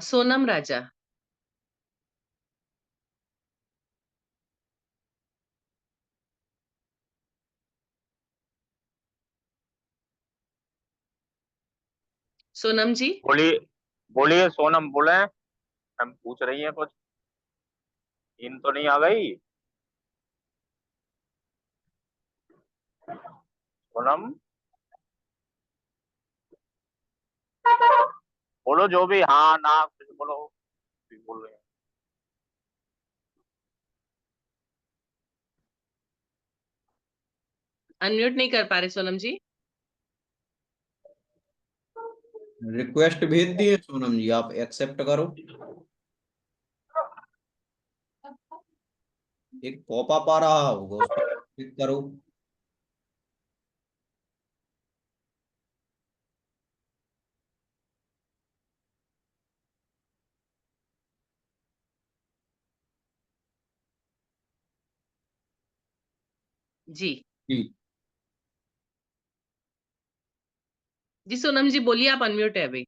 Sonam राजा। सोनम जी। बोलिए। बोलिए सोनम बोले। हम पूछ रही हैं कुछ, इन तो नहीं आ गई सोनम? बोलो जो भी, हाँ ना कुछ बोलो, कुछ बोल रहे हैं। अनम्यूट नहीं कर पा रहे सोनम जी। रिक्वेस्ट भेज दिए सोनम जी, आप एक्सेप्ट करो। एक पॉपअप आ रहा होगा, उस पर क्लिक करो। जी जी जी सोनम जी बोलिए, आप अनम्यूट है अभी।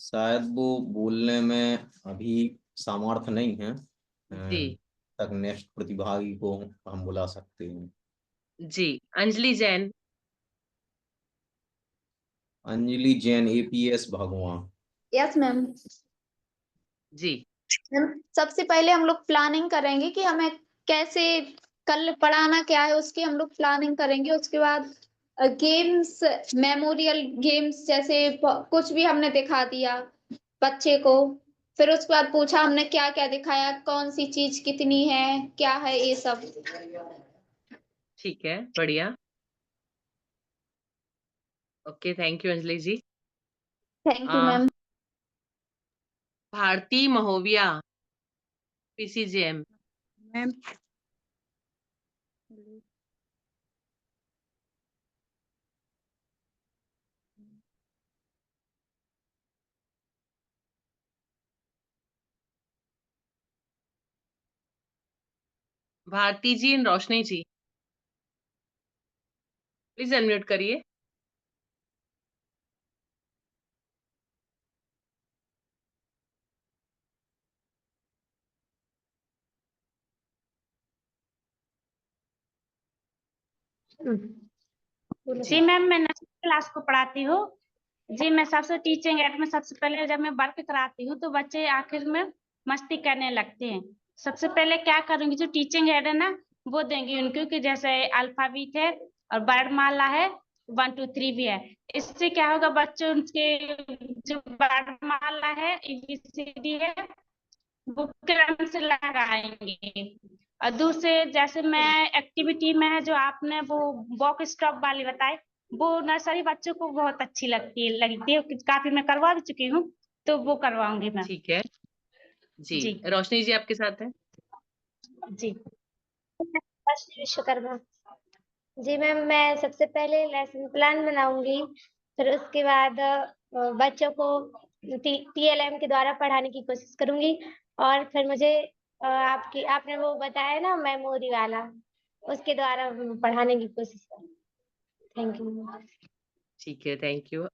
शायद वो बोलने में अभी सामर्थ्य नहीं है, जी तक नेक्स्ट प्रतिभागी को हम बुला सकते हैं। जी। Anjali Jain. Anjali Jain APS Bhagwa. Yes ma'am. जी। मैम सबसे पहले हम लोग प्लानिंग करेंगे कि हमें कैसे कल पढ़ाना क्या है, उसकी हम लोग प्लानिंग करेंगे। उसके बाद गेम्स, मेमोरियल गेम्स जैसे कुछ भी हमने दिखा दिया बच्चे को। फिर उसके बाद पूछा हमने क्या क्या दिखाया, कौन सी चीज कितनी है, क्या है, ये सब। ठीक है, बढ़िया। Okay, thank you Anjali ji. Thank you ma'am. Bharti Mahobia, PCGM। Ma'am Bharti ji and Roshni ji, please unmute करिए। जी मैम, मैं नर्सरी क्लास को पढ़ाती हूँ। जी, मैं सबसे टीचिंग एड में सबसे पहले जब मैं वर्क कराती हूँ तो बच्चे आखिर में मस्ती करने लगते हैं। सबसे पहले क्या करूंगी, जो टीचिंग एड है ना वो देंगी उनको, कि जैसे अल्फाबेट है और वर्णमाला है, 1 2 3 भी है। इससे क्या होगा, बच्चे उनके जो वर्णमाला है, ABCD है, वो क्रम से लगाएंगे। और दूसरे जैसे मैं एक्टिविटी में है जो आपने वो वॉक स्टॉप वाली बताई, वो नर्सरी बच्चों को बहुत अच्छी लगती है, काफी मैं करवा भी चुकी हूँ, तो वो करवाऊंगी मैं। ठीक है जी। जी। रोशनी जी आपके साथ है। जी। विश्वकर्मा। जी मैम, मैं सबसे पहले लेसन प्लान बनाऊंगी, फिर उसके बाद बच्चों को TLM के द्वारा पढ़ाने की कोशिश करूंगी, और फिर मुझे आपने वो बताया ना मेमोरी वाला, उसके द्वारा पढ़ाने की कोशिश करूंगी। Thank you. ठीक है, थैंक यू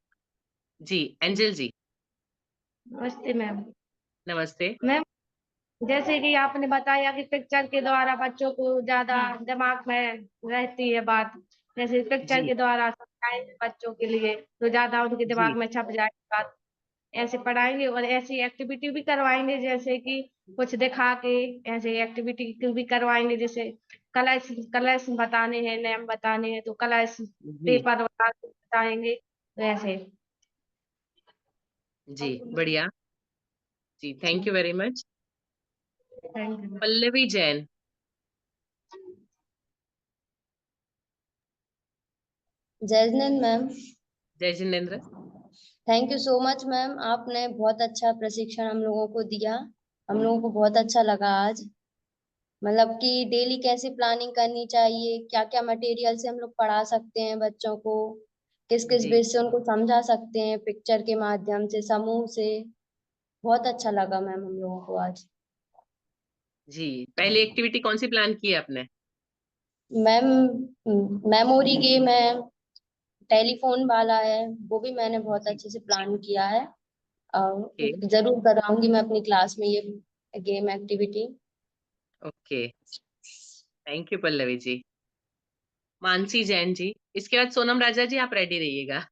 जी। एंजल जी। नमस्ते मैम। नमस्ते। मैम जैसे कि आपने बताया कि पिक्चर के द्वारा बच्चों को ज्यादा दिमाग में रहती है बात, जैसे पिक्चर जी के द्वारा समझाएंगे बच्चों के लिए तो ज्यादा उनके दिमाग जी में छप जाएगी बात। ऐसे पढ़ाएंगे और ऐसी एक्टिविटी भी करवाएंगे, जैसे कि कुछ दिखा के ऐसे एक्टिविटी भी करवाएंगे, जैसे कलर्स कलर्स बताने हैं, नेम बताने हैं, तो कलर्स जी पेपर बना के बताएंगे, तो ऐसे। जी, बढ़िया जी, thank you very much. Thank you. Pallavi Jain. जय जिनेंद्र मैम। जय Jinendra. Thank you so much ma'am, आपने बहुत अच्छा प्रशिक्षण हम लोगों को दिया। हम लोगों को बहुत अच्छा लगा आज। मतलब कि डेली कैसे प्लानिंग करनी चाहिए, क्या क्या मटेरियल से हम लोग पढ़ा सकते हैं बच्चों को, किस किस जी बेस से उनको समझा सकते हैं, पिक्चर के माध्यम से, समूह से। बहुत अच्छा लगा मैम हम लोगों को आज। जी, पहली एक्टिविटी कौन सी प्लान की है आपने? मैम मेमोरी गेम है, टेलीफोन वाला है, वो भी मैंने बहुत जी अच्छे से प्लान किया है। ओके। जरूर कराऊंगी मैं अपनी क्लास में ये game activity. Okay, thank you Pallavi ji. Mansi Jain ji, इसके बाद सोनम राजा जी, आप रेडी रहिएगा।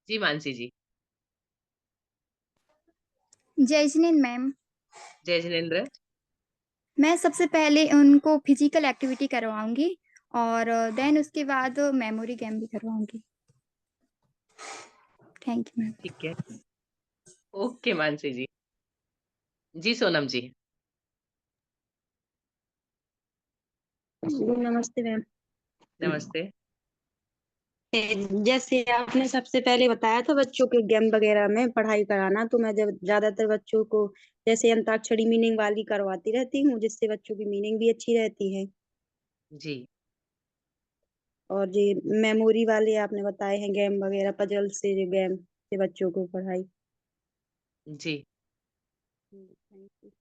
जी मानसी जी। जय जिनेंद्र मैम। जय जिनेंद्र। मैं सबसे पहले उनको फिजिकल एक्टिविटी करवाऊंगी और देन उसके बाद मेमोरी गेम भी करवाऊंगी। Thank you ma'am. ठीक है, ओके मानसी जी। जी सोनम जी। नमस्ते मैम। नमस्ते। जैसे आपने सबसे पहले बताया था बच्चों के गेम वगैरह में पढ़ाई कराना, तो मैं जब ज्यादातर बच्चों को जैसे अंताक्षरी मीनिंग वाली करवाती रहती हूँ, जिससे बच्चों की मीनिंग भी अच्छी रहती है। जी और जी मेमोरी वाले आपने बताए हैं गेम वगैरह, पजल से जो गेम से बच्चों को पढ़ाई। जी थैंक यू।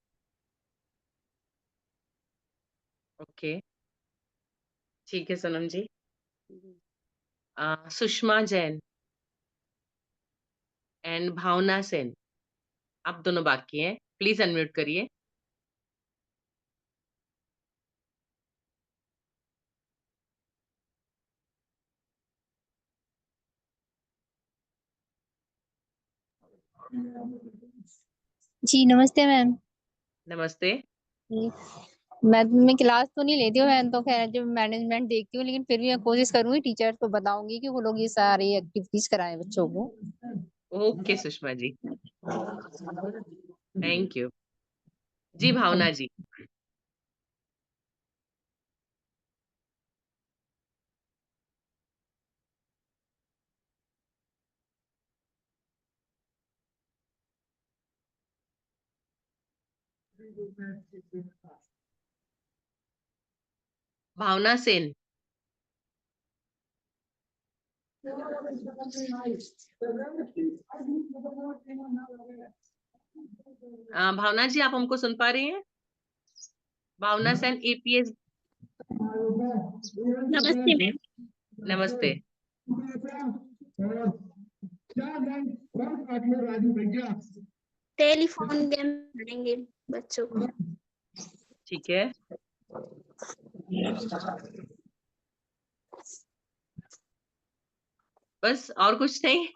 ओके, ठीक है सोनम जी। सुषमा जैन एंड भावना सेन, आप दोनों बाकी हैं, प्लीज अनम्यूट करिए। जी नमस्ते मैम। नमस्ते। मैं क्लास तो नहीं लेती हूँ, मैं तो खैर जो मैनेजमेंट देखती हूँ, लेकिन फिर भी मैं कोशिश करूंगी, टीचर को बताऊंगी कि वो लोग ये सारी एक्टिविटीज कराएं बच्चों को। Okay Sushma ji, thank you. जी भावना जी। भावना सेन। भावना जी आप हमको सुन पा रही हैं? भावना सेन APS। नमस्ते मैम। नमस्ते। टेलीफोन गेम पढ़ेंगे बच्चों को। ठीक है। बस और कुछ नहीं?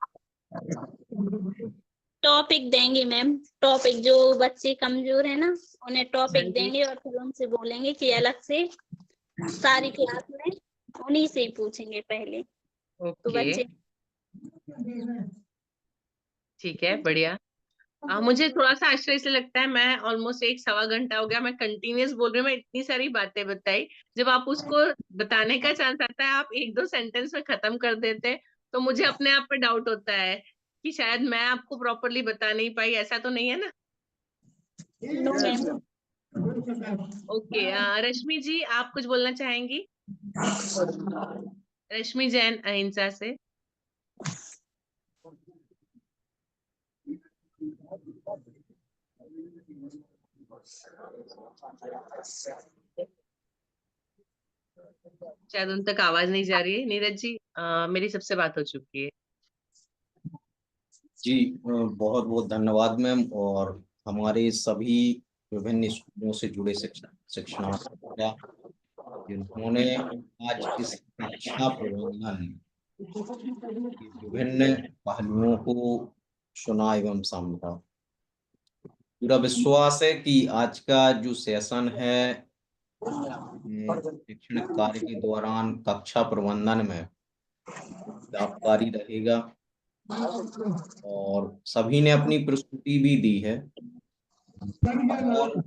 टॉपिक देंगे मैम, टॉपिक जो बच्चे कमजोर है ना उन्हें हाँ टॉपिक जी। देंगे और फिर उनसे बोलेंगे कि अलग से सारी क्लास में उन्हीं से ही पूछेंगे पहले, तो ओके बच्चे। ठीक है, बढ़िया। मुझे थोड़ा सा आश्चर्य से लगता है, मैं ऑलमोस्ट 1-1.25 घंटा हो गया, मैं कंटिन्यूअस बोल रही हूँ, मैं इतनी सारी बातें बताई, जब आप उसको बताने का चांस आता है आप 1-2 सेंटेंस में खत्म कर देते हैं, तो मुझे अपने आप पे डाउट होता है कि शायद मैं आपको प्रॉपरली बता नहीं पाई, ऐसा तो नहीं है ना? No ma'am. Okay, Rashmi ji आप कुछ बोलना चाहेंगी? रश्मि जैन अहिंसा से। शायद उन तक आवाज नहीं जा रही है। नीरज जी मेरी सबसे बात हो चुकी है। जी बहुत बहुत धन्यवाद मैम। और हमारे सभी विभिन्न स्कूलों से जुड़े शिक्षणार्थी जिन्होंने आज इस कक्षा प्रबंधन के विभिन्न पहलुओं को सुना एवं समझा। पूरा विश्वास है कि आज का जो सेशन है शैक्षणिक कार्य के दौरान कक्षा प्रबंधन में लाभकारी रहेगा और सभी ने अपनी प्रस्तुति भी दी है और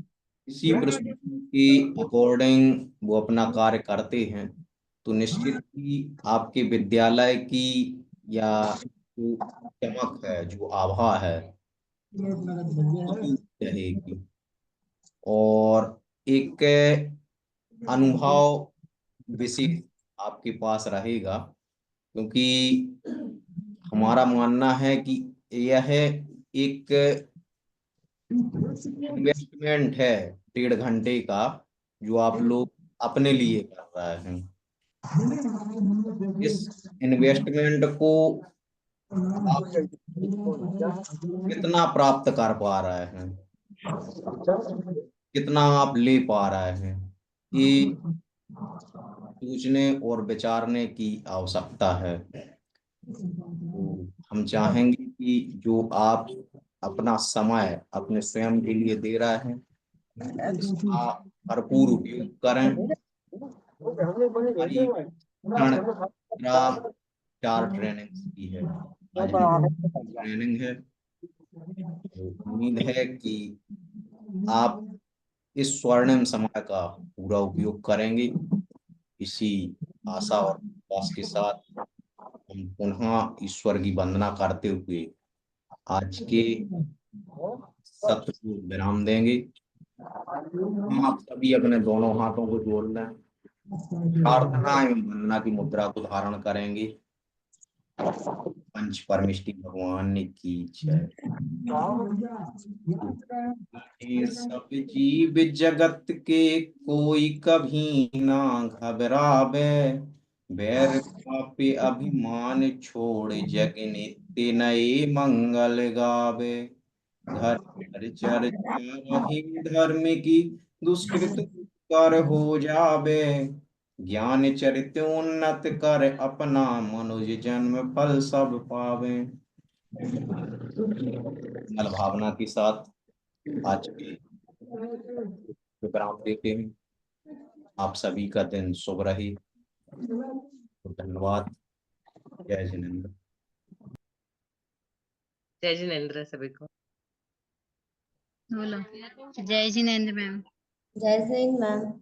इसी प्रस्तुति के अकॉर्डिंग वो अपना कार्य करते हैं तो निश्चित ही आपके विद्यालय की या जो चमक है, जो आभा है रहेगी और एक अनुभव विशेष आपके पास रहेगा, क्योंकि हमारा मानना है कि यह एक इन्वेस्टमेंट है 1.5 घंटे का जो आप लोग अपने लिए कर रहे हैं। इस इन्वेस्टमेंट को आप कितना प्राप्त कर पा रहे हैं, कितना आप ले पा रहे हैं, ये सोचने और विचारने की आवश्यकता है। तो हम चाहेंगे कि जो आप अपना समय अपने स्वयं के लिए दे रहे हैं इसका भरपूर उपयोग करें। हमारी क्षण 4 ट्रेनिंग की है, आज ट्रेनिंग है, तो उम्मीद है कि आप इस स्वर्णिम समय का पूरा उपयोग करेंगे। इसी आशा और विश्वास के साथ हम पुनः ईश्वर की वंदना करते हुए आज के सत्र को विराम देंगे। हम आप सभी अपने दोनों हाथों को जोड़ लें, प्रार्थना एवं वंदना की मुद्रा को धारण करेंगे। पंच परमेष्टि भगवान की जय। ये सब जीव जगत के कोई कभी ना घबरावे, बैर पापे अभिमान छोड़ जग नित्य नए मंगल गावे। धर्म चर्चा वही धर्म की दुष्कृत कर हो जावे, ज्ञान चरित उन्नत कर अपना मनुज जन्म फल सब पावे। मंगल भावना के साथ आज के प्रोग्राम देते हैं। आप सभी का दिन शुभ रहे। धन्यवाद। जय जिनेंद्र। जय जिनेंद्र सभी को। बोलो। जय जिनेंद्र मैम। जय सिंह मैम।